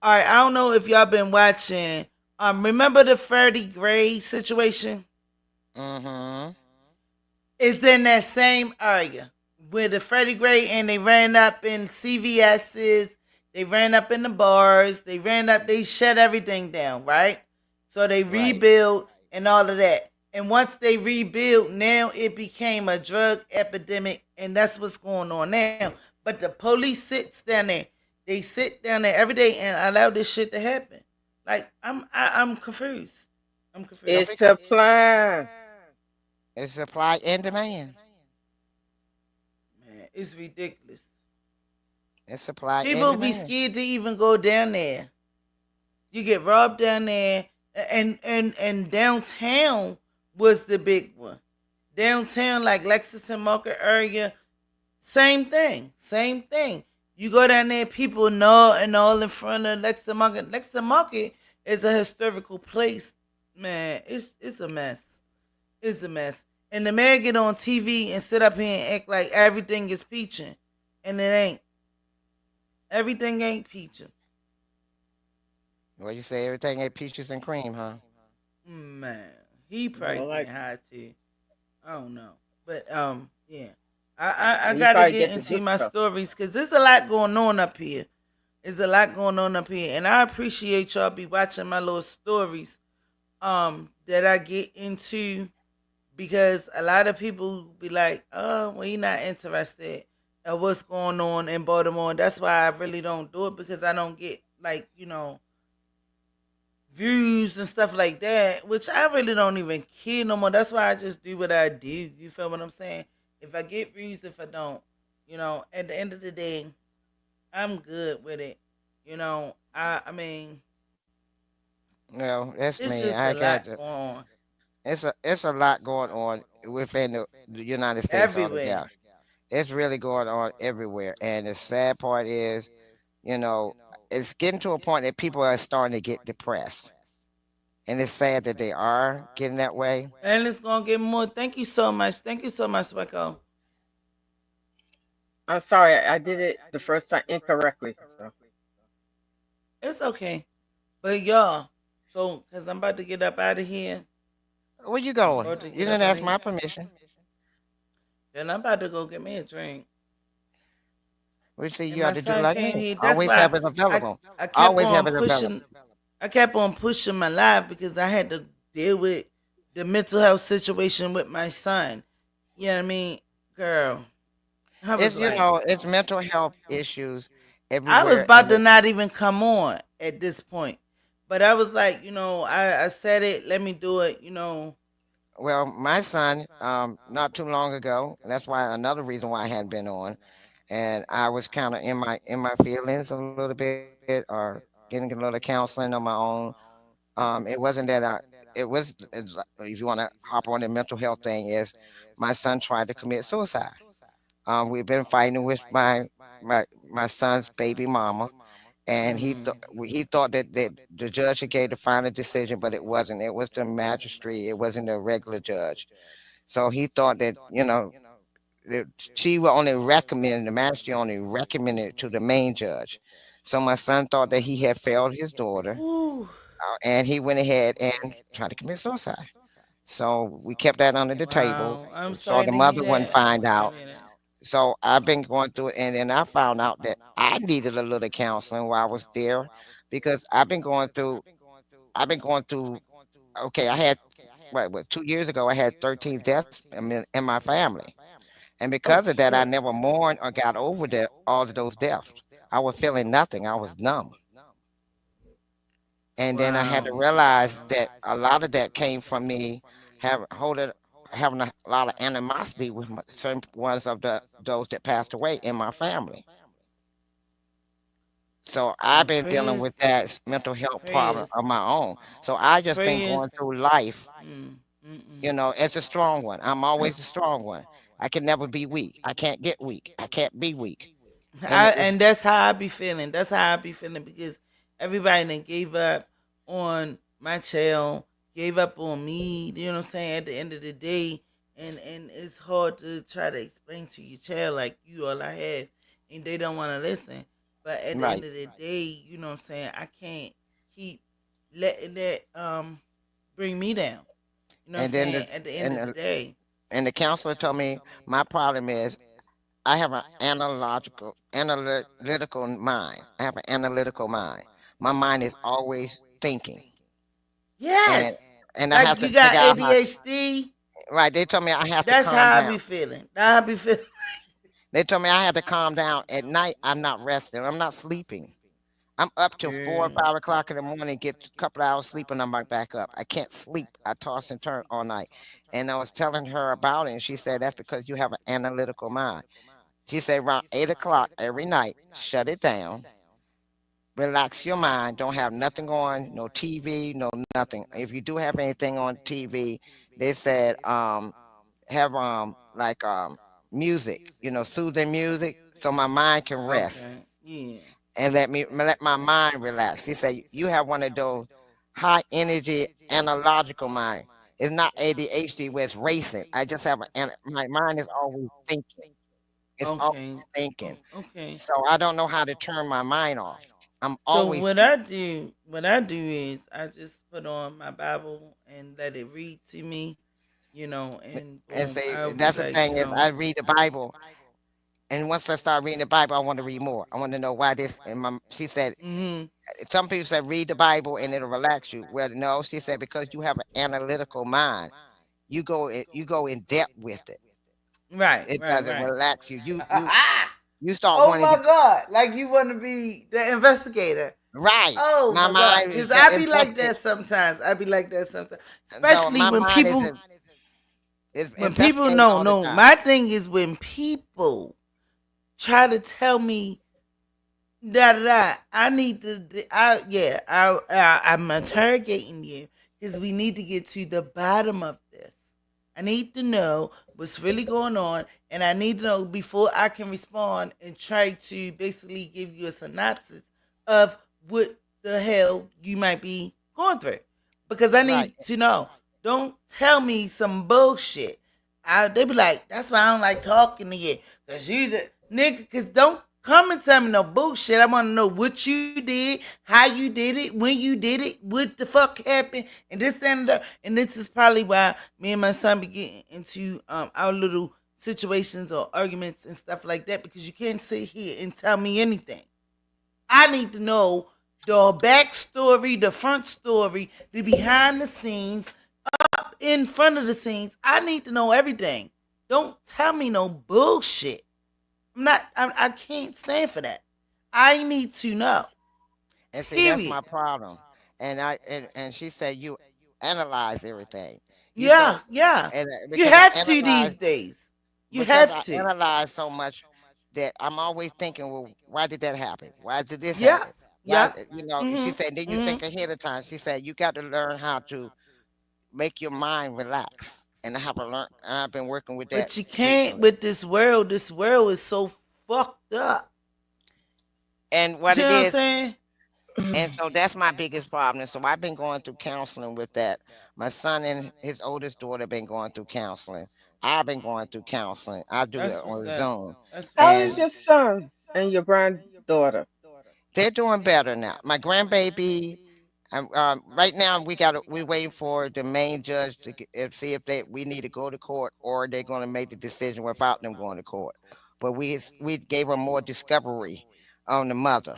All right, I don't know if y'all been watching. Remember the Freddie Gray situation? Mm-hmm. It's in that same area with the Freddie Gray, and they ran up in CVS's, they ran up in the bars, they shut everything down, right? So they Right. rebuilt and all of that. And once they rebuilt, now it became a drug epidemic, and that's what's going on now. But the police sits down there. They sit down there every day and allow this shit to happen. Like I'm confused. I'm Well, confused. It's a plan. it's supply and demand. Man, it's ridiculous. It's supply and People be demand. scared to even go down there. You get robbed down there, and downtown was the big one. Downtown, like Lexington Market area, same thing, same thing. You go down there, people know and all in front of Lexington Market. Lexington Market is a historical place, man. It's a mess. It's a mess. And the man get on TV and sit up here and act like everything is peaching, and it ain't. Everything ain't peaching. Well, you say everything ain't peaches and cream, huh? Man, he probably More getting like high too. I don't know, but yeah, I he gotta probably get get the into good my stuff. stories because there's a lot going on up here. There's a lot going on up here, and I appreciate y'all be watching my little stories that I get into because a lot of people be like, oh, well, you're not interested in what's going on in Baltimore. And that's why I really don't do it because I don't get like views and stuff like that, which I really don't even care no more. That's why I just do what I do. You feel what I'm saying? If I get views, if I don't, at the end of the day, I'm good with it. I mean, Well, that's it's me. just I a got lot going on it's a lot going on within the United States everywhere. altogether. It's really going on everywhere, and the sad part is, you know, it's getting to a point that people are starting to get depressed, and it's sad that they are getting that way. And it's gonna get more. Thank you so much. Thank you so much, Specko. I'm sorry, I did it the first time incorrectly. So It's okay. But y'all, so cause I'm about to get up out of here. Where you I'm going? about to You get didn't up out ask of my here. permission. And I'm about to go get me a drink. We see And you my ought to do son like came me. here. That's Always why have it I available. I kept Always have on it available. pushing. I kept on pushing my life because I had to deal with the mental health situation with my son. You know what I mean, girl? I was It's like, it's mental health issues I was everywhere, about and to not even come on at this point, but I was like, I said it. Let me do it. well, my son, not too long ago, and that's why another reason why I hadn't been on, and I was kind of in my feelings a little bit, or getting a little counseling on my own. It wasn't that if you want to hop on the mental health thing, is my son tried to commit suicide. We've been fighting with my son's baby mama, and he thought that the judge had gave the final decision, but it wasn't. It was the magistrate. It wasn't the regular judge. So he thought that that she would only recommend the magistrate only recommended it to the main judge. So my son thought that he had failed his daughter, Ooh, and he went ahead and tried to commit suicide. So we kept that under the table. wow. I'm So sorry the to hear mother wouldn't that. I'm find sorry out. to hear that. So I've been going through it, and then I found out that I needed a little counseling while I was there, because I've been going through. Okay, I had what 2 years ago I had 13 deaths in my family, and because Oh of that, I shit. never mourned or got over all of those deaths. I was feeling nothing. I was numb. And then I had to Wow. realize that a lot of that came from me having a lot of animosity with certain ones of those that passed away in my family. So I've Well, been dealing prayers, with that mental health problem prayers, of my own. So I just been prayers. going through life, Mm, mm, mm. as a strong one. I'm always the strong one. I can never be weak. I can't get weak. I can't be weak. And And that's how I be feeling. That's how I be feeling because everybody that gave up on my child, gave up on me. You know what I'm saying? At the end of the day, and it's hard to try to explain to your child like you all I have, and they don't want to listen. But at the right. end of the day, you know what I'm saying? I can't keep letting that bring me down. You know what I'm And then saying? At the end of the day. the counselor told me my problem is I have an analytical mind. I have an analytical mind. My mind is always thinking, Yes. and I have Like to you figure got out how. ADHD. Right? They told me I have to That's calm how I down. be feeling. That I be feeling. They told me I had to calm down. At night, I'm not resting. I'm not sleeping. I'm up till 4 or 5 o'clock in the morning, get a couple of hours sleep, and I'm right back up. I can't sleep. I toss and turn all night. And I was telling her about it, and she said, that's because you have an analytical mind. She said, around 8 o'clock every night, shut it down, relax your mind, don't have nothing on, no TV, no nothing. If you do have anything on TV, they said, have like music, soothing music, so my mind can rest Okay. Yeah. and let my mind relax. He said, you have one of those high energy analogical mind. It's not ADHD where it's racing. I just have my mind is always thinking. It's Okay. always thinking. Okay. So I don't know how to turn my mind off. I'm So always what I do is I just put on my Bible and let it read to me, and and boom, say I'll be that's the like, thing is I read the Bible, and once I start reading the Bible, I want to read more. I want to know why this. And she said mhm. some people said read the Bible and it'll relax you. Well, no, she said because you have an analytical mind, you go in depth with it. Right, It right, doesn't right. relax you. You start Oh wanting to my God! Like you want to be the investigator. right. Oh My my God! mind is Because I be like invested, that sometimes. I be like that sometimes, and so especially my when mind is people is when people investigating no all the no. time. My thing is when people try to tell me da da da. I need to. I yeah. I'm interrogating you because we need to get to the bottom of this. I need to know what's really going on, and I need to know before I can respond and try to basically give you a synopsis of what the hell you might be going through. Because I Right. need to know. Don't tell me some bullshit. They be like, that's why I don't like talking to you. Cause you the nigga, cause don't come and tell me no bullshit. I wanna know what you did, how you did it, when you did it, what the fuck happened, and this and that. And this is probably why me and my son be getting into our little situations or arguments and stuff like that, because you can't sit here and tell me anything. I need to know the backstory, the front story, the behind the scenes, in front of the scenes. I need to know everything. Don't tell me no bullshit. I'm not. I can't stand for that. I need to know. And see, that's Period. my problem. And she said you analyze everything. You Yeah, so yeah. and You because I have to analyze these days. You because have I to. analyze so much that I'm always thinking, well, why did that happen? Why did this Yeah, happen? Why, yeah. she Mhm, said, then you think mhm. ahead of time. She said, you got to learn how to make your mind relax. And I have to learn, and I've been working with that But you can't recently. with this world. This world is so fucked up. And You what know it what I'm is, saying? and so that's my biggest problem. And so I've been going through counseling with that. My son and his oldest daughter been going through counseling. I've been going through counseling. I do it That's what's on up. Zoom. That's what's How is And up. your son and your granddaughter? they're doing better now. My grandbaby, right now we're waiting for the main judge to see if we need to go to court or they're going to make the decision without them going to court. But we gave her more discovery on the mother.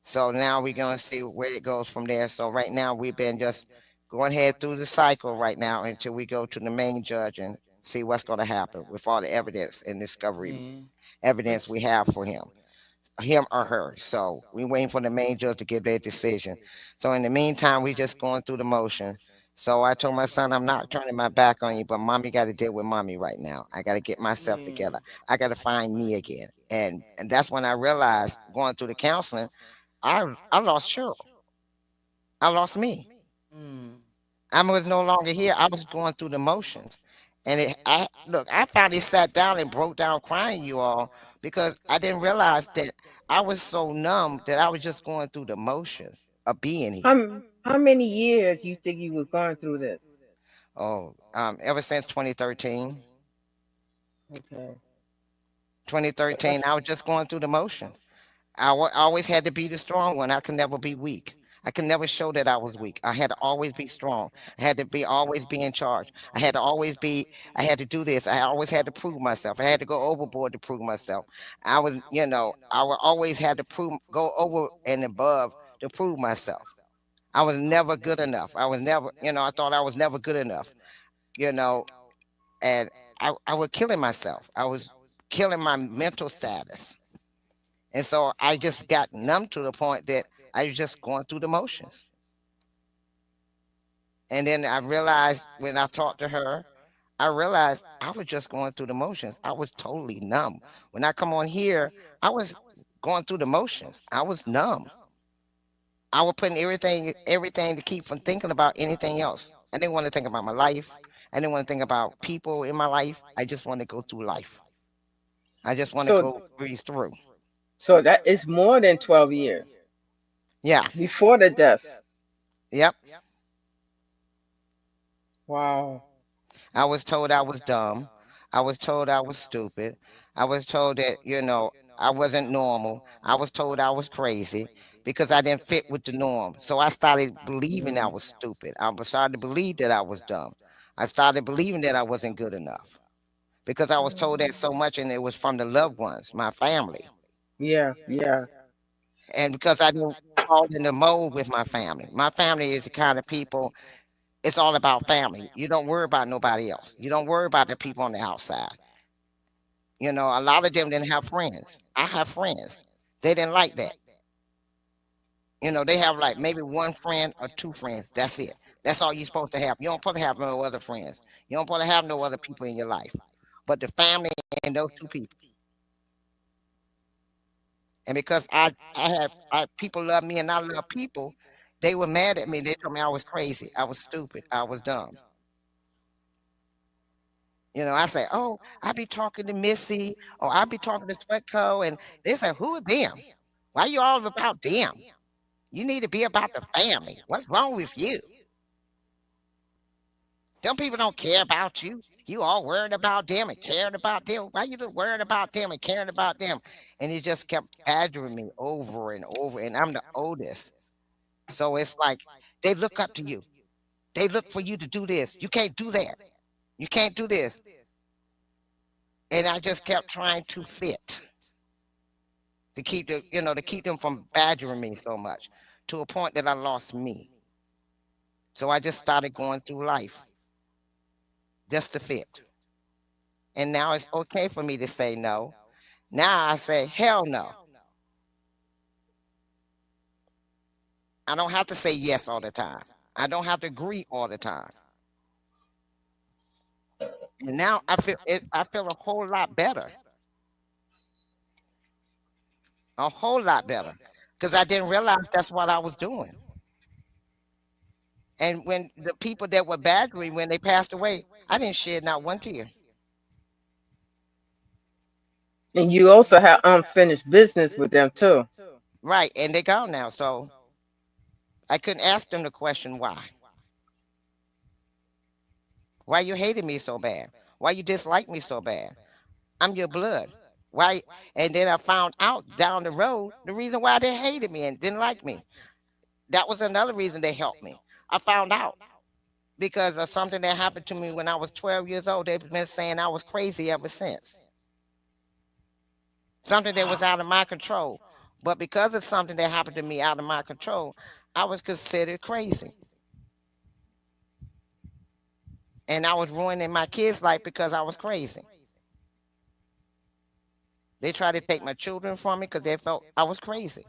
So now we're going to see where it goes from there. So right now we've been just going ahead through the cycle right now until we go to the main judge and see what's going to happen with all the evidence and discovery Yeah. evidence But we have for him or her. So we waiting for the main judge to give their decision. So in the meantime, we just going through the motion. So I told my son, I'm not turning my back on you, but mommy got to deal with mommy right now. I got to get myself yeah. together. I got to find me again. And that's when I realized going through the counseling, I lost Cheryl. I lost me. Mm. I was no longer here. I was going through the motions. And I look, I finally sat down and broke down crying, you all, because I didn't realize that I was so numb that I was just going through the motion of being here. How many years you think you were going through this? Oh, ever since 2013, Okay. So 2013, that's I was just going through the motions. Always had to be the strong one. I could never be weak. I could never show that I was weak. I had to always be strong. I had to be always be in charge. I had to always be. I had to do this. I always had to prove myself. I had to go overboard to prove myself. I would always had to go over and above to prove myself. I was never good enough. I was never, I thought I was never good enough. You know, and I was killing myself. I was killing my mental status. And so I just got numb to the point that I was just going through the motions. And then I realized when I talked to her, I realized I was just going through the motions. I was totally numb. When I come on here, I was going through the motions. I was numb. I was putting everything to keep from thinking about anything else. I didn't want to think about my life. I didn't want to think about people in my life. I just want to go through life. I just want to So go breeze through. so that is more than 12 years Yeah. before the death. Yep. Wow. I was told I was dumb. I was told I was stupid. I was told that, I wasn't normal. I was told I was crazy because I didn't fit with the norm. So I started believing I Mm. was stupid. Started to believe that I was dumb. I started believing that I wasn't good enough because I was told that so much, and it was from the loved ones, my family. Yeah, yeah. And because I didn't fall in the mold with my family. My family is the kind of people, it's all about family. You don't worry about nobody else. You don't worry about the people on the outside. A lot of them didn't have friends. I have friends. They didn't like that. They have like maybe one friend or two friends. That's it. That's all you're supposed to have. You don't supposed to have no other friends. You don't supposed to have no other people in your life. But the family and those two people. And because people love me and I love people, they were mad at me. They told me I was crazy. I was stupid. I was dumb. I say, oh, I be talking to Missy or I be talking to Sweatco, and they say, who are them? Why you all about them? You need to be about the family. What's wrong with you? Them people don't care about you. You all worried about them and caring about them. Why you just worried about them and caring about them? And he just kept badgering me over and over. And I'm the oldest. So it's like they look up to you. They look for you to do this. You can't do that. You can't do this. And I just kept trying to fit to keep them from badgering me so much to a point that I lost me. So I just started going through life just to fit. And now it's okay for me to say no. Now I say, hell no. I don't have to say yes all the time. I don't have to agree all the time. And now I feel a whole lot better. A whole lot better. Because I didn't realize that's what I was doing. And when the people that were badgering when they passed away, I didn't shed not one tear. And you also have unfinished business with them too. Right. And they gone now. So I couldn't ask them the question why. Why you hated me so bad? Why you dislike me so bad? I'm your blood. Why? And then I found out down the road the reason why they hated me and didn't like me. That was another reason they helped me. I found out because of something that happened to me when I was 12 years old. They've been saying I was crazy ever since. Something that was out of my control. But because of something that happened to me out of my control, I was considered crazy. And I was ruining my kids' life because I was crazy. They tried to take my children from me because they felt I was crazy.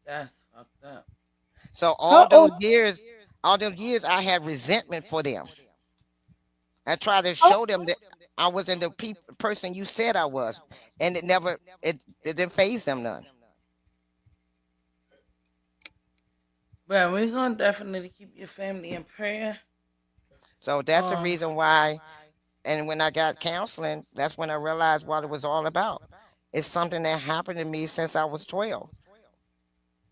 That's fucked up. So How old? all those years I had resentment for them. I tried to How, show them that I wasn't the person you said I was. And it didn't phase them none. Well, we're gonna definitely keep your family in prayer. So that's the Um, reason why. And when I got counseling, that's when I realized what it was all about. It's something that happened to me since I was 12.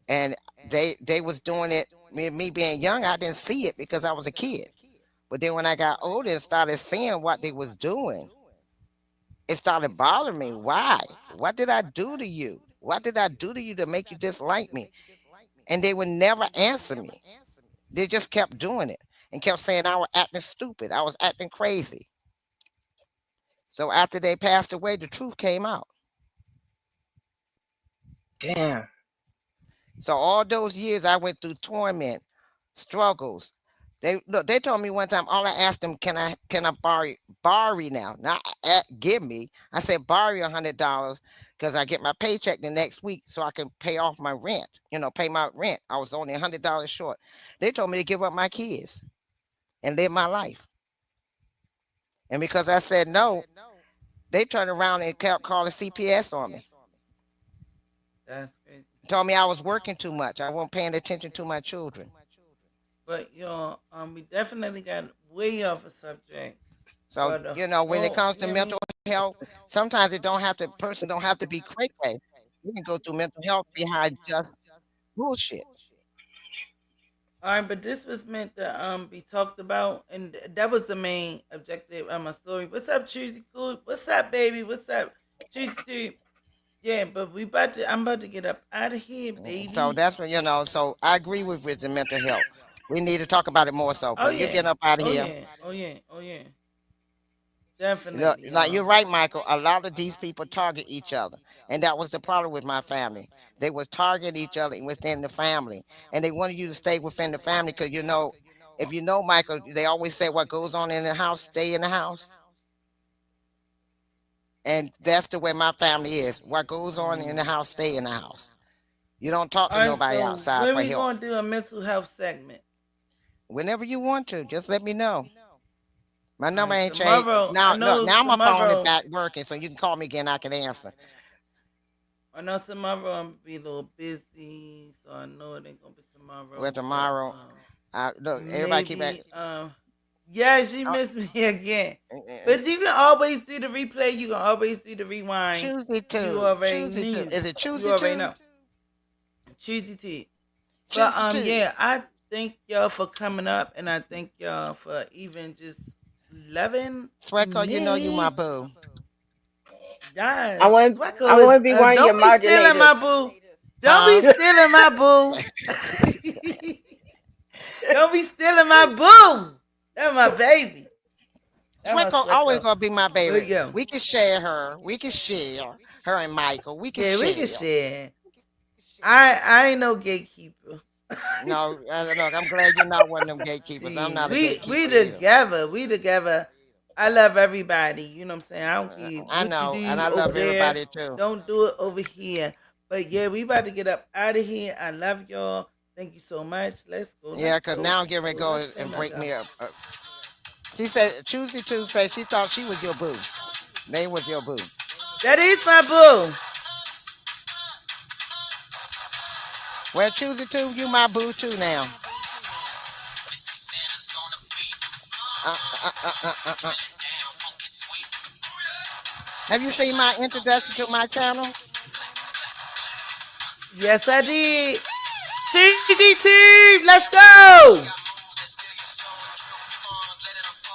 And they was doing it, me being young, I didn't see it because I was a kid. But then when I got older and started seeing what they was doing, it started bothering me. Why? What did I do to you? What did I do to you to make you dislike me? And they would never answer me. They just kept doing it and kept saying I was acting stupid. I was acting crazy. So after they passed away, the truth came out. damn. So all those years I went through torment, struggles, They look. They told me one time. All I asked them, can I borrow you now? Not give me. I said borrow you $100 because I get my paycheck the next week so I can pay off my rent. Pay my rent. I was only $100 short. They told me to give up my kids and live my life. And because I said no, they turned around and kept calling CPS on me. That's crazy. Told me I was working too much. I wasn't paying attention to my children. But we definitely got way off a subject. So, But when it comes to yeah, mental health, sometimes it don't have to person don't have to be crazy. You can go through mental health behind just bullshit. all right. But this was meant to be talked about, and that was the main objective of my story. What's up, Choosy Cool? What's up, baby? What's up, Choosy? Yeah, but I'm about to get up out of here, So baby. that's what so I agree with the mental health. We need to talk about it more so. Oh But you yeah, get up out of oh here. yeah, oh yeah, oh yeah. Look, Definitely, like you're right, Michael. A lot of these people target each other, and that was the problem with my family. They would target each other within the family, and they wanted you to stay within the family because if you know Michael, they always say what goes on in the house stay in the house, and that's the way my family is. What goes on in the Mm. house stay in the house. You don't talk All to right, nobody so outside when for we help. gonna do a mental health segment? Whenever you want to, just let me know. My All number right, ain't changed. tomorrow. I Now, look, know now my phone is tomorrow. back working, so you can call me again. I can answer. I know tomorrow I'm gonna be a little busy, so I know it ain't gonna be Well, tomorrow. But tomorrow, look, everybody keep at. maybe yeah, she Uh, missed me again. uh, But you can always do the replay. You can always do the rewind. Choosy You two, already choosy two. knew. Is it You choosy already two? know. Choosy T. But Choosy two. yeah, I thank y'all for coming up, and I thank y'all for even just 11 Sweco, you know you my minutes. boo. I Yes, want I Swecco is. want to be one of your Don't be stealing my moderators. boo. Don't be Huh? stealing my boo. Don't be stealing my boo. That's my baby. That's my Sweco always Swecco. gonna be my But baby. yo, We can share her. We can share her and Michael. We can yeah, we can share. share. I ain't no gatekeeper. No, look, I'm glad you're not one of them gatekeepers. I'm See, not a we gatekeeper either. together. We together. I love everybody. You know what I'm saying? I don't care I what you know, and do I over love there. everybody too. Don't do it over here. But yeah, we about to get up out of here. I love y'all. Thank you so much. Let's go. Yeah, Let's cause go. now I'm Let's getting ready go. to go Let's go, and my break dog. me up. She said Tuesday said she thought she was your boo. They was your boo. That is my boo. Well, Tuesday you my boo too now. Uh. Have you seen my introduction to my channel? Yes, I did. Cheesy team. Let's go.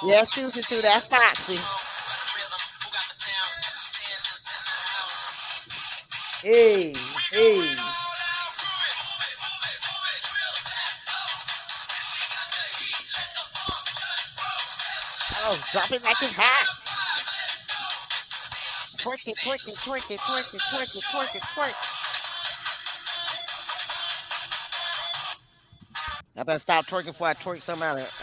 Yes, Tuesday that's Foxy. Hey, hey. Oh, drop it like it's hot. Twerk it, twerk it, twerk it, twerk it, twerk it, twerk it, twerk. I better stop twerking before I twerk some out of